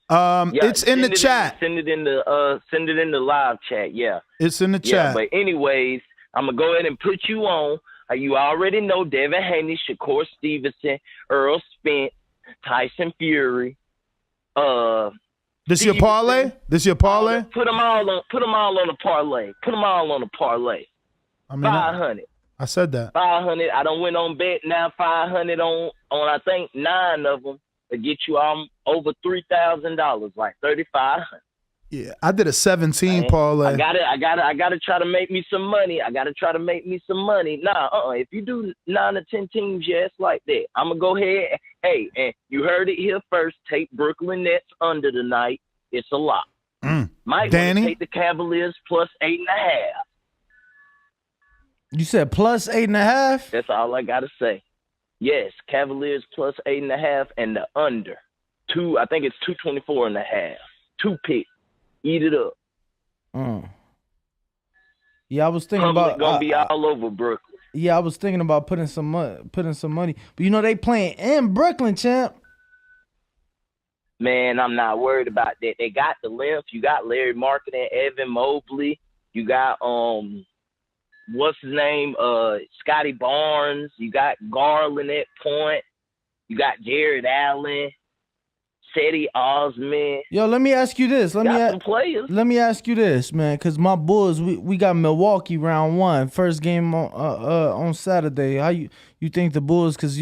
time. It's in the chat. Send it in the live chat, yeah. It's in the chat. But anyways, I'm going to go ahead and put you on. You already know Devin Haney, Shakur Stevenson, Errol Spence, Tyson Fury. This your parlay? This your parlay? Put them all on a parlay. Put them all on a parlay. I mean, 500. I said that. 500. I don't win on bet now. 500 on I think 9 of them to get you over $3,000, like 3,500. Yeah, I did a 17 parlay. I gotta try to make me some money. Nah, if you do 9 or 10 teams, yeah, it's like that. I'm gonna go ahead. Hey, and you heard it here first. Take Brooklyn Nets under tonight. It's a lot. Might want to take the Cavaliers plus 8.5. You said plus 8.5? That's all I gotta say. Yes, Cavaliers plus 8.5 and the under 2. I think it's 224.5. 2 picks. Eat it up. Yeah, I was thinking about gonna be all over Brooklyn. Yeah, I was thinking about putting some money. But they playing in Brooklyn, champ. Man, I'm not worried about that. They got the length. You got Larry Marketing, Evan Mobley. You got what's his name? Scotty Barnes. You got Garland at point. You got Jared Allen, Cedi Osman. Yo, let me ask you this. Let me ask you this, man, because my Bulls, we got Milwaukee round 1, first game on Saturday. How you think the Bulls? Because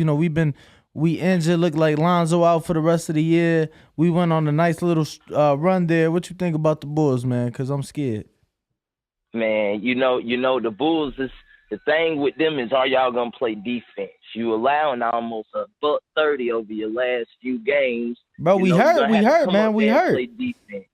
we injured, look like Lonzo out for the rest of the year. We went on a nice little run there. What you think about the Bulls, man? Because I'm scared. Man, the Bulls is the thing with them is, are y'all gonna play defense? You allowing almost $130 over your last few games. Bro, we hurt, man. We hurt. Play defense.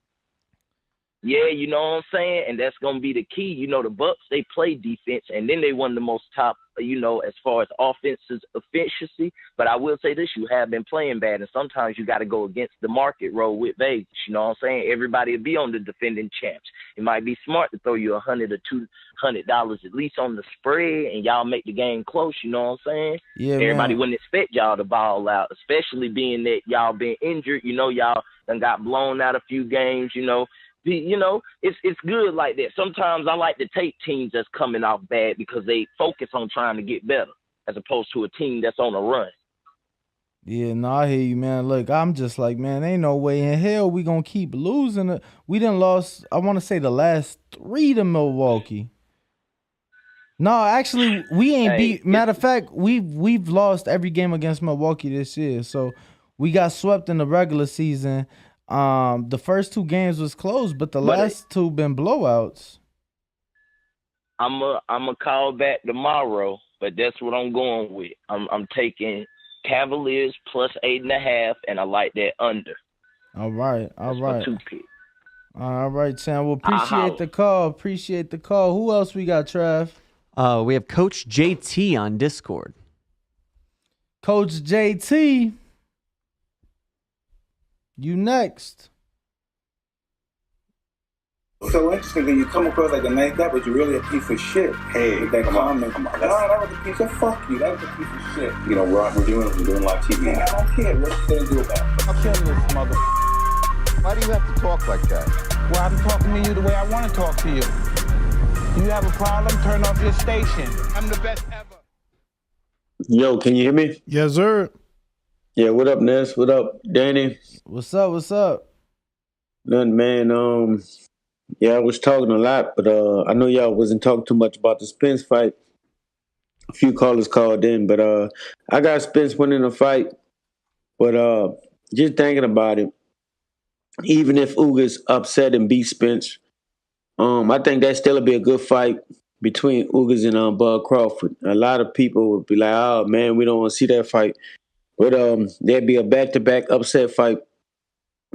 Yeah, you know what I'm saying? And that's going to be the key. The Bucks, they play defense, and then they won the most top, as far as offensive efficiency. But I will say this, you have been playing bad, and sometimes you got to go against the market roll with Vegas. You know what I'm saying? Everybody will be on the defending champs. It might be smart to throw you $100 or $200 at least on the spread, and y'all make the game close. You know what I'm saying? Yeah, everybody man. wouldn't expect y'all to ball out, especially being that y'all been injured. Y'all done got blown out a few games, it's good like that. Sometimes I like to take teams that's coming off bad because they focus on trying to get better as opposed to a team that's on a run. Yeah, no, I hear you, man. Look, I'm just like, man, ain't no way in hell we gonna keep losing. We done lost, I want to say, the last 3 to Milwaukee. No, actually, we ain't beat. Matter of fact, we've lost every game against Milwaukee this year. So we got swept in the regular season. The first 2 games was close, but the last 2 been blowouts. I'm a call back tomorrow, but that's what I'm going with. I'm taking Cavaliers plus 8.5, and I like that under. All right. That's my 2 pick. All right, Sam. Well, appreciate the call. Who else we got, Trav? We have Coach JT on Discord. Coach JT. You next. So interesting that you come across like a nice guy, but you're really a piece of shit. Hey, with that comment. Come on. No, that was a piece of fuck you. That was a piece of shit. We're doing live TV. Man, I don't care. What you gonna do about it? I'm killing this mother. Why do you have to talk like that? Well, I'm talking to you the way I want to talk to you. You have a problem? Turn off your station. I'm the best ever. Yo, can you hear me? Yes, sir. Yeah, what up, Ness? What up, Danny? What's up? Nothing, man. Yeah, I was talking a lot, but I know y'all wasn't talking too much about the Spence fight. A few callers called in, but I got Spence winning the fight. But just thinking about it, even if Ugas upset and beat Spence, I think that still would be a good fight between Ugas and Bud Crawford. A lot of people would be like, "Oh man, we don't want to see that fight." But there'd be a back-to-back upset fight.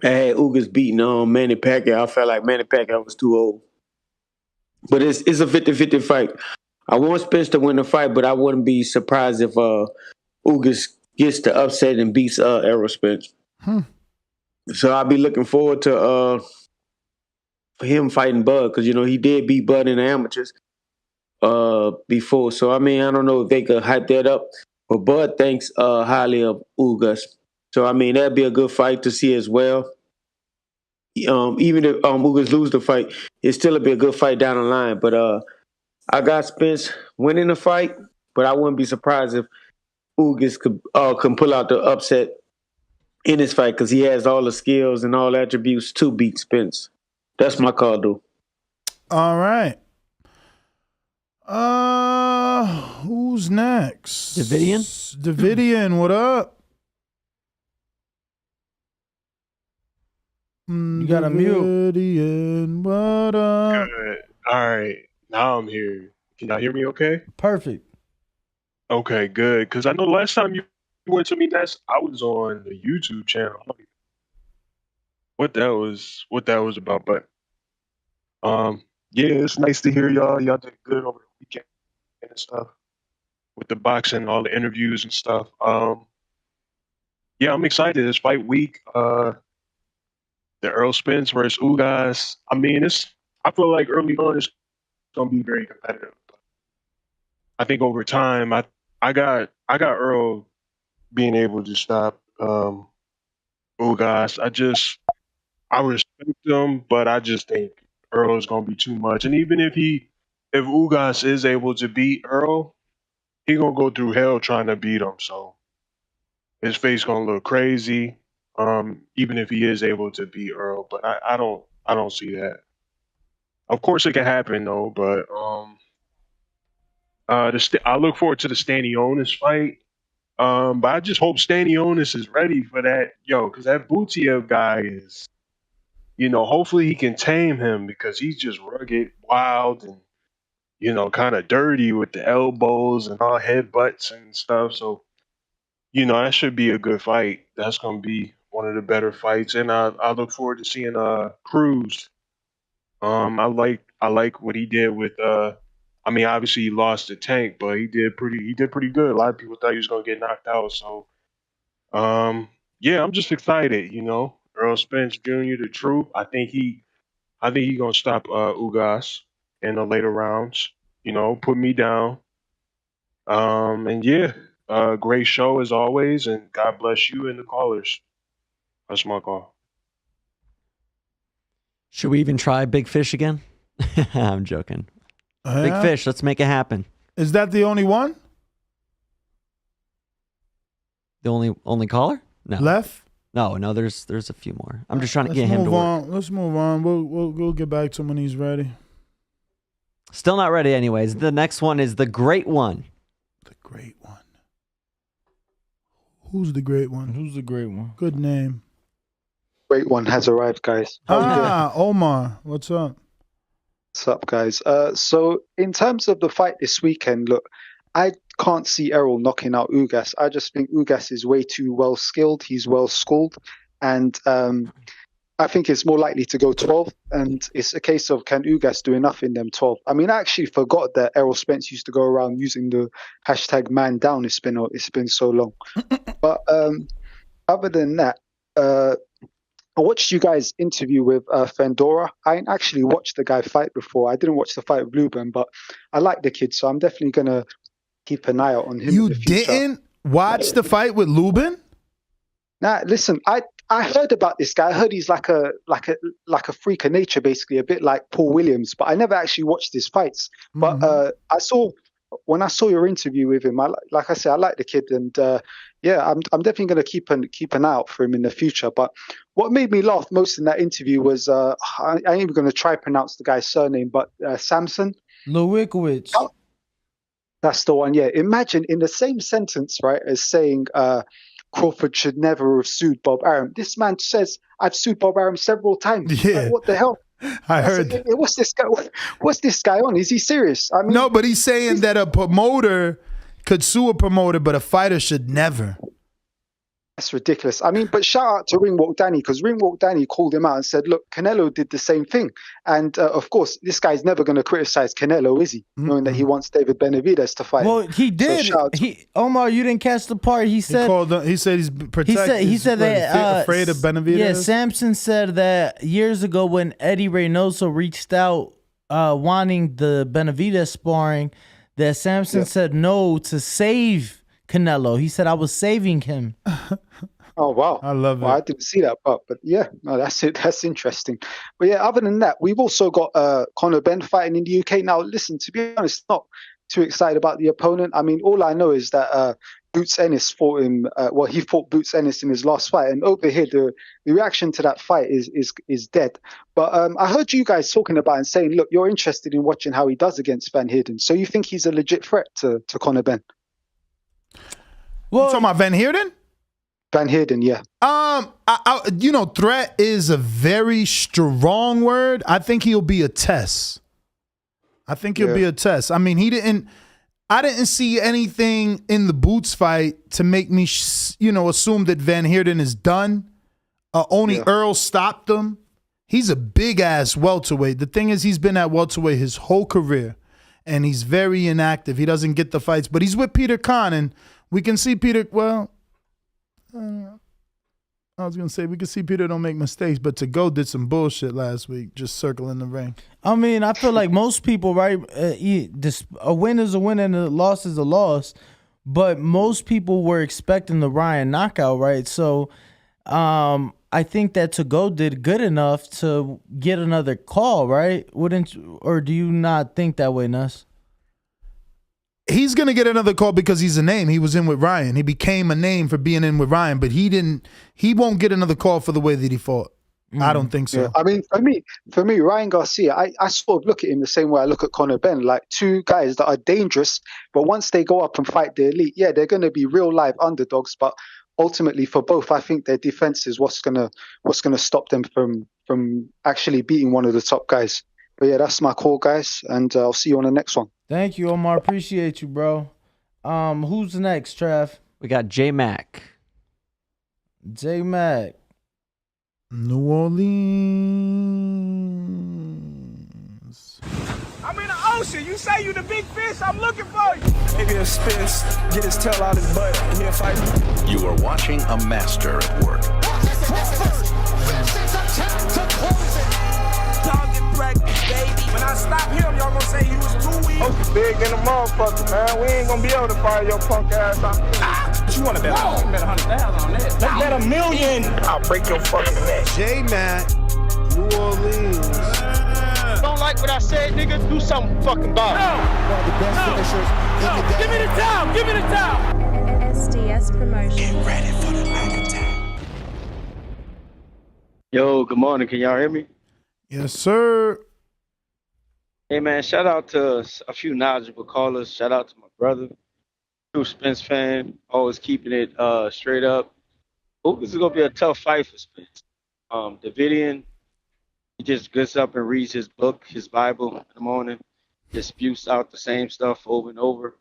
I had Ugas beating Manny Pacquiao. I felt like Manny Pacquiao was too old. But it's a 50-50 fight. I want Spence to win the fight, but I wouldn't be surprised if Ugas gets the upset and beats Errol Spence. So I'll be looking forward to for him fighting Bud, because he did beat Bud in the amateurs before. So I don't know if they could hype that up. But Bud thinks highly of Ugas. So that'd be a good fight to see as well. Even if Ugas lose the fight, it's still be a good fight down the line. But I got Spence winning the fight, but I wouldn't be surprised if Ugas can pull out the upset in this fight, because he has all the skills and all attributes to beat Spence. That's my call, though. All right. Who's next? Davidian, what up? You got a mute. Davidian, what up? Good. All right. Now I'm here. Can y'all hear me okay? Perfect. Okay, good. Because I know last time you went to me, I was on the YouTube channel. What that was about, but yeah, it's nice to hear y'all. Y'all did good over the weekend and stuff with the boxing, all the interviews and stuff. Yeah, I'm excited. It's fight week. The Errol Spence versus Ugas. I feel like early on it's gonna be very competitive. I think over time, I got Earl being able to stop Ugas. I respect him, but I just think Earl is gonna be too much. And even if Ugas is able to beat Earl, he gonna go through hell trying to beat him. So his face gonna look crazy. Even if he is able to beat Earl, but I don't see that. Of course, it can happen though. But I look forward to the Stanionis fight. But I just hope Stanionis is ready for that, because that Butiev guy is, hopefully he can tame him because he's just rugged, wild, and kind of dirty with the elbows and all headbutts and stuff. So, that should be a good fight. That's gonna be one of the better fights, and I look forward to seeing Cruz. I like what he did with obviously he lost the Tank, but he did pretty good. A lot of people thought he was gonna get knocked out. So yeah, I'm just excited, Errol Spence Jr., the truth. I think he gonna stop Ugas in the later rounds, put me down. And yeah, great show as always, and God bless you and the callers. That's my call. Should we even try Big Fish again? I'm joking. Big Fish, let's make it happen. Is that the only one? The only caller? No. Left? No, there's a few more. I'm just trying to get him to work. Let's move on. We'll get back to him when he's ready. Still not ready anyways. The next one is the Great One. The Great One. Who's the Great One? Who's the Great One? Good name. Great One has arrived, guys. Omar. What's up? What's up, guys? So in terms of the fight this weekend, look, I can't see Errol knocking out Ugas. I just think Ugas is way too well skilled. He's well schooled, and I think it's more likely to go 12. And it's a case of, can Ugas do enough in them 12? I mean, I actually forgot that Errol Spence used to go around using the hashtag man down. It's been so long. But other than that, I watched you guys interview with Fandora. I ain't actually watched the guy fight before. I didn't watch the fight with Lubin, but I like the kid, so I'm definitely gonna keep an eye out on him. You didn't watch the fight with Lubin? Nah, listen, I heard about this guy. I heard he's like a freak of nature, basically, a bit like Paul Williams. But I never actually watched his fights. But when I saw your interview with him, like I said, I like the kid, and yeah, I'm definitely going to keep an eye out for him in the future. But what made me laugh most in that interview was I ain't even going to try to pronounce the guy's surname, but Samson Lewikowicz. Oh, that's the one. Yeah, imagine in the same sentence, right, as saying Crawford should never have sued Bob Arum. This man says, "I've sued Bob Arum several times." Yeah, like, what the hell? I heard. What's this guy? What's this guy on? Is he serious? I mean, no, but he's saying that a promoter could sue a promoter, but a fighter should never. That's ridiculous. I mean, but shout out to Ringwalk Danny, because Ringwalk Danny called him out and said, "Look, Canelo did the same thing." And of course, this guy's never going to criticize Canelo, is he? Knowing that he wants David Benavidez to fight. Well, he did. So Omar, you didn't catch the part. He said he said he's protected. He said that afraid of Benavidez. Yeah, Samson said that years ago when Eddie Reynoso reached out wanting the Benavidez sparring, that Samson said no to save Canelo. He said, "I was saving him." Oh wow, I love it. Well, I didn't see that part, but yeah, no, that's it. That's interesting. But yeah, other than that, we've also got Conor Benn fighting in the UK now. Listen, to be honest, not too excited about the opponent. I mean, all I know is that Boots Ennis fought him. He fought Boots Ennis in his last fight, and over here, the reaction to that fight is dead. But I heard you guys talking about and saying, look, you're interested in watching how he does against Van Heerden. So you think he's a legit threat to Conor Benn? Well, you talking about Van Heerden? Van Heerden, yeah. Threat is a very strong word. I think he'll be a test. I mean, I didn't see anything in the Boots fight to make me, assume that Van Heerden is done. Only Earl stopped him. He's a big ass welterweight. The thing is, he's been at welterweight his whole career, and he's very inactive. He doesn't get the fights, but he's with Peter Kahn, and we can see Peter. Well, I was gonna say we can see Peter don't make mistakes, but To Go did some bullshit last week, just circling the ring. I mean, I feel like most people, right? A win is a win and a loss is a loss, but most people were expecting the Ryan knockout, right? So, I think that To-Go did good enough to get another call, right? Or do you not think that way, Ness? He's going to get another call because he's a name. He was in with Ryan. He became a name for being in with Ryan, but he won't get another call for the way that he fought. I don't think so. Yeah. I mean, for me, Ryan Garcia, I sort of look at him the same way I look at Conor Ben, like two guys that are dangerous, but once they go up and fight the elite, yeah, they're going to be real live underdogs, but ultimately for both, I think their defense is what's gonna stop them from actually beating one of the top guys. But yeah, that's my call, guys, and I'll see you on the next one. Thank you, Omar. Appreciate you, bro. Who's next, Trav? We got J-Mac. J-Mac. New Orleans. I'm in the ocean. You say you the big fish. I'm looking for you. Maybe a Spence get his tail out his butt and he'll fight me. You are watching a master at work. When I stop him, y'all gonna say he was too weak. Oh, big in the motherfucker, man. We ain't gonna be able to fire your punk ass out. But you wanna bet? You bet 100,000 on that. Let's bet $1 million. I'll break your fucking neck. J-Mac, New Orleans. Don't like what I said, nigga? Do something fucking about it. One of the best finishers. Give me the towel. Give me the towel. SDS Promotions. Get ready for the back attack. Yo, good morning. Can y'all hear me? Yes, sir. Hey, man, shout out to a few knowledgeable callers. Shout out to my brother, true Spence fan, always keeping it straight up. Oh, this is going to be a tough fight for Spence. Davidian, he just gets up and reads his book, his Bible in the morning, just spews out the same stuff over and over.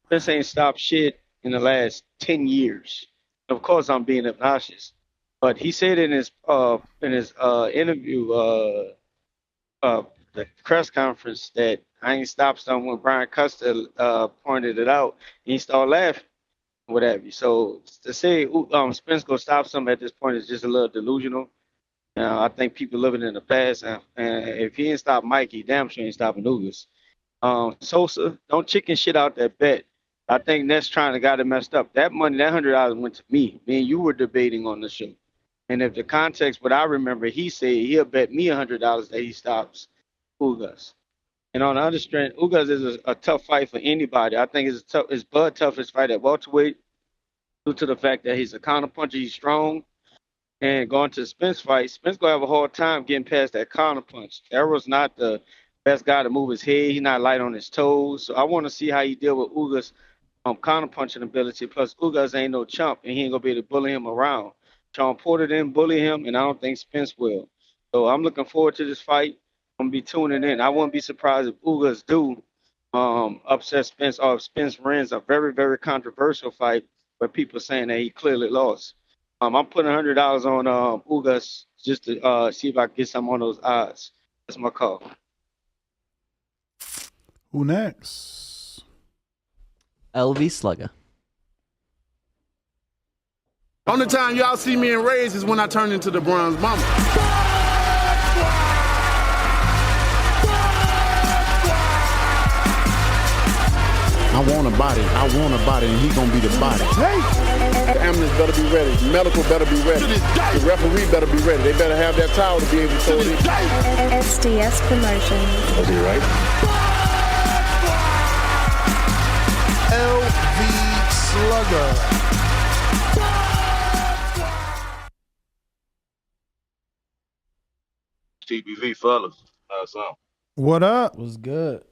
Spence ain't stopped shit in the last 10 years. Of course, I'm being obnoxious, but he said in his interview, the press conference, that I ain't stopped something when Brian Custer pointed it out. He started laughing, whatever. So to say Spence gonna stop something at this point is just a little delusional. I think people living in the past, and if he ain't stopped Mike, he damn sure ain't stopping Ugas. Sosa, don't chicken shit out that bet. I think Ness trying to got it messed up. That money, that $100 went to me. Me and you were debating on the show. And if the context, what I remember, he said he'll bet me $100 that he stops Ugas. And on the other strand, Ugas is a tough fight for anybody. I think it's Bud toughest fight at welterweight due to the fact that he's a counterpuncher, he's strong. And going to the Spence fight, Spence gonna have a hard time getting past that counterpunch. Errol's not the best guy to move his head. He's not light on his toes. So I want to see how you deal with Ugas' counterpunching ability. Plus, Ugas ain't no chump, and he ain't gonna be able to bully him around. Sean Porter didn't bully him, and I don't think Spence will. So I'm looking forward to this fight. I'm gonna be tuning in. I wouldn't be surprised if Ugas do upset Spence, or if Spence wins a very, very controversial fight where people saying that he clearly lost. I'm putting $100 on Ugas just to see if I can get some on those odds. That's my call. Who next? LV Slugger. Only time y'all see me in Rays is when I turn into the Bronze Mama. I want a body, and he gonna be the body. Hey! The ambulance better be ready, the medical better be ready, the referee better be ready. They better have that towel to be able to throw it in. SDS Promotions. Was he right? LV Slugger. TBV fellas, how's up? What up? What's good?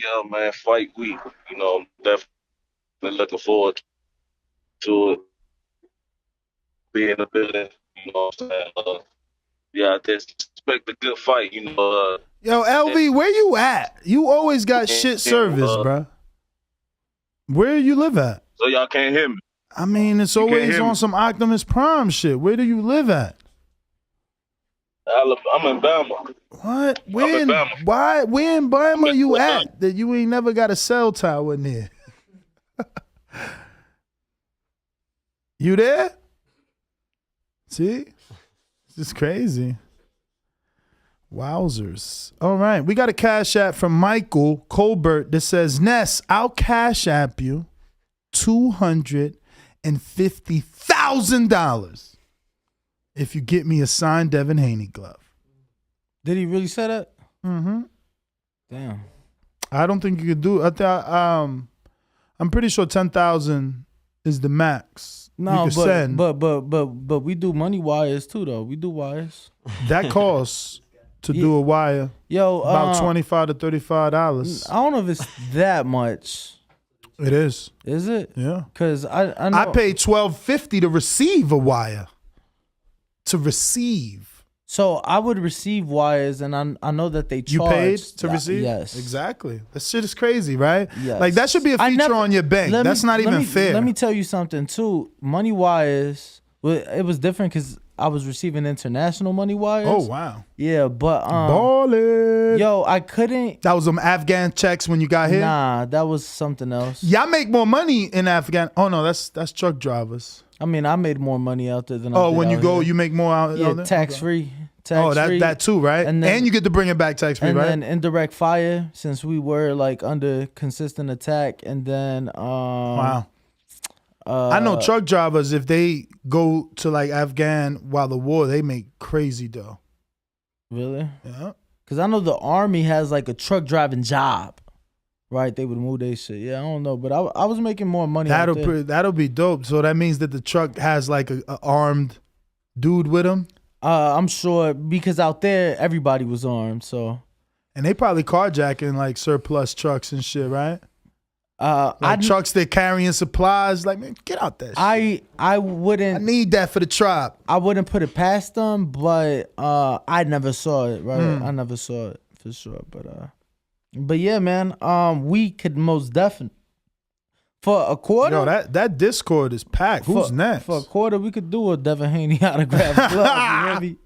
Yeah, man, fight week. You know, definitely looking forward to it. Being in the building, you know what I'm saying? Yeah, I just expect a good fight, you know. Yo, LV, where you at? You always got shit service, bruh. Where you live at? So y'all can't hear me. I mean, it's always on some Optimus Prime shit. Where do you live at? I'm in Bama. What? Where in Bama you at that you ain't never got a cell tower near? You there? See? This is crazy. Wowzers. All right. We got a cash app from Michael Colbert that says, Ness, I'll cash app you $250,000 if you get me a signed Devin Haney glove. Did he really say that? Mm-hmm. Damn. I don't think you could do it. I'm pretty sure 10,000 is the max. No, you could send. but we do money wires too, though. We do wires. That costs to do a wire. Yo, about $25 to $35. I don't know if it's that much. It is. Is it? Yeah. Because I know. I paid $12.50 to receive a wire. To receive. So I would receive wires, and I know that they charge. You paid to receive? Yes. Exactly. That shit is crazy, right? Yes. Like, that should be a feature on your bank. That's not even fair. Let me tell you something, too. Money wires, it was different because I was receiving international money wires. Oh, wow. Yeah, but ballin'. Yo, I couldn't. That was some Afghan checks when you got here? Nah, that was something else. Y'all make more money in Afghan. Oh, no, that's truck drivers. I mean, I made more money out there than I did when you out go, here. you make more out Yeah, there? tax free. That too, right? And you get to bring it back tax free, right? And then indirect fire, since we were like under consistent attack, and then wow. I know truck drivers, if they go to like Afghan while the war, they make crazy dough. Really? Yeah. Because I know the Army has like a truck driving job, right? They would move their shit. Yeah, I don't know, but I was making more money. That'll be dope. So that means that the truck has like a armed dude with him. I'm sure, because out there everybody was armed. So, and they probably carjacking like surplus trucks and shit, right? Trucks that carrying supplies. Like, man, get out there. I wouldn't. I need that for the tribe. I wouldn't put it past them, but I never saw it. Right, I never saw it for sure. But yeah, man. We could most definitely for a quarter. Yo, that Discord is packed. Who's next? For a quarter, we could do a Devin Haney autograph glove. You know me?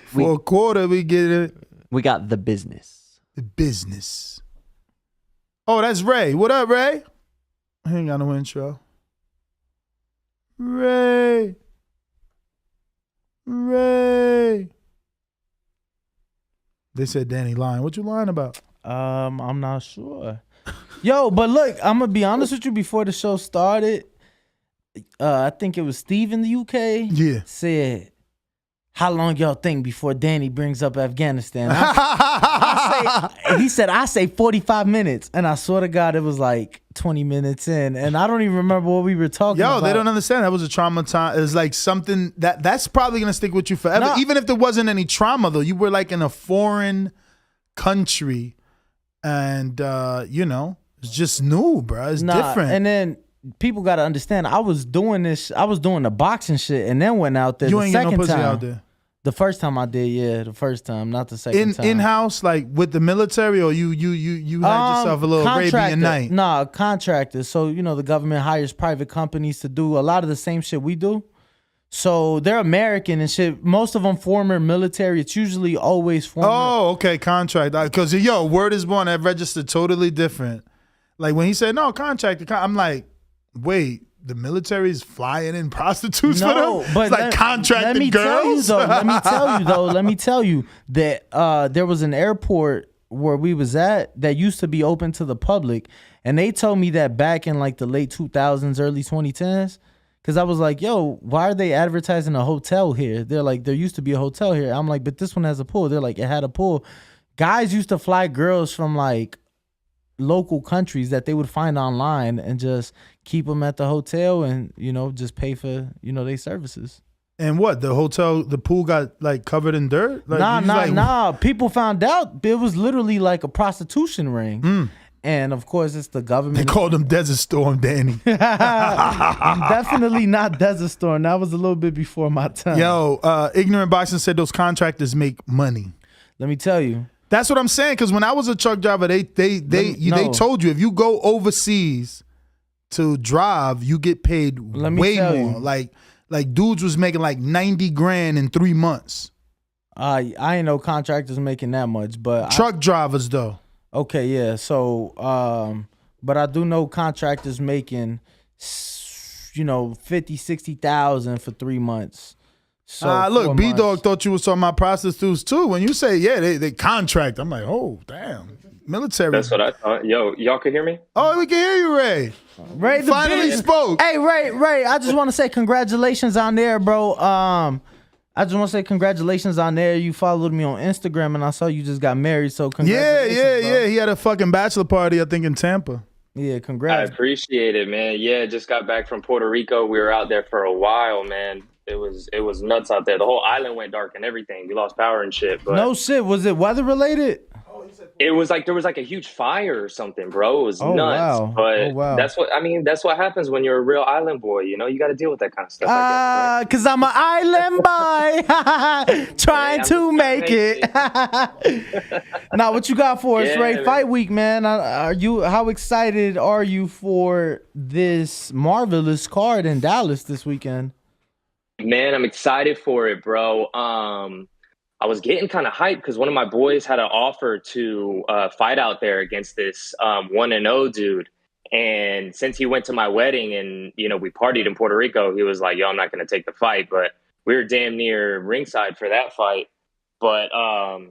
For a quarter, we get it. We got the business. The business. Oh, that's Ray. What up, Ray? I ain't got no intro. Ray. They said Danny lying. What you lying about? I'm not sure. Yo, but look, I'm gonna be honest with you. Before the show started, I think it was Steve in the UK. Yeah, said, "How long y'all think before Danny brings up Afghanistan?" He said, "I say 45 minutes," and I swear to God, it was like 20 minutes in, and I don't even remember what we were talking about. Yo, they don't understand. That was a trauma time. It was like something that's probably gonna stick with you forever. Even if there wasn't any trauma, though, you were like in a foreign country, and it's just new, bro. It's different. And then people got to understand, I was doing the boxing shit, and then went out there. You the ain't second get no pussy time. out there. The first time I did, yeah, the first time, not the second time. In-house, like with the military, or you had yourself a little Arabian night? Nah, contractors. So, the government hires private companies to do a lot of the same shit we do. So they're American and shit. Most of them former military. It's usually always former. Oh, okay, contract. Because, word is born, that registered totally different. Like when he said, no, contractor, I'm like, wait. The military is flying in prostitutes for them? But it's like contracted girls? Let me tell you that there was an airport where we was at that used to be open to the public. And they told me that back in like the late 2000s, early 2010s. Because I was like, yo, why are they advertising a hotel here? They're like, there used to be a hotel here. I'm like, but this one has a pool. They're like, it had a pool. Guys used to fly girls from like local countries that they would find online and just keep them at the hotel and, just pay for, their services. And what? The pool got like covered in dirt? Like, nah. People found out it was literally like a prostitution ring. And of course, it's the government. They called them Desert Storm, Danny. Definitely not Desert Storm. That was a little bit before my time. Yo, Ignorant Boxing said those contractors make money. Let me tell you. That's what I'm saying. Because when I was a truck driver, they told you if you go overseas to drive, you get paid way more. Like dudes was making like 90 grand in 3 months. I ain't know contractors making that much, but truck drivers though. Okay, yeah. So, but I do know contractors making, 50, 60,000 for 3 months. So look, B-Dog thought you was talking about prostitutes too. When you say, they contract, I'm like, oh, damn. Military. That's what I thought. Yo, y'all can hear me? Oh, we can hear you, Ray. Ray finally spoke. Hey, Ray, I just want to say congratulations on there, bro. I just want to say congratulations on there. You followed me on Instagram, and I saw you just got married. So congratulations. Yeah. He had a fucking bachelor party, I think, in Tampa. Yeah, I congrats. appreciate it, man. Yeah, just got back from Puerto Rico. We were out there for a while, man. It was nuts out there. The whole island went dark and everything. We lost power and shit. But No shit. Was it weather related? it was like there was like a huge fire or something, bro. It was Oh, nuts. wow. But Oh, wow. that's what happens when you're a real island boy. You know, you got to deal with that kind of stuff. I guess, right? Cause I'm an island boy, trying to make it. Now, what you got for us, Yeah, Ray? man. Fight week, man. How excited are you for this marvelous card in Dallas this weekend? Man, I'm excited for it, bro. I was getting kind of hyped because one of my boys had an offer to fight out there against this 1-0 dude. And since he went to my wedding and, you know, we partied in Puerto Rico, he was like, yo, I'm not going to take the fight. But we were damn near ringside for that fight. But I'm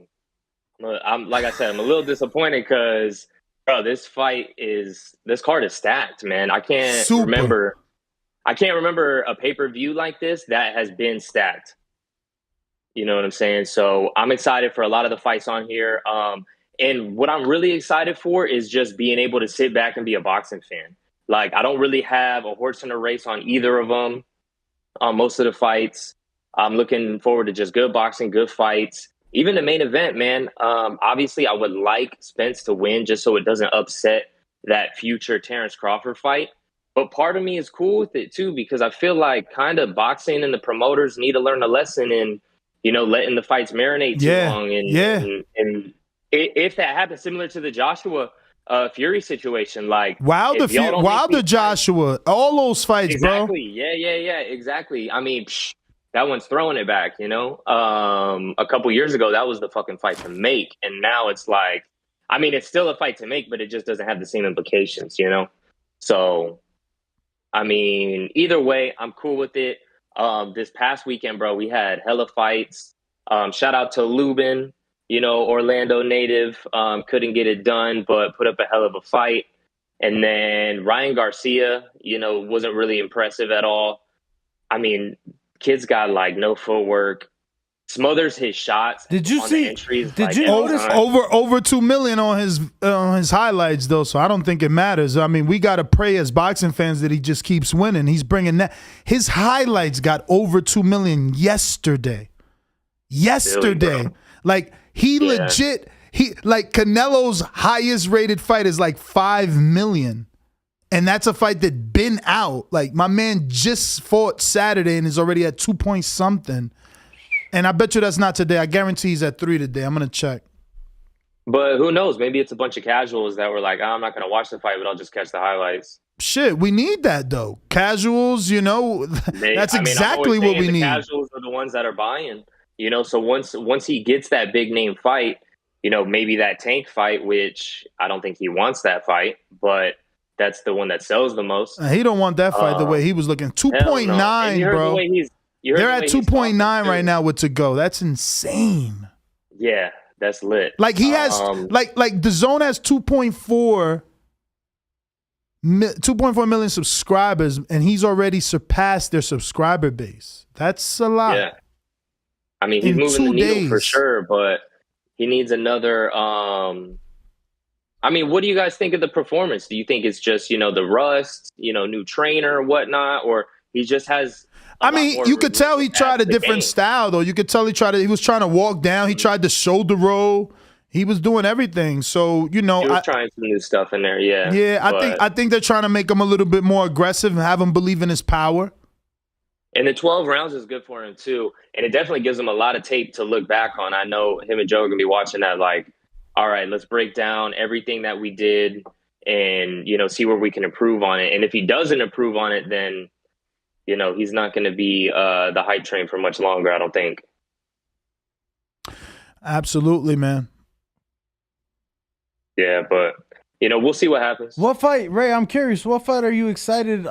like I said, I'm a little disappointed because, bro, this card is stacked, man. I can't remember a pay-per-view like this that has been stacked. You know what I'm saying? So I'm excited for a lot of the fights on here. And what I'm really excited for is just being able to sit back and be a boxing fan. Like, I don't really have a horse in a race on either of them. Most of the fights, I'm looking forward to just good boxing, good fights. Even the main event, man. Obviously, I would like Spence to win just so it doesn't upset that future Terrence Crawford fight. But part of me is cool with it, too, because I feel like kind of boxing and the promoters need to learn a lesson in, you know, letting the fights marinate too long. And if that happens, similar to the Joshua Fury situation, like Wilder Joshua, all those fights, exactly. bro. Yeah, exactly. I mean, that one's throwing it back, you know? A couple years ago, that was the fucking fight to make. And now it's like, I mean, it's still a fight to make, but it just doesn't have the same implications, you know? So, I mean, either way, I'm cool with it. This past weekend, bro, we had hella fights. Shout out to Lubin, you know, Orlando native. Couldn't get it done, but put up a hell of a fight. And then Ryan Garcia, you know, wasn't really impressive at all. I mean, kid's got like no footwork. Smothers his shots. Did you on see? The entries, did you notice over 2 million on his highlights though? So I don't think it matters. I mean, we gotta pray as boxing fans that he just keeps winning. He's bringing that. His highlights got over 2 million yesterday. Really, like he legit. He like Canelo's highest rated fight is like 5 million. And that's a fight that been out. Like my man just fought Saturday and is already at 2 point something. And I bet you that's not today. I guarantee he's at 3 today. I'm going to check. But who knows? Maybe it's a bunch of casuals that were like, I'm not going to watch the fight, but I'll just catch the highlights. Shit, we need that, though. Casuals, you know, that's exactly what we need. The casuals are the ones that are buying, you know, so once he gets that big name fight, you know, maybe that Tank fight, which I don't think he wants that fight, but that's the one that sells the most. He don't want that fight the way he was looking. 2.9, bro. They're at 2.9 right now with to go. That's insane. Yeah, that's lit. Like he has, like Dazn has 2.4 million subscribers, and he's already surpassed their subscriber base. That's a lot. Yeah, I mean he's moving the needle for sure, but he needs another. I mean, what do you guys think of the performance? Do you think it's just, you know, the rust, you know, new trainer or whatnot, or he just has? I mean, you could tell he tried a different style, though. You could tell he was trying to walk down. He tried the shoulder roll. He was doing everything. So, you know, he was trying some new stuff in there. Yeah. Yeah, I think they're trying to make him a little bit more aggressive and have him believe in his power. And the 12 rounds is good for him too, and it definitely gives him a lot of tape to look back on. I know him and Joe are gonna be watching that. Like, all right, let's break down everything that we did, and you know, see where we can improve on it. And if he doesn't improve on it, then you know, he's not going to be the hype train for much longer, I don't think. Absolutely, man. Yeah, but, you know, we'll see what happens. What fight, Ray, I'm curious, what fight are you excited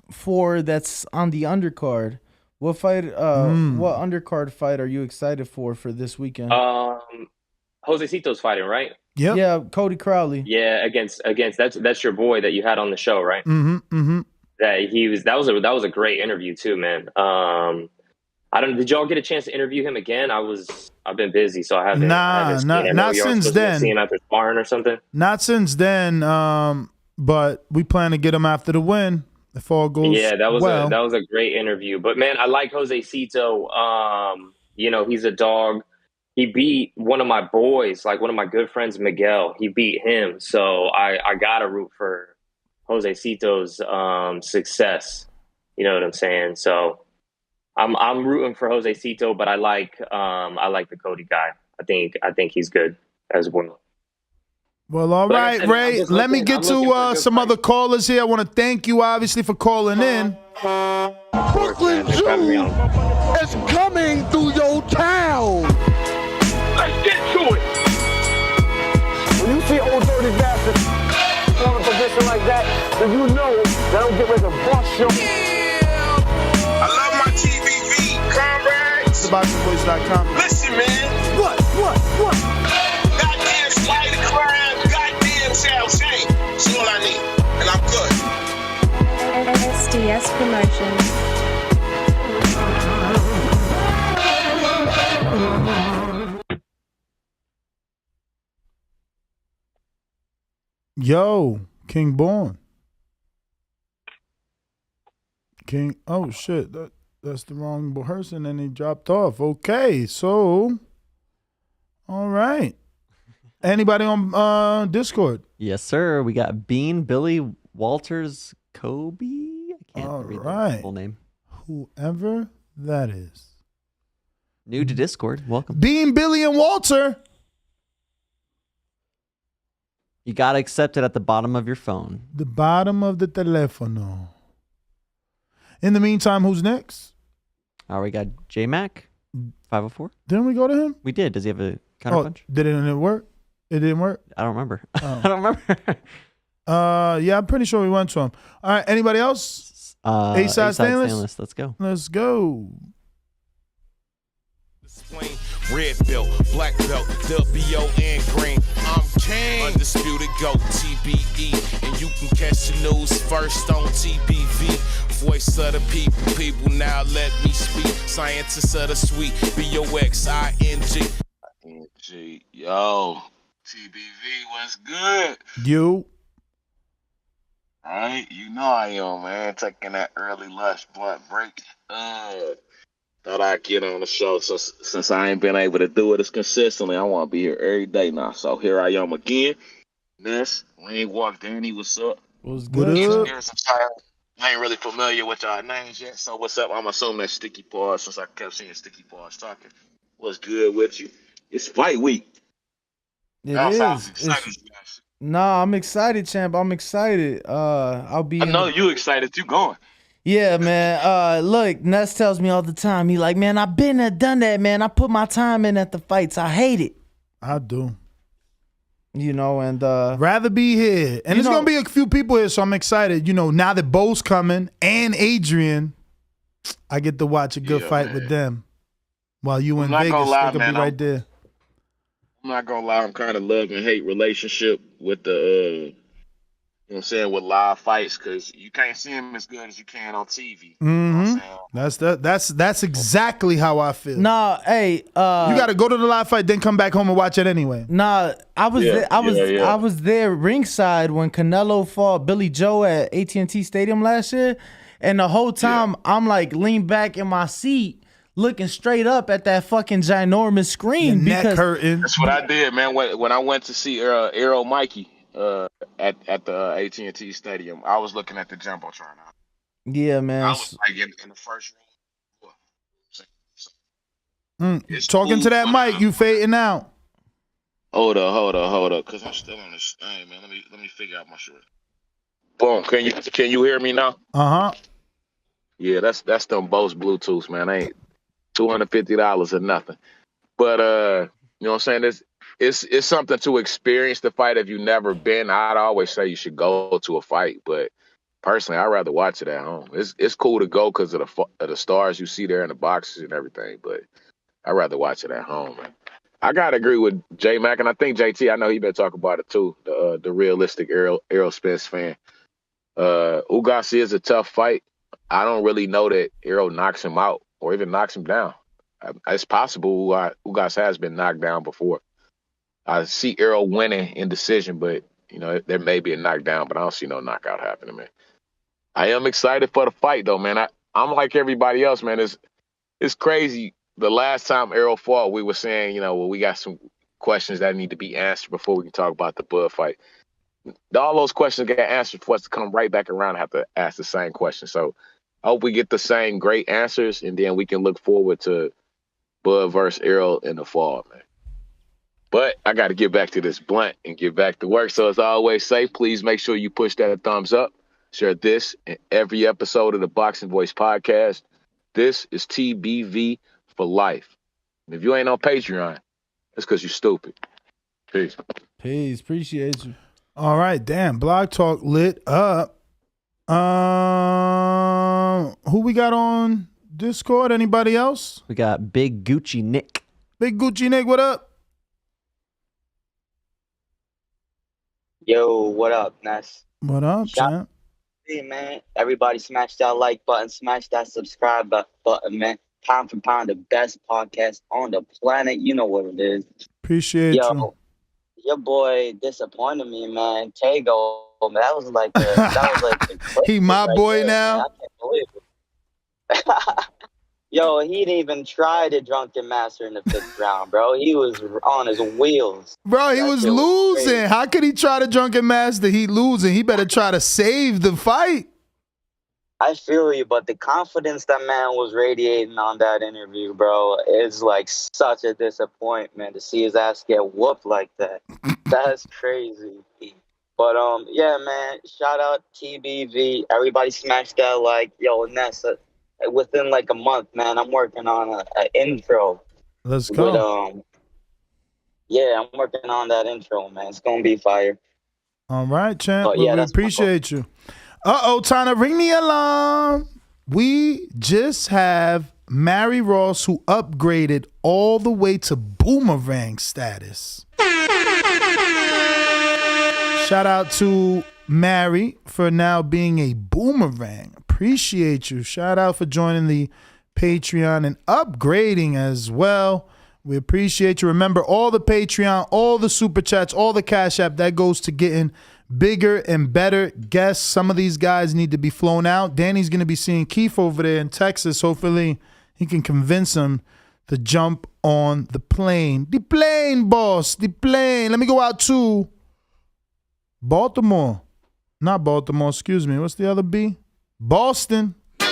for that's on the undercard? What fight, what undercard fight are you excited for this weekend? Josecito's fighting, right? Yep. Yeah, Cody Crowley. Yeah, against that's your boy that you had on the show, right? Mm-hmm, mm-hmm. That was a great interview too, man. Did y'all get a chance to interview him again? I've been busy, so I haven't seen it. Not since then. See him after sparring or something. Not since then. But we plan to get him after the win if all goes Yeah, that was well. a great interview. But man, I like Jose Cito. He's a dog. He beat one of my boys, like one of my good friends, Miguel. He beat him, so I gotta root for Jose Cito's success. You know what I'm saying? So I'm rooting for Jose Cito, but I like the Cody guy. I think he's good as well. Well, all right, Ray. Let me get to some other callers here. I want to thank you, obviously, for calling in. Brooklyn Jew is coming through your town. Let's get to it. When you see old dirty bastards in a position like that, then you know that I'm getting ready to bust your. I love my TVV, comrades. TheBoxingVoice.com. Listen, man. What? Goddamn Spider Crime, goddamn Shao Shane. That's all I need, and I'm good. SDS Promotions. Yo, King Born. King. Oh shit, that's the wrong person, and he dropped off. Okay, so, all right. Anybody on Discord? Yes, sir. We got Bean, Billy, Walters, Kobe. I can't read the full name. Whoever that is. New to Discord. Welcome. Bean, Billy, and Walter. You got to accept it at the bottom of your phone. The bottom of the telefono. In the meantime, who's next? We got J-Mac, 504. Didn't we go to him? We did. Does he have a counterpunch? Didn't it work? It didn't work? I don't remember. Oh. I don't remember. Yeah, I'm pretty sure we went to him. All right, anybody else? A-Side Stainless? Let's go. Let's go. Red belt, black belt, WON green. I'm king. Undisputed GOAT, TBE. And you can catch the news first on TBV. Voice of the people, people now let me speak. Scientists of the sweet, BOXING. Yo, TBV, what's good? You. All right, you know I am, man. Taking that early lunch blunt break. Thought I'd get on the show since I ain't been able to do it as consistently. I want to be here every day now. So here I am again. Ness, Lane Walk, Danny, what's up? What's good? I ain't really familiar with y'all names yet. So what's up? I'm assuming that's Sticky Paws since I kept seeing Sticky Paws talking. What's good with you? It's fight week. It is. Nah, I'm excited, champ. I'm excited. I know you excited. You going. Yeah, man. Look, Ness tells me all the time. He like, man, I've been there, done that, man. I put my time in at the fights. I hate it. I do. You know, and rather be here. And there's gonna be a few people here, so I'm excited. You know, now that Bo's coming and Adrian, I get to watch a good fight with them. While you in Vegas, they could be right there. I'm not gonna lie, I'm kind of love and hate relationship with the you know what I'm saying, with live fights, because you can't see them as good as you can on TV. Mm-hmm. That's exactly how I feel. Nah, hey, you got to go to the live fight, then come back home and watch it anyway. Nah, I was there ringside when Canelo fought Billy Joe at AT&T Stadium last year, and the whole time I'm like leaned back in my seat, looking straight up at that fucking ginormous screen. Neck hurting. That's what I did, man. When I went to see Errol Mikey at the AT&T Stadium, I was looking at the jumbotron. Yeah, man. I was like in the first row. Talking to that mic, you fading out. Hold up, cause I'm still on this thing, man. Let me figure out my short. Boom. Can you hear me now? Yeah, that's them Bose Bluetooths, man. Ain't $250 or nothing. But you know what I'm saying? It's something to experience the fight if you've never been. I'd always say you should go to a fight, but personally, I'd rather watch it at home. It's cool to go because of the stars you see there in the boxes and everything, but I'd rather watch it at home, man. I gotta agree with J Mac, and I think JT. I know he been talking about it too. The realistic Errol Spence fan. Ugas is a tough fight. I don't really know that Errol knocks him out or even knocks him down. It's possible Ugas has been knocked down before. I see Errol winning in decision, but there may be a knockdown, but I don't see no knockout happening, man. I am excited for the fight, though, man. I'm like everybody else, man. It's crazy. The last time Errol fought, we were saying, we got some questions that need to be answered before we can talk about the Bud fight. All those questions get answered for us to come right back around and have to ask the same question. So I hope we get the same great answers, and then we can look forward to Bud versus Errol in the fall, man. But I got to get back to this blunt and get back to work. So as I always say, please make sure you push that thumbs up. Share this in every episode of the Boxing Voice podcast. This is TBV for life. And if you ain't on Patreon, that's because you're stupid. Peace. Peace. Appreciate you. All right. Damn. Blog Talk lit up. Who we got on Discord? Anybody else? We got Big Gucci Nick. Big Gucci Nick, what up? Yo, what up, Ness? What up, champ? Hey, man. Everybody smash that like button, smash that subscribe button, man. Pound for pound, the best podcast on the planet. You know what it is. Appreciate you. Your boy disappointed me, man. Tego, man, that was like the he my right boy there, now. Man. I can't believe it. Yo, he didn't even try to drunken master in the 5th round, bro. He was on his wheels. Bro, he was losing. How could he try to drunken master? He losing. He better try to save the fight. I feel you, but the confidence that man was radiating on that interview, bro, is like such a disappointment to see his ass get whooped like that. That's crazy. But yeah, man, shout out TBV. Everybody smash that like, yo, Nessa. Within like a month, man, I'm working on an intro. Let's go. I'm working on that intro, man. It's gonna be fire. All right, champ. We appreciate you. Time to ring the alarm. We just have Mary Ross, who upgraded all the way to boomerang status. Shout out to Mary for now being a boomerang. Appreciate you. Shout out for joining the Patreon and upgrading as well. We appreciate you. Remember, all the Patreon, all the Super Chats, all the Cash App, that goes to getting bigger and better guests. Some of these guys need to be flown out. Danny's going to be seeing Keith over there in Texas. Hopefully, he can convince him to jump on the plane. The plane, boss. The plane. Let me go out to Baltimore. Not Baltimore, excuse me. What's the other B? Boston. Yo,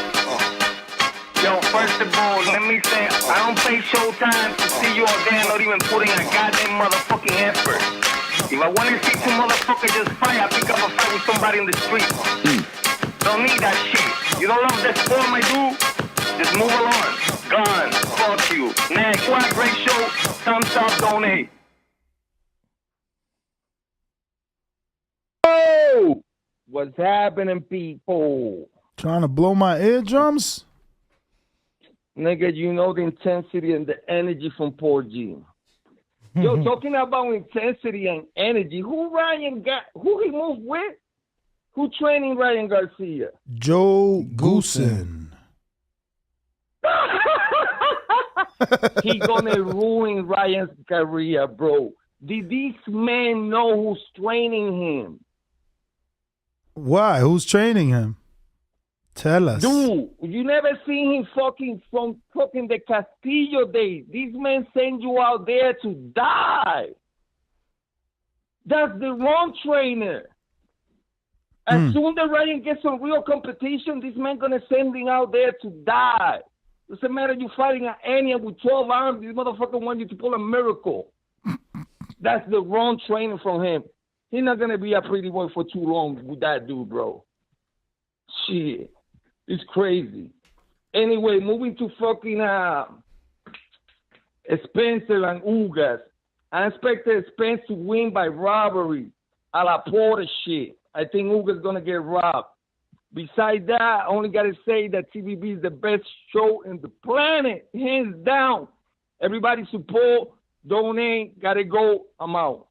first of all, let me say, I don't play Showtime to see you all there not even putting a goddamn motherfucking effort. If I want to see two motherfuckers just fight, I pick up a fight with somebody in the street. Don't need that shit. You don't love that form I do? Just move along. Gone. Fuck you. Next. What a great show. Thumbs up, donate. Oh! What's happening, people? Trying to blow my eardrums? Nigga, you know the intensity and the energy from Paul G. Yo, talking about intensity and energy, who he moved with? Who training Ryan Garcia? Joe Goosen. He gonna ruin Ryan's career, bro. Did these men know who's training him? Why? Who's training him? Tell us. Dude, you never seen him fucking from fucking the Castillo days. These men send you out there to die. That's the wrong trainer. As soon as Ryan gets some real competition, these men gonna send him out there to die. Doesn't matter you fighting an alien with 12 arms, this motherfucker want you to pull a miracle. That's the wrong training from him. He's not gonna be a pretty boy for too long with that dude, bro. Shit. It's crazy. Anyway, moving to fucking Spencer and Ugas. I expected Spence to win by robbery. A la Porter shit. I think Ugas gonna get robbed. Besides that, I only gotta say that TVB is the best show in the planet. Hands down. Everybody support, donate, gotta go. I'm out.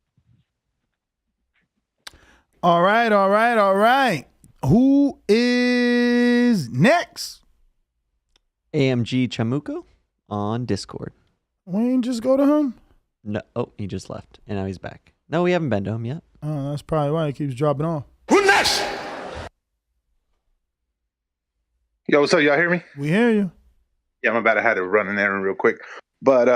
All right. Who is next? AMG Chamuco on Discord. We ain't just go to him? No, oh, he just left, and now he's back. No, we haven't been to him yet. Oh, that's probably why he keeps dropping off. Who next? Yo, what's up? Y'all hear me? We hear you. Yeah, I'm about to have to run an errand real quick. But,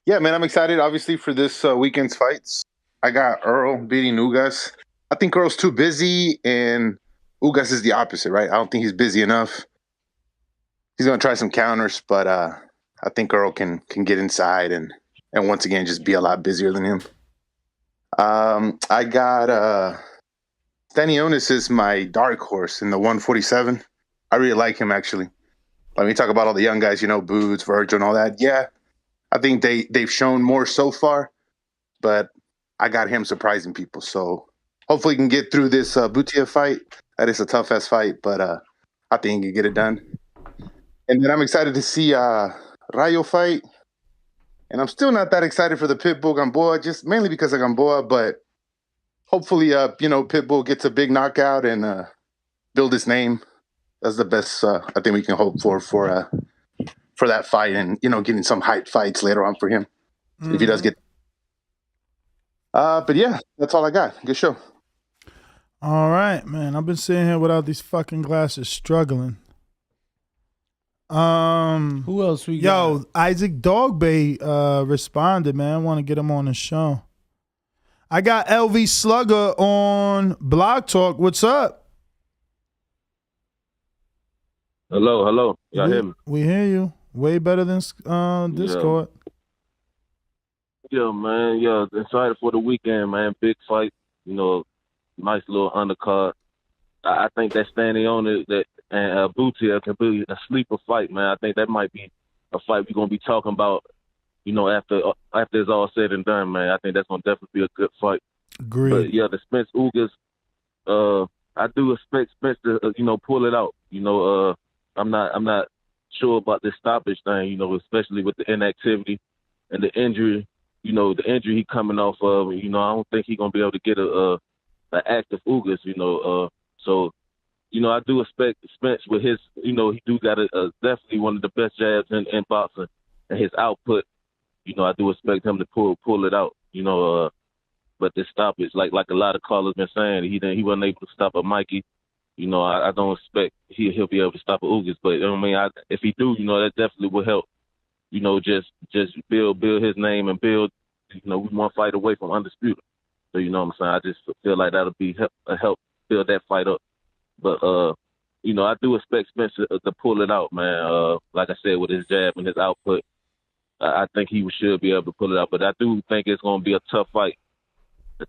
yeah, man, I'm excited, obviously, for this weekend's fights. I got Errol beating Ugas. I think Earl's too busy, and Ugas is the opposite, right? I don't think he's busy enough. He's going to try some counters, but I think Earl can get inside and once again just be a lot busier than him. I got Stanionis is my dark horse in the 147. I really like him, actually. Let me talk about all the young guys, Boots, Virgil, and all that. Yeah, I think they've shown more so far, but I got him surprising people. So hopefully he can get through this Butia fight. That is a tough-ass fight, but I think he can get it done. And then I'm excited to see Rayo fight. And I'm still not that excited for the Pitbull Gamboa, just mainly because of Gamboa, but hopefully, Pitbull gets a big knockout and build his name. That's the best I think we can hope for that fight, and getting some hype fights later on for him if he does get. But yeah, that's all I got. Good show. All right, man. I've been sitting here without these fucking glasses, struggling. Who else we got? Yo, Isaac Dogbay responded, man. I want to get him on the show. I got LV Slugger on Blog Talk. What's up? Hello. Y'all hear me? We hear you. Way better than Discord. Yeah, man. Yeah, excited for the weekend, man. Big fight. Nice little undercard. I think that standing on it, that and Butia can be a sleeper fight, man. I think that might be a fight we're gonna be talking about. After it's all said and done, man. I think that's gonna definitely be a good fight. Agreed. But yeah, the Spence Ugas, I do expect Spence to pull it out. I'm not sure about this stoppage thing. Especially with the inactivity and the injury. The injury he coming off of. I don't think he's gonna be able to get an active Ugas. So. I do expect Spence with his, he do got definitely one of the best jabs in boxing, and his output, I do expect him to pull it out, but this stoppage, like a lot of callers been saying, he wasn't able to stop a Mikey. I don't expect he'll be able to stop a Ugas, but if he do, that definitely will help, just build his name and build, we one fight away from undisputed. So what I'm saying, I just feel like that'll be a help build that fight up. But, I do expect Spencer to pull it out, man. Like I said, with his jab and his output, I think he should be able to pull it out. But I do think it's going to be a tough fight,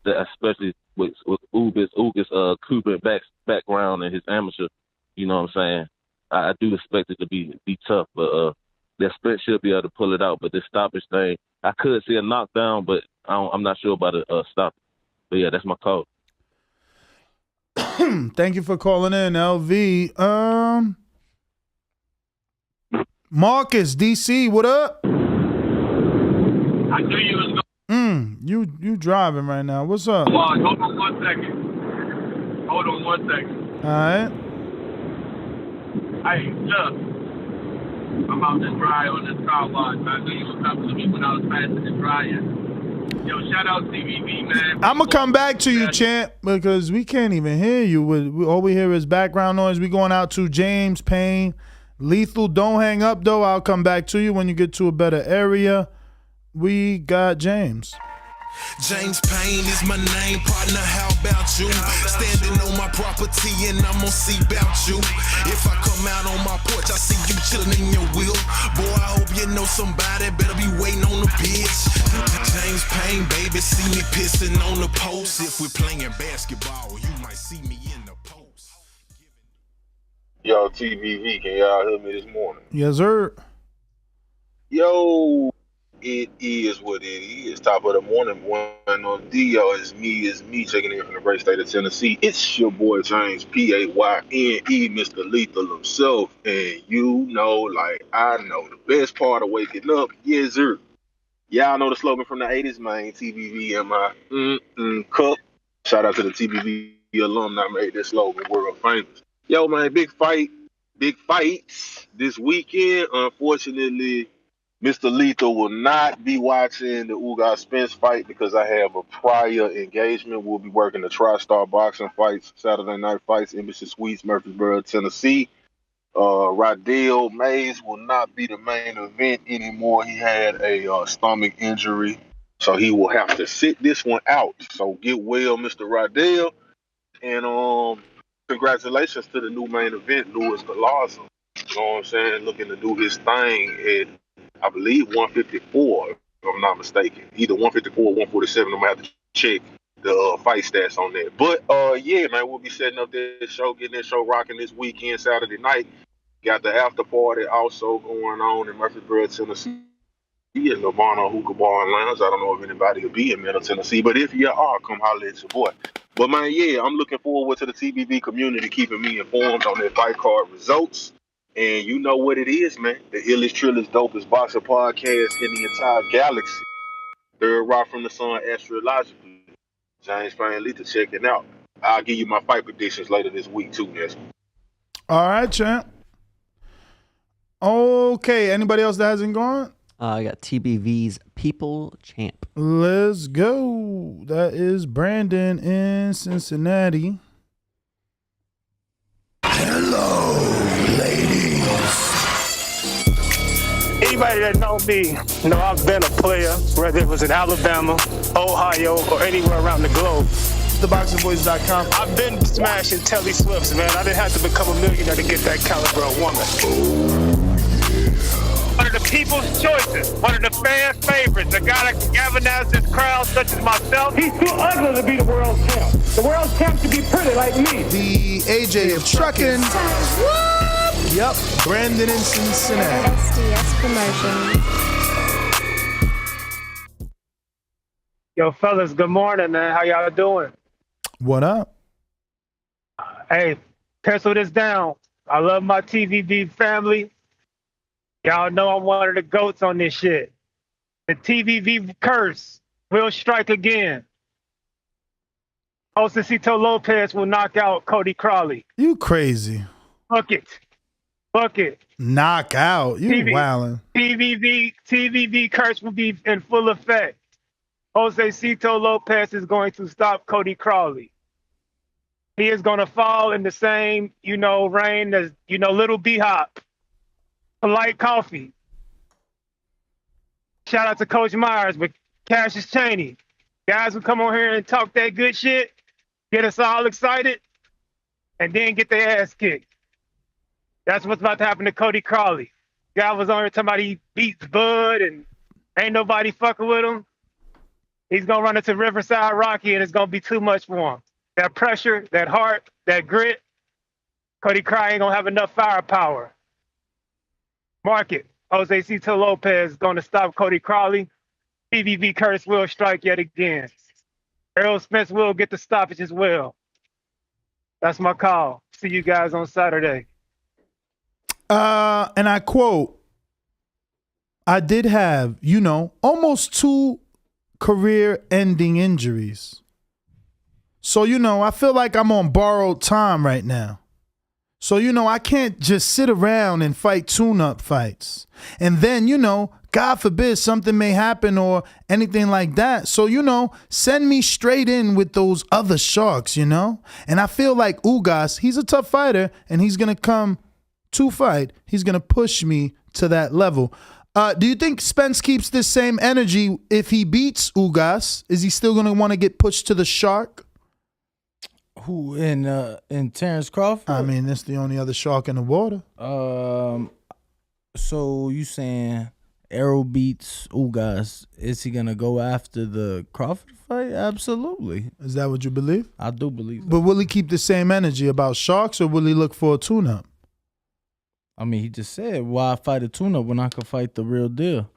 especially with Ugas' Cuban background and his amateur. You know what I'm saying? I do expect it to be tough, but that Spence should be able to pull it out. But this stoppage thing, I could see a knockdown, but I'm not sure about a stop. But, yeah, that's my call. Thank you for calling in, LV. Marcus, DC, what up? I knew you was going. You driving right now. What's up? Hold on 1 second. All right. Hey, look. I'm out to dry on this car wash. I knew you was coming to me when I was passing the dryer. Yo, shout out CVV, man. I'm going to come back to you, champ, because we can't even hear you. All we hear is background noise. We going out to James Payne. Lethal, don't hang up, though. I'll come back to you when you get to a better area. We got James. James Payne is my name, partner, how about you? Standing on my property and I'm gonna see about you. If I come out on my porch, I see you chilling in your wheel. Boy, I hope you know somebody better be waiting on the pitch. James Payne, baby, see me pissing on the post. If we're playing basketball, you might see me in the post. Yo, TVV, can y'all hear me this morning? Yes, sir. Yo, it is what it is. Top of the morning, buenos dias. It's me checking in from the great state of Tennessee. It's your boy James Payne, Mr. Lethal himself. And like I know, the best part of waking up, yes sir. Y'all know the slogan from the 80s, man. TVV and my cup. Shout out to the TVV alumni made this slogan world famous. Yo, man, big fight. big fights this weekend. Unfortunately, Mr. Lethal will not be watching the Ugas Spence fight because I have a prior engagement. We'll be working the TriStar boxing fights, Saturday night fights, Embassy Suites, Murfreesboro, Tennessee. Rydell Mays will not be the main event anymore. He had a stomach injury, so he will have to sit this one out. So get well, Mr. Rydell. And congratulations to the new main event, Louis Galarza. You know what I'm saying? Looking to do his thing at, I believe, 154, if I'm not mistaken. Either 154 or 147. I'm going to have to check the fight stats on that. But, yeah, man, we'll be setting up this show, getting this show rocking this weekend, Saturday night. Got the after party also going on in Murfreesboro, Tennessee. In the Bono Hookah Bar and Lounge. I don't know if anybody will be in Middle Tennessee, but if you are, come holler at your boy. But man, yeah, I'm looking forward to the TBV community keeping me informed on their fight card results. And you know what it is, man. The illest, trillest, dopest boxer podcast in the entire galaxy. Third rock from the sun astrologically. James Payne Lethal checking out. I'll give you my fight predictions later this week too, Nestor. All right, champ. Okay, anybody else that hasn't gone? I got TBV's People Champ. Let's go. That is Brandon in Cincinnati. Hello, ladies. Anybody that know me know I've been a player, whether it was in Alabama, Ohio, or anywhere around the globe. TheBoxingVoice.com. I've been smashing Telly Swifts, man. I didn't have to become a millionaire to get that caliber of woman. One of the people's choices, one of the fan favorites, a guy that can galvanize this crowd such as myself. He's too ugly to be the world champ. The world champ should be pretty like me. The AJ of trucking. Yep, Brandon in Cincinnati. SDS Promotions. Yo, fellas, good morning, man. How y'all doing? What up? Hey, pencil this down. I love my TVB family. Y'all know I'm one of the GOATs on this shit. The TVV curse will strike again. Josecito Lopez will knock out Cody Crawley. You crazy. Bucket. Knock out. You wildin'. TVV curse will be in full effect. Josecito Lopez is going to stop Cody Crawley. He is going to fall in the same, reign as, Little B-Hop. Polite coffee. Shout out to Coach Myers, but Cassius Chaney. Guys who come on here and talk that good shit, get us all excited, and then get their ass kicked. That's what's about to happen to Cody Crawley. Guy was on here talking about he beats Bud and ain't nobody fucking with him. He's going to run into Riverside Rocky, and it's going to be too much for him. That pressure, that heart, that grit, Cody Crawley ain't going to have enough firepower. Mark it. Josecito Lopez is going to stop Cody Crawley. TVV curse will strike yet again. Errol Spence will get the stoppage as well. That's my call. See you guys on Saturday. And I quote, I did have, almost 2 career-ending injuries. So, I feel like I'm on borrowed time right now. So, I can't just sit around and fight tune-up fights. And then, God forbid something may happen or anything like that. So, send me straight in with those other sharks, And I feel like Ugas, he's a tough fighter, and he's going to come to fight. He's going to push me to that level. Do you think Spence keeps this same energy if he beats Ugas? Is he still going to want to get pushed to the shark? Who in Terrence Crawford? I mean, that's the only other shark in the water. So you saying Errol beats Ugas? Is he gonna go after the Crawford fight? Absolutely. Is that what you believe? I do believe that. But will he keep the same energy about sharks, or will he look for a tune-up? I mean, he just said, "Why fight a tune-up when I can fight the real deal?"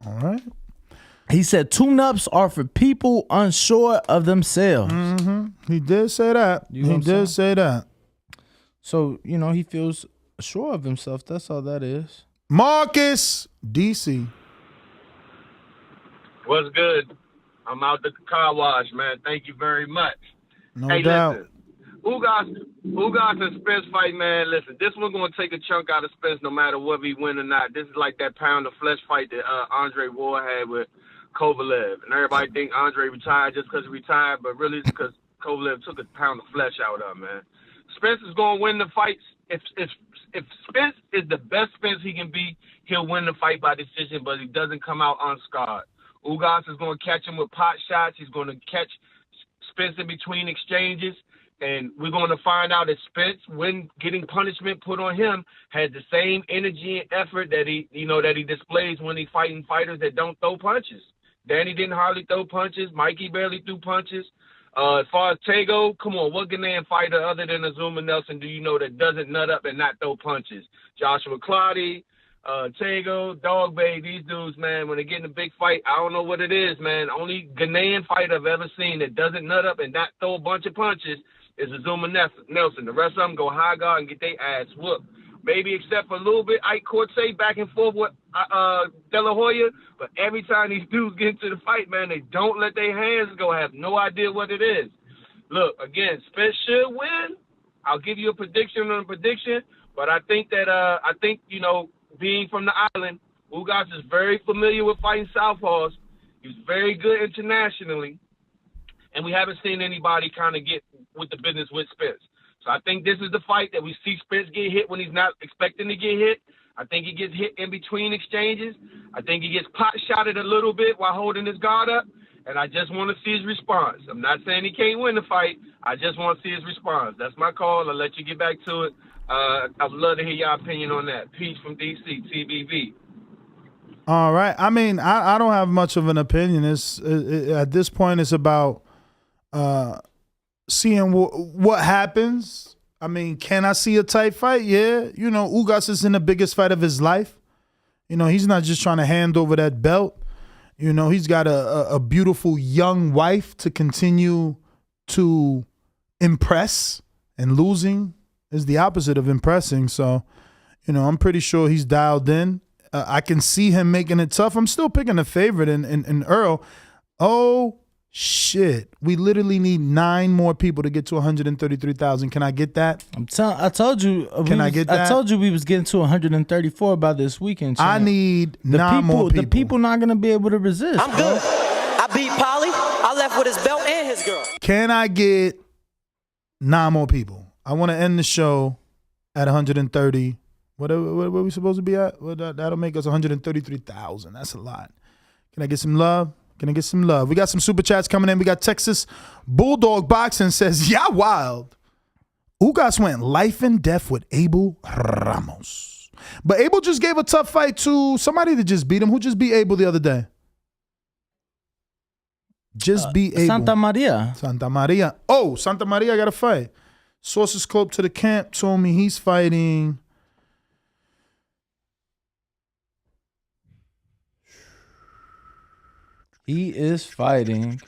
All right. He said tune-ups are for people unsure of themselves. Mm-hmm. He did say that. He did say that. So, he feels sure of himself. That's all that is. Marcus, DC. What's good? I'm out the car wash, man. Thank you very much. No doubt. Listen, Ugas and Spence fight, man. Listen, this one's gonna take a chunk out of Spence no matter whether he win or not. This is like that pound of flesh fight that Andre Ward had with Kovalev, and everybody think Andre retired just because he retired, but really it's because Kovalev took a pound of flesh out of him, man. Spence is gonna win the fight. If Spence is the best Spence he can be, he'll win the fight by decision, but he doesn't come out unscarred. Ugas is gonna catch him with pot shots. He's gonna catch Spence in between exchanges. And we're going to find out that Spence, when getting punishment put on him, has the same energy and effort that he displays when he's fighting fighters that don't throw punches. Danny didn't hardly throw punches. Mikey barely threw punches. As far as Tego, come on, what Ghanaian fighter other than Azuma Nelson do you know that doesn't nut up and not throw punches? Joshua Clottey, Tego, Dog Bay, these dudes, man, when they get in a big fight, I don't know what it is, man. Only Ghanaian fighter I've ever seen that doesn't nut up and not throw a bunch of punches is Azuma Nelson. The rest of them go high guard and get their ass whooped. Maybe except for a little bit Ike Cortez back and forth with De La Hoya, but every time these dudes get into the fight, man, they don't let their hands go. Have no idea what it is. Look, again, Spence should win. I'll give you a prediction on a prediction, but I think that being from the island, Ugas is very familiar with fighting southpaws. He's very good internationally, and we haven't seen anybody kind of get with the business with Spence. So I think this is the fight that we see Spence get hit when he's not expecting to get hit. I think he gets hit in between exchanges. I think he gets pot-shotted a little bit while holding his guard up, and I just want to see his response. I'm not saying he can't win the fight. I just want to see his response. That's my call. I'll let you get back to it. I would love to hear your opinion on that. Peace from D.C., TBV. All right. I mean, I don't have much of an opinion. At this point, it's about seeing what happens. I mean, can I see a tight fight? Yeah. Ugas is in the biggest fight of his life. He's not just trying to hand over that belt. He's got a beautiful young wife to continue to impress, and losing is the opposite of impressing. So, I'm pretty sure he's dialed in. I can see him making it tough. I'm still picking a favorite in Earl. Oh, shit. We literally need 9 more people to get to 133,000. Can I get that? I told you. Can I get that? I told you we was getting to 134 by this weekend. I need 9 more people. The people not going to be able to resist. I'm good. I beat Polly. I left with his belt and his girl. Can I get 9 more people? I want to end the show at 130. What are we supposed to be at? Well, that'll make us 133,000. That's a lot. Can I get some love? Can I get some love? We got some super chats coming in. We got Texas Bulldog Boxing says, yeah, wild. Ugas went life and death with Abel Ramos. But Abel just gave a tough fight to somebody that just beat him. Who just beat Abel the other day? Just beat Abel. Santa Maria. Santa Maria. Oh, Santa Maria got a fight. Sources close to the camp told me he's fighting. He is fighting.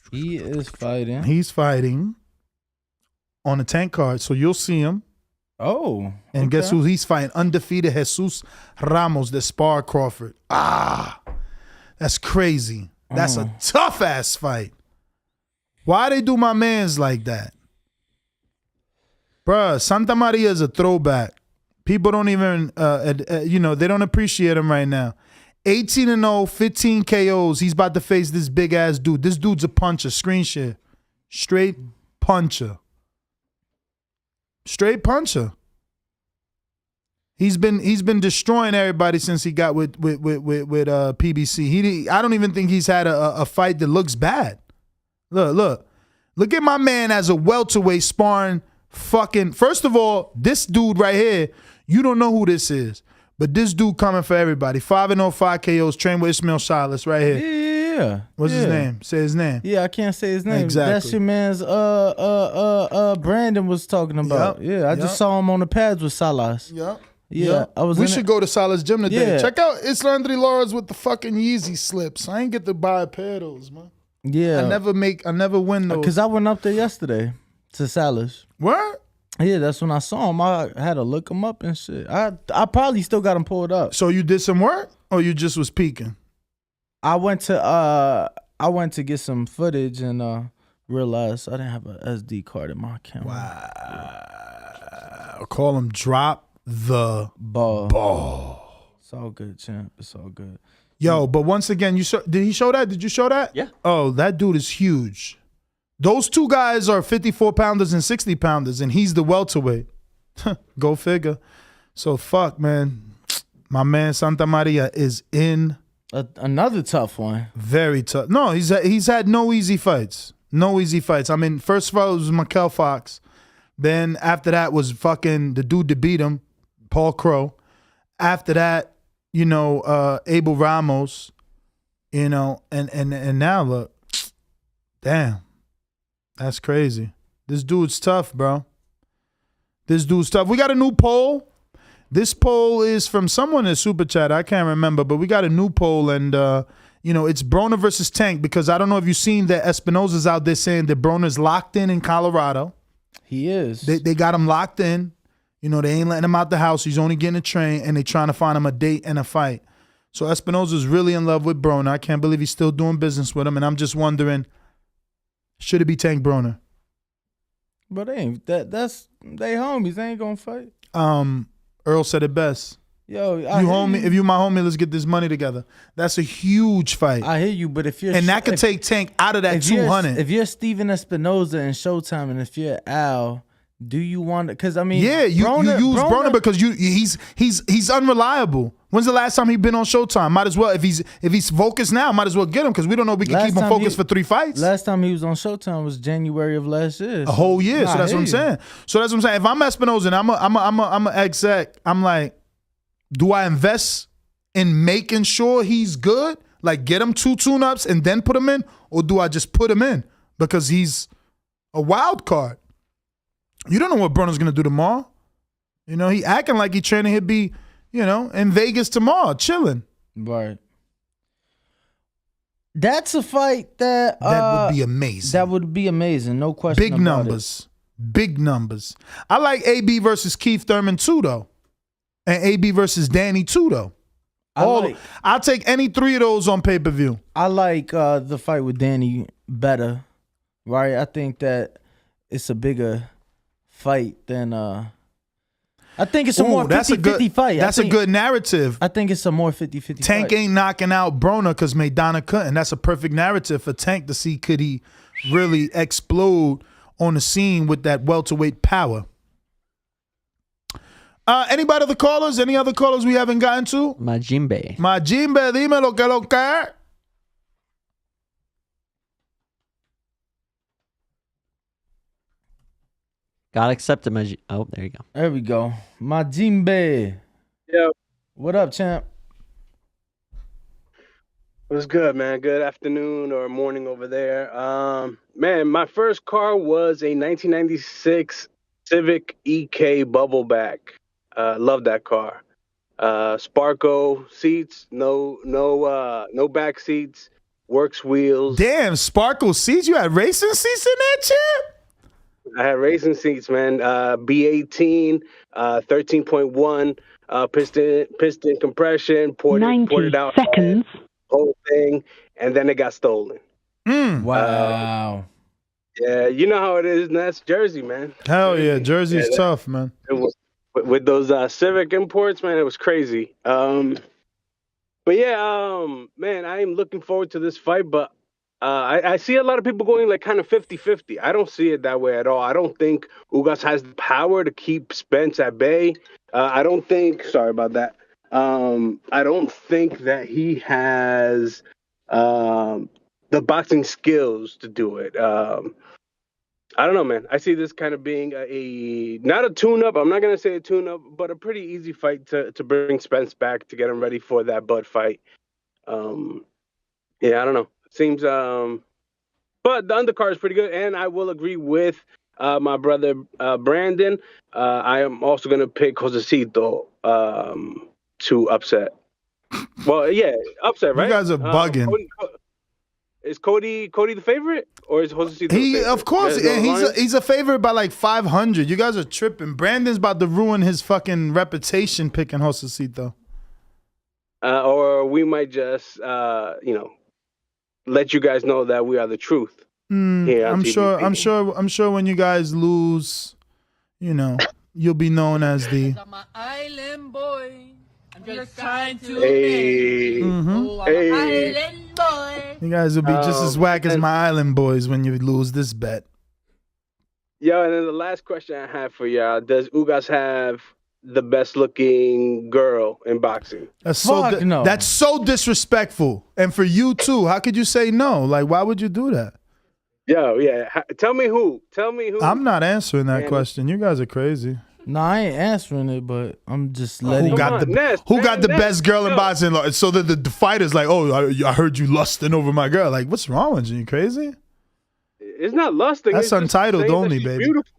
He's fighting on the tank card, so you'll see him. Oh. And guess who he's fighting? Undefeated Jesus Ramos that sparred Crawford. That's crazy. That's a tough-ass fight. Why they do my mans like that? Bruh, Santa Maria is a throwback. People don't even, they don't appreciate him right now. 18-0, 15 KOs. He's about to face this big-ass dude. This dude's a puncher. Screen share. Straight puncher. Straight puncher. He's been destroying everybody since he got with PBC. I don't even think he's had a fight that looks bad. Look at my man as a welterweight sparring fucking. First of all, this dude right here, you don't know who this is, but this dude coming for everybody. 5-0, 5 KOs, trained with Ismail Salas right here. Yeah. What's his name? Say his name. Yeah, I can't say his name. Exactly. That's your man's Brandon was talking about. Yep. Yeah, I just saw him on the pads with Salas. Yep. Yeah, I was. We should go to Salas Gym today. Yeah. Check out Islandri Laura's with the fucking Yeezy slips. I ain't get to buy a pair of those, man. Yeah. I never win those. Because I went up there yesterday to Salas. What? Yeah, that's when I saw him. I had to look him up and shit. I probably still got him pulled up. So you did some work, or you just was peeking? I went to get some footage and Realized I didn't have a SD card in my camera. Wow. Call him drop the ball. It's all good, champ. It's all good. Yo, but once again, did he show that? Did you show that? Yeah. Oh, that dude is huge. Those two guys are 54-pounders and 60-pounders, and he's the welterweight. Go figure. So, fuck, man. My man Santa Maria is in. Another tough one. Very tough. No, he's had no easy fights. No easy fights. I mean, first of all, it was Mikel Fox. Then after that was fucking the dude that beat him, Paul Crow. After that, Abel Ramos, and now look, damn, that's crazy. This dude's tough, bro. This dude's tough. We got a new poll. This poll is from someone in Super Chat. I can't remember, but we got a new poll, and it's Broner versus Tank, because I don't know if you've seen that Espinoza's out there saying that Broner's locked in Colorado. He is. They got him locked in. They ain't letting him out the house. He's only getting a train, and they trying to find him a date and a fight. So Espinoza's really in love with Broner. I can't believe he's still doing business with him, and I'm just wondering, should it be Tank Broner? But they ain't that's they homies. They ain't gonna fight. Earl said it best. Yo, if you my homie, let's get this money together. That's a huge fight. I hear you, but if you're that could take Tank out of that 200. If you're Steven Espinoza in Showtime, and if you're Al, do you want to? Because I mean, you use Broner because he's unreliable. When's the last time he been on Showtime? Might as well, if he's focused now, might as well get him, because we don't know if we can keep him focused for 3 fights. Last time he was on Showtime was January of last year. A whole year. So that's what I'm saying. If I'm Espinoza and I'm a exec, I'm like, do I invest in making sure he's good? Like, get him 2 tune-ups and then put him in? Or do I just put him in because he's a wild card? You don't know what Broner's going to do tomorrow. He acting like he's training. He'll be, in Vegas tomorrow, chilling. Right. That's a fight that would be amazing. That would be amazing. No question Big numbers. Big numbers. I like AB versus Keith Thurman too, though. And AB versus Danny too, though. I'll take any 3 of those on pay-per-view. I like the fight with Danny better, right? I think that it's a bigger fight than I think it's a more 50-50 fight. That's a good narrative. I think it's a more 50-50 Tank fight. ain't knocking out Broner because Maidana couldn't. That's a perfect narrative for Tank to see, could he really explode on the scene with that welterweight power. Anybody other callers? Any other callers we haven't gotten to? Majimbe, dime lo que. Gotta accept it, Oh, there you go. There we go. Majimbe. Yo. What up, champ? What's good, man? Good afternoon or morning over there. Man, my first car was a 1996 Civic EK Bubbleback. Love that car. Sparco seats, no back seats, works wheels. Damn, Sparkle seats? You had racing seats in that, champ? I had racing seats, man. B18, 13.1, piston compression, ported out seconds. Whole thing, and then it got stolen. Wow. Yeah, you know how it is, and that's Jersey, man. Hell yeah, Jersey's tough, man. It was, with those Civic imports, man, it was crazy. But yeah, man, I am looking forward to this fight, but I see a lot of people going like kind of 50-50. I don't see it that way at all. I don't think Ugas has the power to keep Spence at bay. I don't think, sorry about that. I don't think that he has the boxing skills to do it. I don't know, man. I see this kind of being not a tune-up. I'm not going to say a tune-up, but a pretty easy fight to bring Spence back to get him ready for that Bud fight. Yeah, I don't know. Seems, but the undercard is pretty good, and I will agree with my brother Brandon. I am also going to pick Josecito to upset. Well, yeah, upset, right? You guys are bugging. Is Cody the favorite, or is Josecito the favorite? Of course, he's a favorite by like 500. You guys are tripping. Brandon's about to ruin his fucking reputation picking Josecito. Or we might just, let you guys know that we are the truth. here on I'm TVP. sure when you guys lose, you'll be known as the Island boy. I'm just trying to Hey. Mhm. Hey. Island boy. You guys will be just as whack as my island boys when you lose this bet. Yo, and then the last question I have for y'all: does Ugas have the best looking girl in boxing? That's That's so disrespectful. And for you too, how could you say no? Like, why would you do that? Yo, yeah. Tell me who. I'm not answering that question. You guys are crazy. No, I ain't answering it, but I'm just letting. Who got the best girl in boxing? So that the fighter's like, oh, I heard you lusting over my girl. Like, what's wrong with you? You crazy? It's not lusting. That's it's just untitled saying that only, she's baby. Beautiful.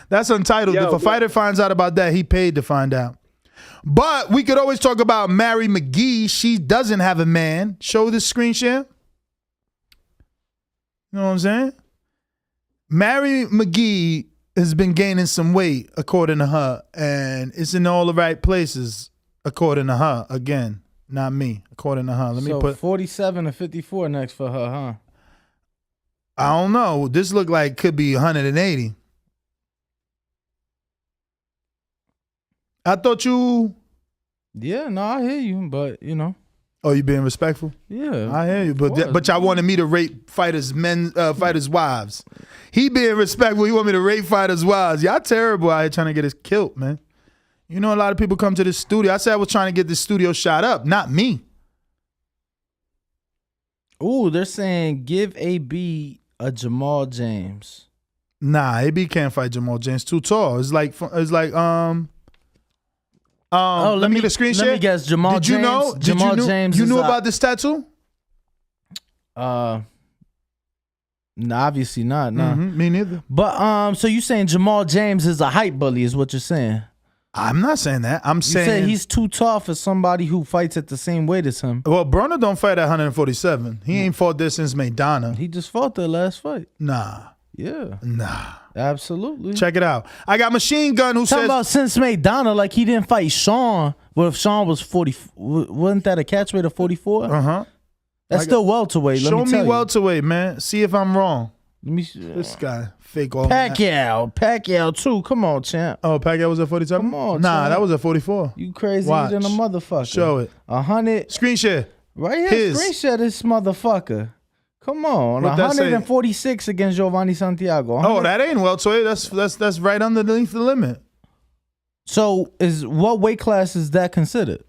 That's untitled. Yo, if a fighter finds out about that, he paid to find out. But we could always talk about Mary McGee. She doesn't have a man. Show this screen share. You know what I'm saying? Mary McGee has been gaining some weight, according to her, and it's in all the right places, according to her. Again, not me, according to her. Let me put 47 to 54 next for her, huh? I don't know. This look like could be 180. I thought you. Yeah, no, I hear you, but Oh, you being respectful? Yeah, I hear you, but y'all wanted me to rate fighters' wives. He being respectful. He want me to rate fighters' wives. Y'all terrible out here trying to get us killed, man. You know, a lot of people come to this studio. I said I was trying to get this studio shot up, not me. Ooh, they're saying give AB a Jamal James. Nah, AB can't fight Jamal James. Too tall. It's like let me get a screen share. Let me guess. Jamal Did you James. know? Jamal James. You is knew about this tattoo? No, obviously not. No, Me neither. But so you saying Jamal James is a hype bully? Is what you're saying? I'm not saying that. I'm saying said he's too tall for somebody who fights at the same weight as him. Well, Broner don't fight at 147. He ain't fought there since Maidana. He just fought their last fight. Nah. Yeah. Nah. Absolutely. Check it out. I got Machine Gun who Talking says about since Maidana, like he didn't fight Sean. Well, if Sean was 40, wasn't that a catch weight of 44? Uh-huh. That's still welterweight. Show me welterweight, man. See if I'm wrong. Let me this guy fake all Pacquiao too. Come on, champ. Oh, Pacquiao was at 47? Come on, nah, champ. that was at 44. You crazy Watch. than a motherfucker. Show it. 100. Screen share. Right here. His. Screen share this motherfucker. Come on. What that say? 146 against Giovanni Santiago. Oh, that ain't welterweight. That's right underneath the limit. So what weight class is that considered?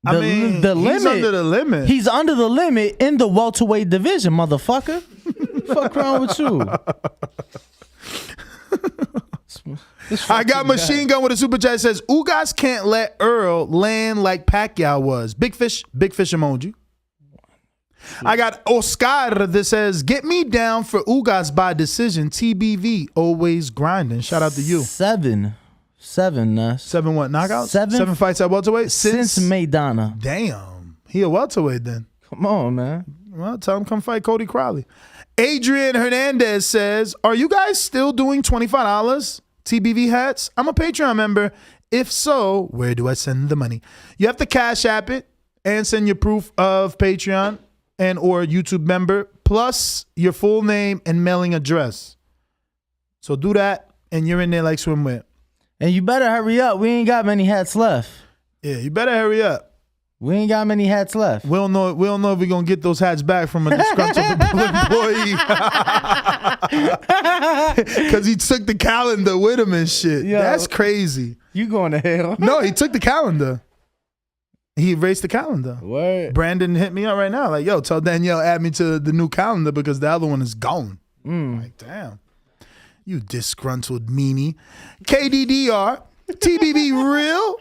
I mean, the limit. He's under the limit. He's under the limit in the welterweight division, motherfucker. Fuck wrong with you? I got Machine Gun with a super chat that says Ugas can't let Earl land like Pacquiao was. Big fish emoji. I got Oscar that says, get me down for Ugas by decision. TBV, always grinding. Shout out to you. 7, Ness. 7 what, knockouts? 7 fights at welterweight? Since Maidana. Damn. He a welterweight then. Come on, man. Well, tell him come fight Cody Crowley. Adrian Hernandez says, are you guys still doing $25 TBV hats? I'm a Patreon member. If so, where do I send the money? You have to Cash App it and send your proof of Patreon and or YouTube member, plus your full name and mailing address. So do that, and you're in there like swimwear. And you better hurry up. We ain't got many hats left. Yeah, you better hurry up. We ain't got many hats left. We don't know if we're gonna get those hats back from a disgruntled employee. Cause he took the calendar with him and shit. Yo, that's crazy. You going to hell. No, he took the calendar. He erased the calendar. Word. Brandon hit me up right now. Like, yo, tell Danielle add me to the new calendar because the other one is gone. Like, damn. You disgruntled meanie. KDDR. TBV real?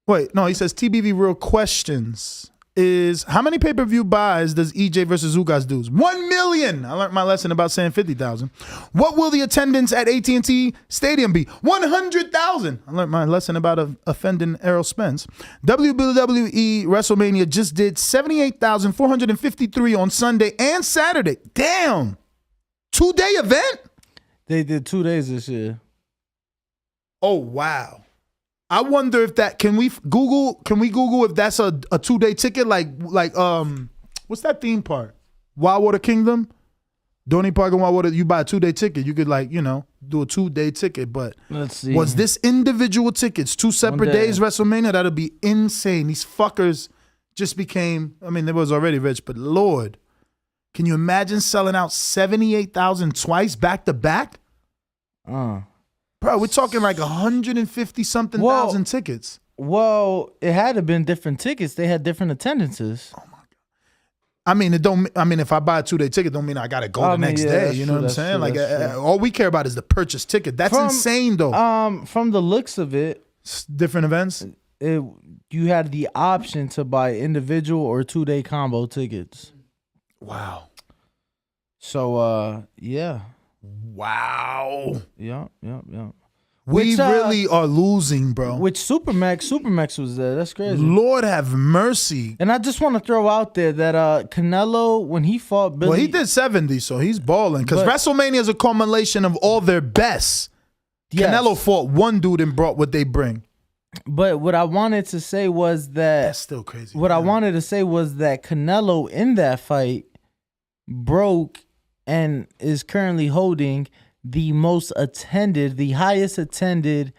Wait, no, he says TBV real questions is how many pay-per-view buys does EJ versus Ugas do? 1 million. I learned my lesson about saying 50,000. What will the attendance at AT&T Stadium be? 100,000. I learned my lesson about offending Errol Spence. WWE WrestleMania just did 78,453 on Sunday and Saturday. Damn. 2-day event? They did 2 days this year. Oh, wow. I wonder if that can we Google if that's a 2-day ticket like what's that theme park? Wildwater Kingdom? Donnie Parker, why would you buy a 2-day ticket? You could like, do a 2-day ticket. But let's see. Was this individual tickets, 2 separate days WrestleMania? That'd be insane. These fuckers just became, they was already rich, but Lord, can you imagine selling out 78,000 twice back to back? Bro, we're talking like 150 something thousand tickets. Well, it had to been different tickets. They had different attendances. Oh my God. If I buy a 2-day ticket, don't mean I gotta go the next day. You know what I'm saying? Like, all we care about is the purchase ticket. That's insane, though. From the looks of it, different events. You had the option to buy individual or 2-day combo tickets. Wow. So, yeah. Wow. Yeah. We really are losing, bro. Which Supermax was there. That's crazy. Lord have mercy. And I just want to throw out there that Canelo, when he fought Billy... Well, he did 70, so he's balling. Because WrestleMania is a culmination of all their best. Yes. Canelo fought one dude and brought what they bring. But what I wanted to say was that... That's still crazy. What I wanted to say was that Canelo, in that fight, broke and is currently holding the highest attended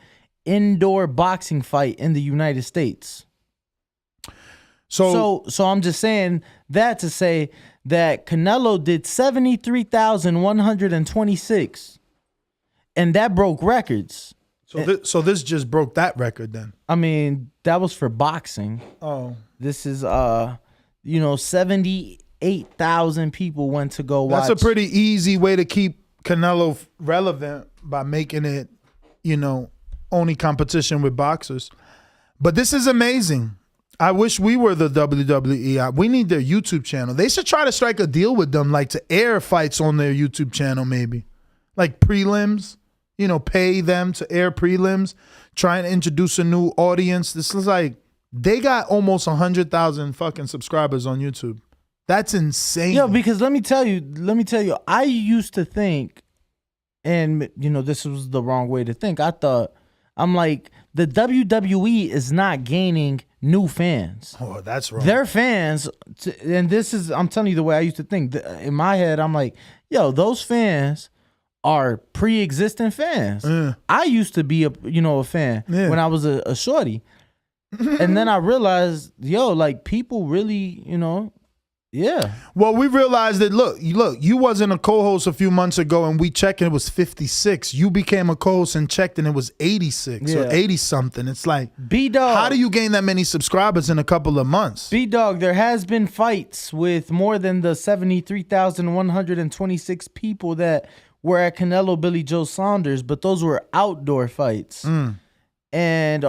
indoor boxing fight in the United States. So I'm just saying that to say that Canelo did 73,126, and that broke records. So this just broke that record then. That was for boxing. Oh. This is 78,000 people went to go watch. That's a pretty easy way to keep Canelo relevant by making it, only competition with boxers. But this is amazing. I wish we were the WWE. We need their YouTube channel. They should try to strike a deal with them, like to air fights on their YouTube channel, maybe. Like prelims, pay them to air prelims, try and introduce a new audience. This is like, they got almost 100,000 fucking subscribers on YouTube. That's insane. Yo, because let me tell you, I used to think, and this was the wrong way to think. I'm like, the WWE is not gaining new fans. Oh, that's wrong. Their fans, and I'm telling you the way I used to think. In my head, I'm like, yo, those fans are pre-existing fans. I used to be a fan when I was a shorty. And then I realized, like people really, yeah. Well, we realized that, look, you wasn't a co-host a few months ago and we checked and it was 56. You became a co-host and checked and it was 86 or 80-something. It's like, B-Dog. How do you gain that many subscribers in a couple of months? B-Dog, there has been fights with more than the 73,126 people that were at Canelo Billy Joe Saunders, but those were outdoor fights. And...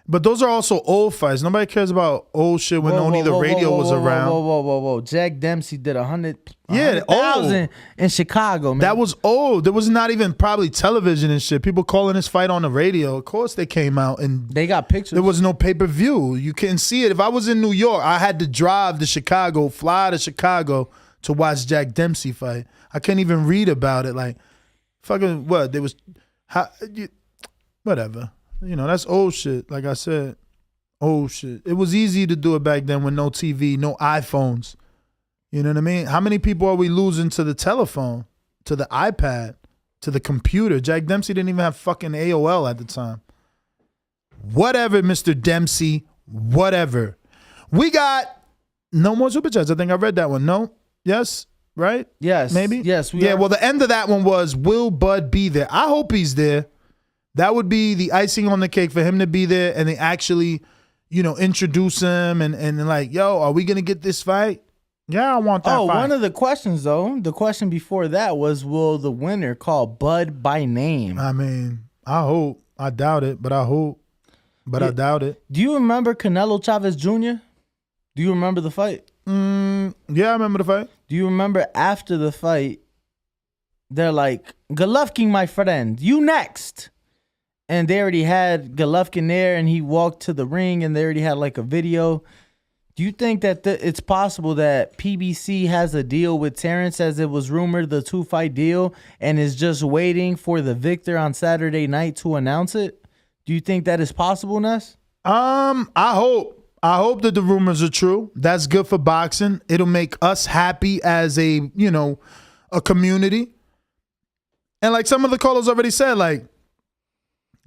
but those are also old fights. Nobody cares about old shit when only the radio was around. Whoa. Jack Dempsey did 100,000 in Chicago, man. That was old. There was not even probably television and shit. People calling this fight on the radio. Of course they came out and they got pictures. There was no pay-per-view. You couldn't see it. If I was in New York, I had to drive to Chicago, fly to Chicago to watch Jack Dempsey fight. I couldn't even read about it. Like, fucking what? There was... whatever. That's old shit. Like I said, old shit. It was easy to do it back then with no TV, no iPhones. You know what I mean? How many people are we losing to the telephone, to the iPad, to the computer? Jack Dempsey didn't even have fucking AOL at the time. Whatever, Mr. Dempsey. Whatever. We got no more Super Chats. I think I read that one. No? Yes? Right? Yes. Maybe? Yes. Well, the end of that one was, will Bud be there? I hope he's there. That would be the icing on the cake for him to be there and they actually, introduce him and like, yo, are we going to get this fight? Yeah, I want that fight. One of the questions, though, the question before that was, will the winner call Bud by name? I hope. I doubt it, but I hope. But I doubt it. Do you remember Canelo Chavez Jr.? Do you remember the fight? Yeah, I remember the fight. Do you remember after the fight, they're like, Golovkin, my friend, you next. And they already had Golovkin there, and he walked to the ring, and they already had like a video. Do you think that it's possible that PBC has a deal with Terrence, as it was rumored, the 2-fight deal, and is just waiting for the victor on Saturday night to announce it? Do you think that is possible, Ness? I hope that the rumors are true. That's good for boxing. It'll make us happy as a a community. And like some of the callers already said, like,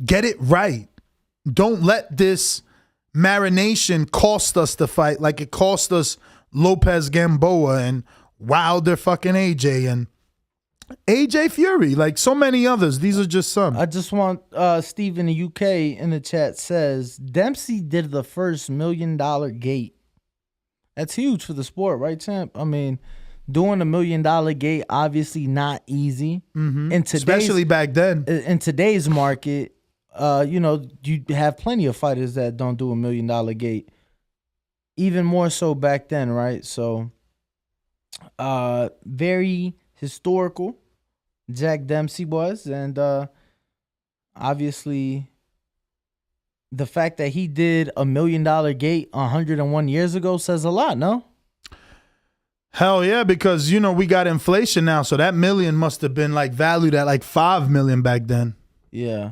get it right. Don't let this marination cost us the fight like it cost us Lopez Gamboa and Wilder fucking AJ and AJ Fury, like so many others. These are just some. I just want Steve in the UK in the chat says Dempsey did the first $1 million gate. That's huge for the sport, right, champ? I mean, doing $1 million gate obviously not easy. Mm-hmm. In today's, especially back then. In today's market, you have plenty of fighters that don't do $1 million gate. Even more so back then, right? So, very historical Jack Dempsey was, and obviously the fact that he did $1 million gate 101 years ago says a lot, no? Hell yeah, because we got inflation now, so that million must have been like valued at like 5 million back then. Yeah.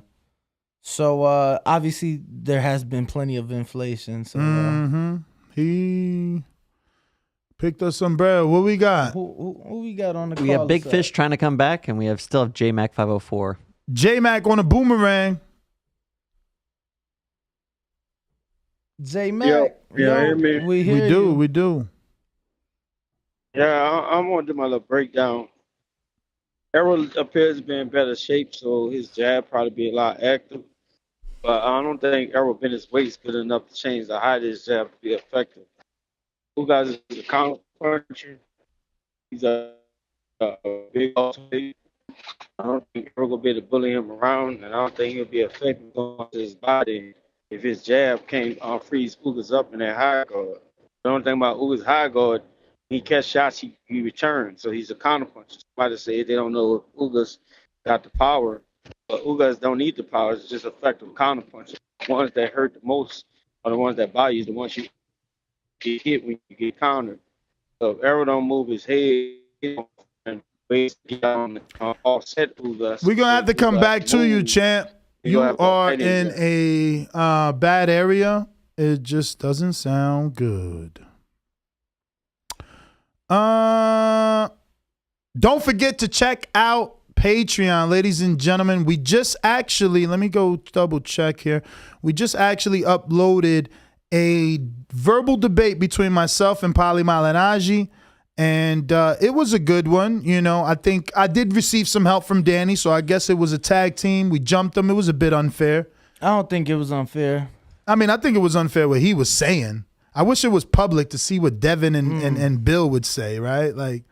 So obviously there has been plenty of inflation. So he picked us some bread. What we got? Who we got on the call? We have Big Fish trying to come back, and we still have J-Mac 504. J-Mac on a boomerang. J-Mac. Hear me? We do. Yeah, I'm going to do my little breakdown. Errol appears to be in better shape, so his jab probably be a lot active. But I don't think Errol bent his waist good enough to change the height of his jab to be effective. Ugas is a counter puncher. He's a big ultimate. I don't think Errol will be able to bully him around, and I don't think he'll be effective on his body if his jab can't freeze Ugas up in that high guard. The only thing about Ugas' high guard, he catch shots, he returns, so he's a counter puncher. Somebody say they don't know if Ugas got the power, but Ugas don't need the power. It's just effective counter puncher. The ones that hurt the most are the ones that bother you, the ones you get hit when you get countered. So if Errol don't move his head and get on offset Ugas, we're gonna have to come back to you, champ. You are in a bad area. It just doesn't sound good. Don't forget to check out Patreon, ladies and gentlemen. We just actually, let me go double check here. We just actually uploaded a verbal debate between myself and Pali Malignaggi, and it was a good one. I think I did receive some help from Danny, so I guess it was a tag team. We jumped them. It was a bit unfair. I don't think it was unfair. I mean, I think it was unfair what he was saying. I wish it was public to see what Devin and Bill would say, right? Like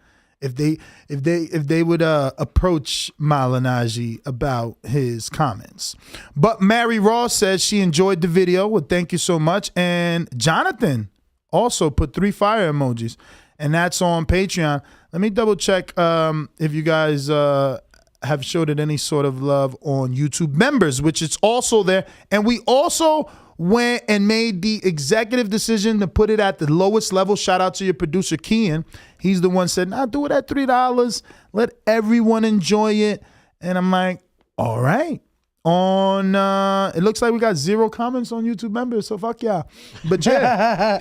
if they would approach Malignaggi about his comments. But Mary Ross says she enjoyed the video. Well, thank you so much. And Jonathan also put 3 fire emojis, and that's on Patreon. Let me double check if you guys have showed it any sort of love on YouTube members, which is also there. And we also went and made the executive decision to put it at the lowest level. Shout out to your producer, Kian. He's the one said, nah, do it at $3. Let everyone enjoy it. And I'm like, all right. It looks like we got 0 comments on YouTube members, so fuck yeah. But yeah,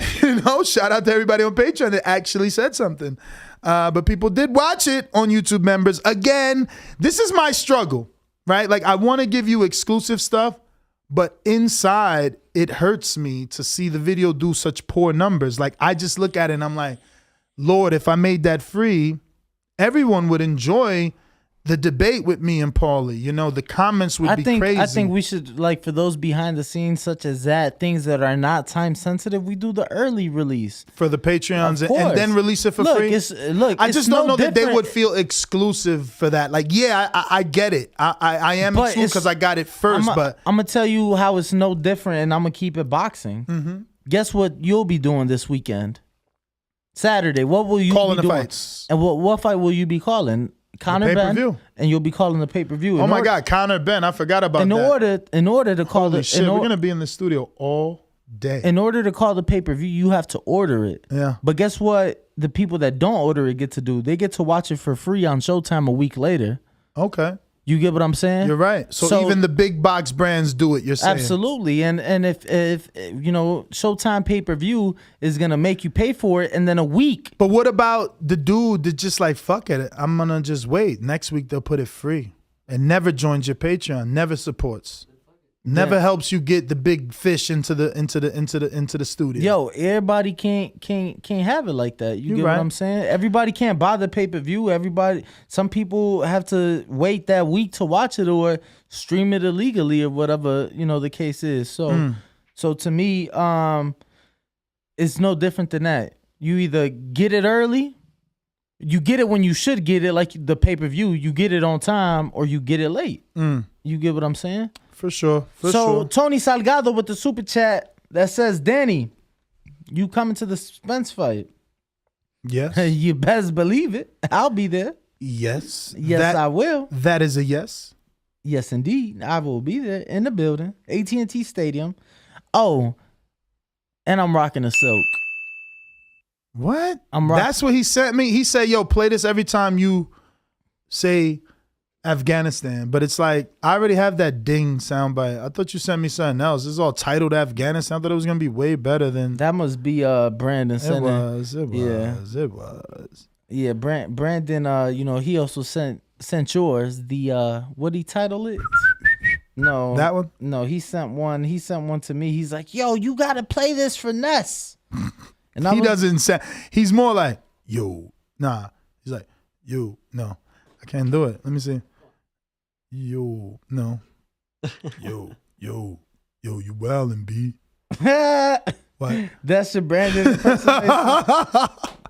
shout out to everybody on Patreon that actually said something. But people did watch it on YouTube members. Again, this is my struggle, right? Like, I want to give you exclusive stuff, but inside, it hurts me to see the video do such poor numbers. Like, I just look at it and I'm like, Lord, if I made that free, everyone would enjoy the debate with me and Paulie. The comments would be crazy. I think we should, like, for those behind the scenes such as that, things that are not time sensitive, we do the early release. For the Patreons and then release it for free? I just don't know that they would feel exclusive for that. Like, yeah, I get it. I am exclusive because I got it first. But I'm going to tell you how it's no different, and I'm going to keep it boxing. Mm-hmm. Guess what you'll be doing this weekend? Saturday. What will you calling be doing? The fights. And what fight will you be calling? Conor Ben, and you'll be calling the pay-per-view. Oh my God, Conor Ben! I forgot about that. In order to call Holy shit, we're gonna be in the studio all day. In order to call the pay-per-view, you have to order it. Yeah. But guess what? The people that don't order it get to do. They get to watch it for free on Showtime a week later. Okay. You get what I'm saying? You're right. So even the big box brands do it, you're saying? Absolutely. And if Showtime pay-per-view is going to make you pay for it and then a week. But what about the dude that just like, fuck it, I'm going to just wait. Next week they'll put it free and never joins your Patreon, never supports. Never helps you get the big fish into the studio. Yo, everybody can't have it like that. You get right. what I'm saying? Everybody can't buy the pay-per-view. Some people have to wait that week to watch it or stream it illegally or whatever, the case is. So to me, it's no different than that. You either get it early, you get it when you should get it, like the pay-per-view, you get it on time, or you get it late. You get what I'm saying? For sure. Tony Salgado with the super chat that says, Danny, you coming to the Spence fight? Yes. You best believe it. I'll be there. Yes. Yes, I will. That is a yes. Yes, indeed. I will be there in the building. AT&T Stadium. Oh, and I'm rocking a silk. What? That's what he sent me. He said, yo, play this every time you say Afghanistan, but it's like I already have that ding soundbite. I thought you sent me something else. This is all titled Afghanistan. I thought it was gonna be way better than that. Must be Brandon sending. It was. Yeah, Brandon. He also sent yours. The what he titled it? No, that one. No, he sent one. He sent one to me. He's like, yo, you gotta play this for Ness. And doesn't sound. He's more like, yo, nah. He's like, yo, no, I can't do it. Let me see. Yo, no. Yo, you wildin', B. What? That's your Brandon impersonation.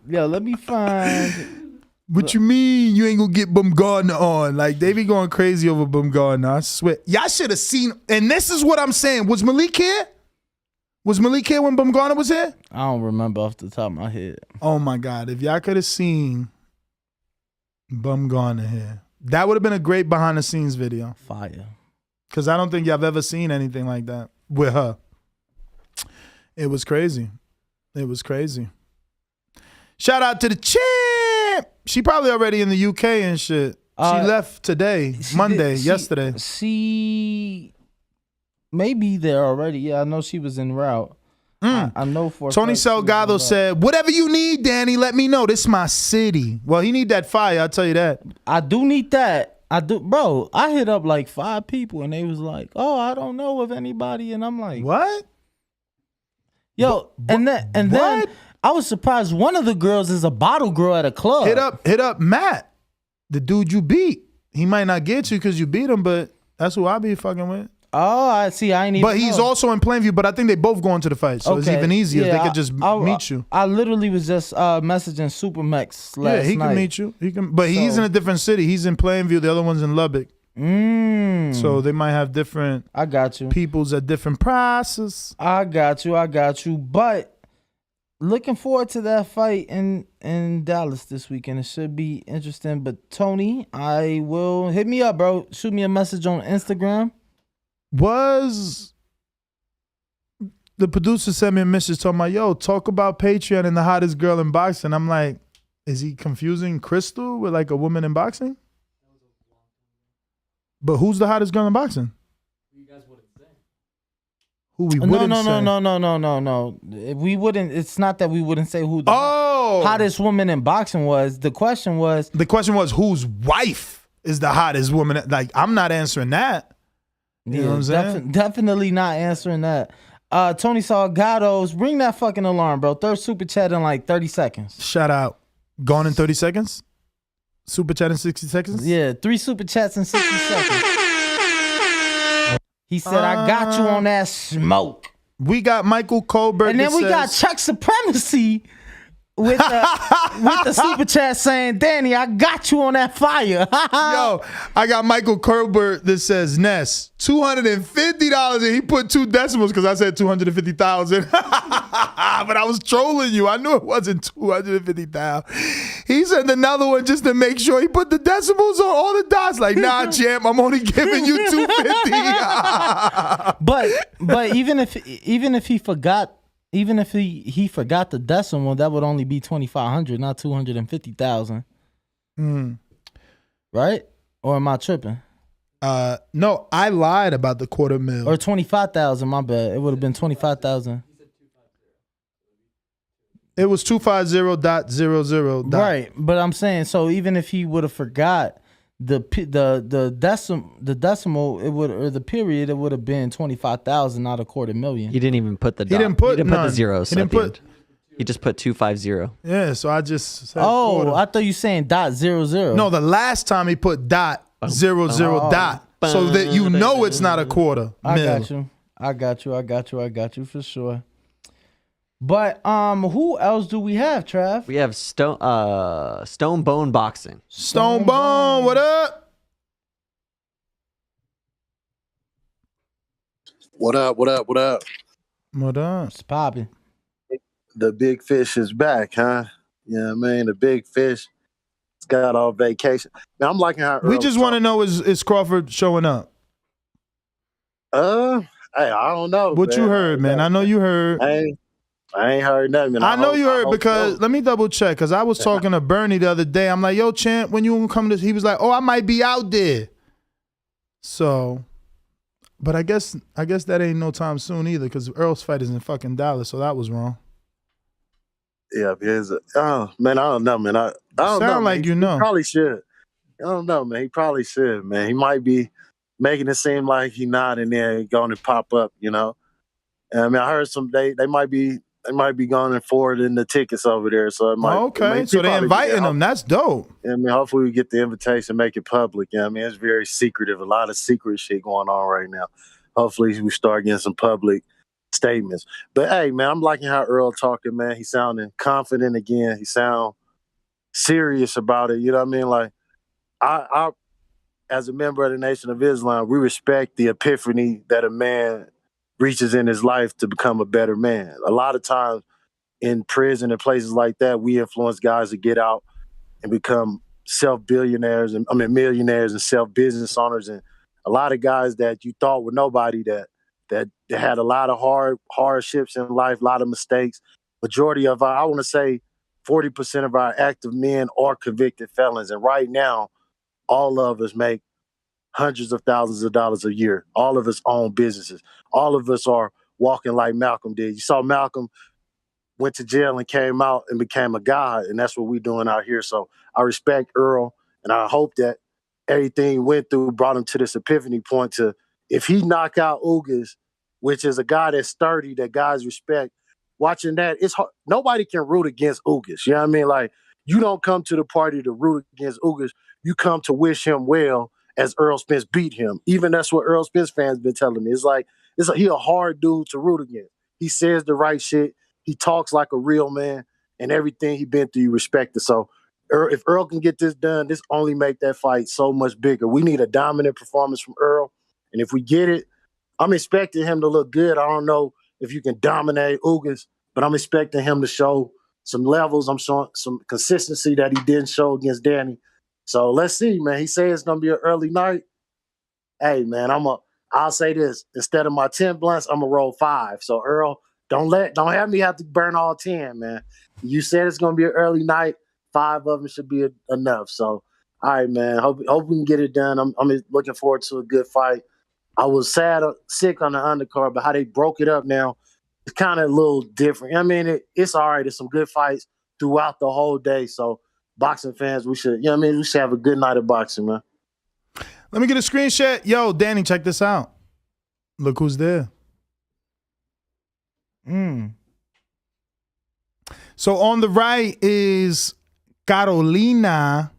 Yo, let me find. What you mean you ain't gonna get Bumgardner on? Like, they be going crazy over Bumgardner. I swear. Y'all should have seen. And this is what I'm saying. Was Malik here? Was Malik here when Bumgardner was here? I don't remember off the top of my head. Oh, my God. If y'all could have seen Bumgardner here. That would have been a great behind-the-scenes video. Fire. Because I don't think y'all have ever seen anything like that with her. It was crazy. It was crazy. Shout out to the champ. She probably already in the UK and shit. She left today, yesterday. She may be there already. Yeah, I know she was en route. I know for Tony Salgado said, whatever you need, Danny, let me know. This is my city. Well, he need that fire, I'll tell you that. I do need that. I do, bro. I hit up like 5 people and they was like, oh, I don't know of anybody. And I'm like, what? Yo, and then I was surprised one of the girls is a bottle girl at a club. Hit up Matt, the dude you beat. He might not get you because you beat him, but that's who I be fucking with. Oh, I see. I ain't even. But he's also in Plainview. But I think they both going to the fight, so it's even easier. They could just meet you. I literally was just messaging Supermax last night. Yeah, he can meet you. But he's in a different city. He's in Plainview. The other one's in Lubbock. So they might have different. I got you. Peoples at different prices. I got you. But looking forward to that fight in Dallas this weekend. It should be interesting. But Tony, I will hit me up, bro. Shoot me a message on Instagram. Was the producer sent me a message talking about, yo, talk about Patreon and the hottest girl in boxing. I'm like, is he confusing Crystal with like a woman in boxing? But who's the hottest girl in boxing? Who we wouldn't say? No. We wouldn't. It's not that we wouldn't say who the hottest woman in boxing was. The question was whose wife is the hottest woman? Like, I'm not answering that. You know what I'm saying? Definitely not answering that. Tony Salgado's, ring that fucking alarm, bro. Third super chat in like 30 seconds. Shout out. Gone in 30 seconds? Super chat in 60 seconds? Yeah, 3 super chats in 60 seconds. He said, I got you on that smoke. We got Michael Colbert. And then we got Chuck Supremacy with the super chat saying, Danny, I got you on that fire. Yo, I got Michael Colbert that says, Ness, $250, and he put 2 decimals because I said 250,000. But I was trolling you. I knew it wasn't 250,000. He sent another one just to make sure he put the decimals on all the dots. Like, nah, champ, I'm only giving you 250. But even if he forgot. Even if he forgot the decimal, that would only be 2,500, not 250,000. Right? Or am I tripping? No, I lied about the $250,000. Or 25,000, my bad. It would have been 25,000. It was 250.00. Right, but I'm saying, so even if he would have forgot the decimal, it would, or the period, it would have been 25,000, not $250,000. He didn't even put the dot. He didn't put the zeros. He didn't put. He just put 250. Yeah, so I just said Oh, I thought you saying .00. No, the last time he put .00 dot, so that you know it's not a quarter. I got you for sure. But who else do we have, Trav? We have Stone Bone Boxing. Stone Bone, what up? What up? What up? What up? What up? It's popping. The big fish is back, huh? Yeah, man, the big fish. It's got on vacation. Now I'm liking how we just want to know is Crawford showing up? Hey, I don't know. What you heard, man? I know you heard. I ain't heard nothing. Man. I know you heard because let me double check because I was talking to Bernie the other day. I'm like, yo, Champ, when you gonna come to? He was like, oh, I might be out there. So, but I guess that ain't no time soon either because Earl's fight is in fucking Dallas, so that was wrong. Yeah, because man, I don't know, man. I don't know. Sound like you know. He probably should. I don't know, man. He probably should, man. He might be making it seem like he not in there going to pop up, you know. And I mean, I heard they might be going and forwarding the tickets over there, so it might. Okay, so they're inviting him. That's dope. I mean, hopefully we get the invitation, make it public. Yeah, I mean, it's very secretive. A lot of secret shit going on right now. Hopefully we start getting some public statements. But hey, man, I'm liking how Earl talking, man. He's sounding confident again. He sound serious about it. You know what I mean? Like, I as a member of the Nation of Islam, we respect the epiphany that a man reaches in his life to become a better man. A lot of times in prison and places like that, we influence guys to get out and become millionaires and self-business owners. And a lot of guys that you thought were nobody that had a lot of hardships in life, a lot of mistakes. Majority of I want to say 40% of our active men are convicted felons. And right now, all of us make hundreds of thousands of dollars a year. All of us own businesses. All of us are walking like Malcolm did. You saw Malcolm went to jail and came out and became a god, and that's what we're doing out here. So I respect Earl, and I hope that everything he went through brought him to this epiphany point to, if he knock out Ugas, which is a guy that's sturdy, that guys respect, watching that, it's hard. Nobody can root against Ugas. You know what I mean? Like, you don't come to the party to root against Ugas. You come to wish him well as Errol Spence beat him. Even that's what Errol Spence fans been telling me. It's like he a hard dude to root against. He says the right shit. He talks like a real man, and everything he been through, you respect it. So if Earl can get this done, this only make that fight so much bigger. We need a dominant performance from Earl, and if we get it, I'm expecting him to look good. I don't know if you can dominate Ugas, but I'm expecting him to show some levels. I'm showing some consistency that he didn't show against Danny. So let's see, man. He says it's gonna be an early night. Hey, man, I'll say this. Instead of my 10 blunts, I'm gonna roll 5. So Earl, don't have me have to burn all 10, man. You said it's gonna be an early night. 5 of them should be enough. So, all right, man. Hope we can get it done. I'm looking forward to a good fight. I was sick on the undercard, but how they broke it up now, it's kind of a little different. I mean, it's all right. There's some good fights throughout the whole day. So, boxing fans, we should have a good night of boxing, man. Let me get a screenshot. Yo, Danny, check this out. Look who's there. So on the right is Carolina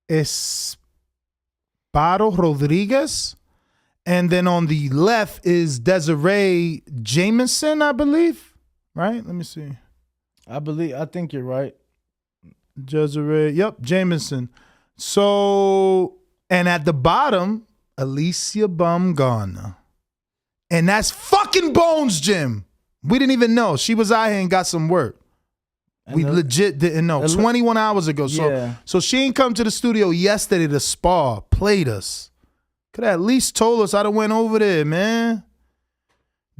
Esparo Rodriguez. And then on the left is Desiree Jamison, I believe. Right? Let me see. I think you're right. Desiree, yep, Jamison. So, and at the bottom, Alicia Baumgartner. And that's fucking Bones Gym. We didn't even know. She was out here and got some work. We legit didn't know. 21 hours ago. So she ain't come to the studio yesterday to spar, played us. Could have at least told us I'd have went over there, man.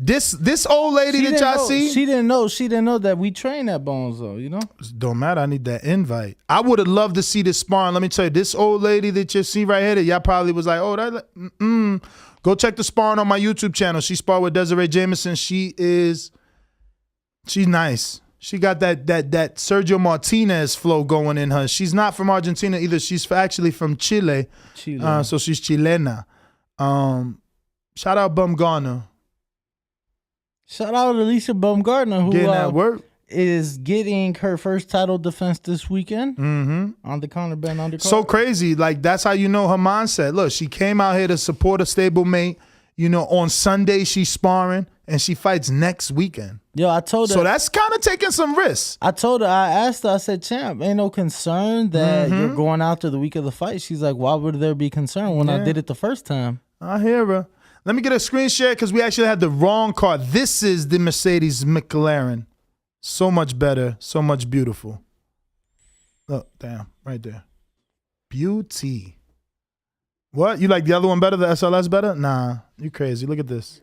This old lady that y'all see, she didn't know that we train at Bones though. You know, don't matter. I need that invite. I would have loved to see this sparring. Let me tell you, this old lady that you see right here, that y'all probably was like, oh, that. Go check the sparring on my YouTube channel. She sparred with Desiree Jameson. She's nice. She got that Sergio Martinez flow going in her. She's not from Argentina either. She's actually from Chile. So she's Chilena. Shout out Bumgarner. Shout out Alicia Bumgarner, who getting that work. Is getting her first title defense this weekend on the Conor Ben undercard. So crazy. Like, that's how you know her mindset. Look, she came out here to support a stablemate. You know, on Sunday she's sparring, and she fights next weekend. Yo, I told her. So that's kind of taking some risks. I asked her, I said, champ, ain't no concern that you're going after the week of the fight? She's like, why would there be concern when I did it the first time? I hear her. Let me get a screen share because we actually had the wrong car. This is the Mercedes McLaren. So much better, so much beautiful. Oh, damn, right there. Beauty. What? You like the other one better, the SLS better? Nah, you crazy. Look at this.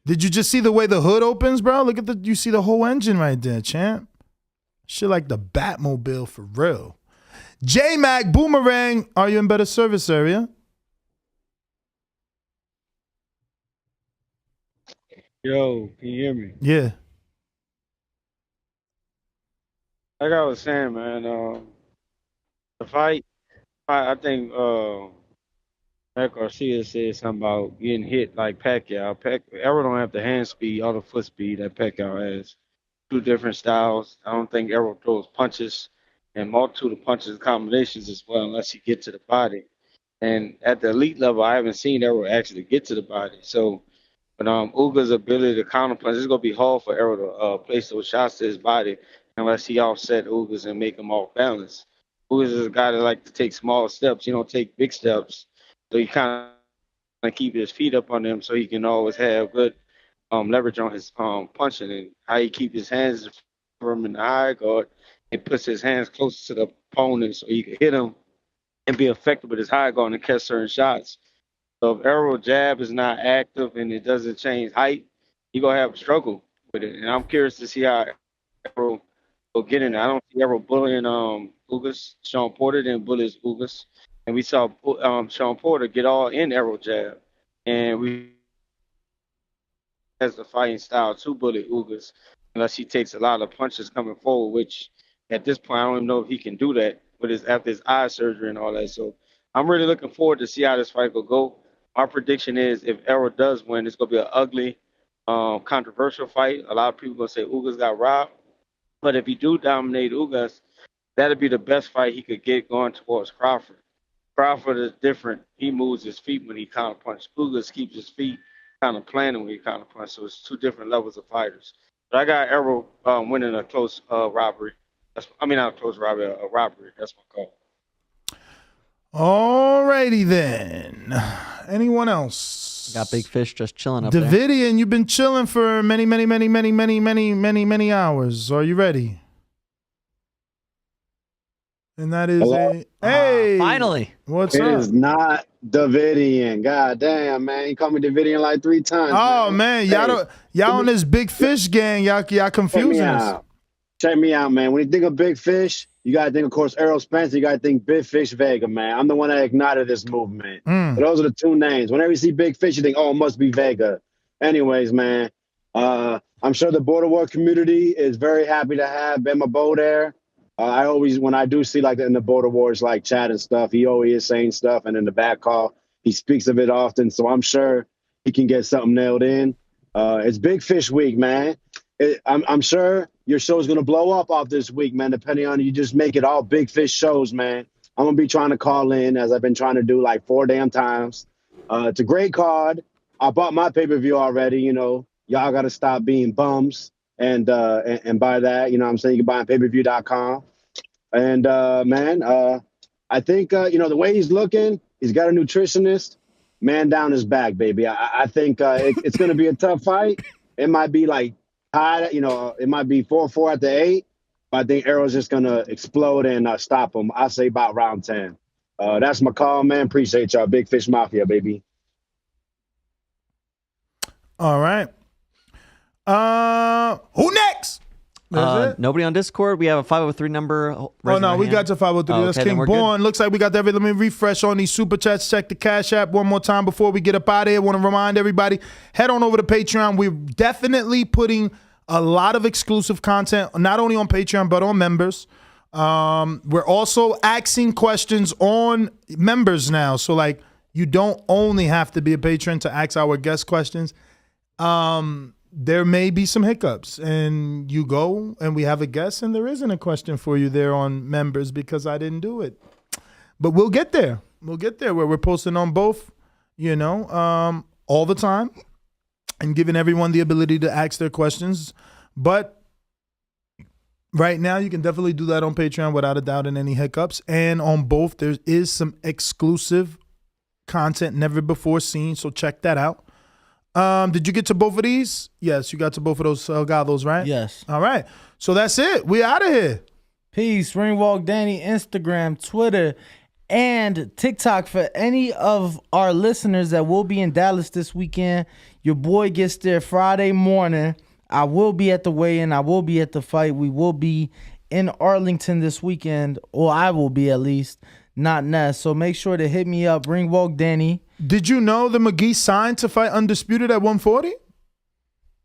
Did you just see the way the hood opens, bro? Look at you see the whole engine right there, champ. Shit like the Batmobile for real. J-Mac, Boomerang, are you in better service area? Yo, can you hear me? Yeah. Like I was saying, man, the fight, I think Matt Garcia said something about getting hit like Pacquiao. Errol don't have the hand speed or the foot speed that Pacquiao has. Two different styles. I don't think Errol throws punches and multitude of punches and combinations as well unless he gets to the body. And at the elite level, I haven't seen Errol actually get to the body. So, but Uga's ability to counterpunch, it's gonna be hard for Errol to place those shots to his body unless he offset Ugas and make him off balance. Ugas is a guy that like to take small steps. He don't take big steps. So he kind of keep his feet up on them so he can always have good leverage on his punching, and how he keep his hands firm in the high guard and puts his hands close to the opponent so he can hit him and be effective with his high guard and catch certain shots. So if Errol jab is not active and it doesn't change height, you're going to have a struggle with it. And I'm curious to see how Errol will get in there. I don't see Errol bullying Ugas. Sean Porter didn't bully Ugas. And we saw Sean Porter get all in Errol jab. And we has the fighting style to bully Ugas unless he takes a lot of punches coming forward, which at this point I don't even know if he can do that after his eye surgery and all that. So I'm really looking forward to see how this fight will go. My prediction is if Errol does win, it's going to be an ugly, controversial fight. A lot of people going to say Ugas got robbed. But if he do dominate Ugas, that'll be the best fight he could get going towards Crawford. Crawford is different. He moves his feet when he counterpunches. Ugas keeps his feet kind of planning when he counterpunches. So it's two different levels of fighters. But I got Errol winning a close robbery. Not a close robbery, a robbery. That's my call. Alrighty then. Anyone else? Got Big Fish just chilling up there. Davidian, you've been chilling for many hours. Are you ready? And that is hey, finally. What's it up? It is not Davidian. God damn, man. You called me Davidian like 3 times. Oh man, y'all on this Big Fish gang. Y'all confusing us. Check me out, man. When you think of Big Fish, you got to think, of course, Errol Spence. You got to think Big Fish Vega, man. I'm the one that ignited this movement. So those are the two names. Whenever you see Big Fish, you think, oh, it must be Vega. Anyways, man, I'm sure the Border War community is very happy to have Bema Bo there. I always, when I do see like in the Border Wars, like chat and stuff, he always is saying stuff. And in the back call, he speaks of it often. So I'm sure he can get something nailed in. It's Big Fish week, man. I'm sure your show is going to blow up off this week, man, depending on you just make it all Big Fish shows, man. I'm going to be trying to call in as I've been trying to do like 4 damn times. It's a great card. I bought my pay-per-view already. You know, y'all got to stop being bums and buy that. You know what I'm saying? You can buy on payperview.com. And, man, I think, the way he's looking, he's got a nutritionist. Man down his back, baby. I think it's going to be a tough fight. It might be like tied, it might be 4-4 at the 8. But I think Errol's just going to explode and stop him. I say about round 10. That's my call, man. Appreciate y'all. Big Fish Mafia, baby. All right. Who next? Nobody on Discord. We have a 503 number. Oh, no, we got to 503. Oh, That's okay, King Born. Looks like we got everything. Let me refresh on these super chats. Check the Cash App one more time before we get up out of here. I want to remind everybody, head on over to Patreon. We're definitely putting a lot of exclusive content, not only on Patreon, but on members. We're also asking questions on members now. So, like, you don't only have to be a patron to ask our guest questions. There may be some hiccups, and you go and we have a guest, and there isn't a question for you there on members because I didn't do it. But we'll get there. We'll get there where we're posting on both, all the time and giving everyone the ability to ask their questions. But right now, you can definitely do that on Patreon without a doubt and any hiccups. And on both, there is some exclusive content never before seen, so check that out. Did you get to both of these? Yes, you got to both of those Salgados, right? Yes. All right. So that's it. We out of here. Peace. Ringwalk Danny, Instagram, Twitter, and TikTok for any of our listeners that will be in Dallas this weekend. Your boy gets there Friday morning. I will be at the weigh-in. I will be at the fight. We will be in Arlington this weekend, or I will be at least, not Ness. So make sure to hit me up, Ringwalk Danny. Did you know that McGee signed to fight Undisputed at 140?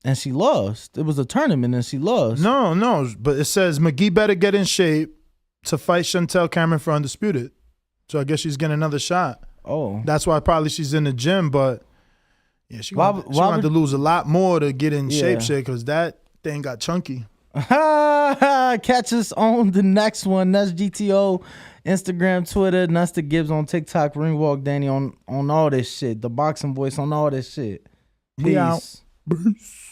And she lost. It was a tournament and she lost. No, but it says McGee better get in shape to fight Chantel Cameron for Undisputed. So I guess she's getting another shot. Oh. That's why probably she's in the gym, but yeah, she wanted to lose a lot more to get in shape because that thing got chunky. Catch us on the next one. That's GTO. Instagram, Twitter, Nuster Gibbs on TikTok, Ringwalk Danny on all this shit. The Boxing Voice on all this shit. Peace. We out. Peace.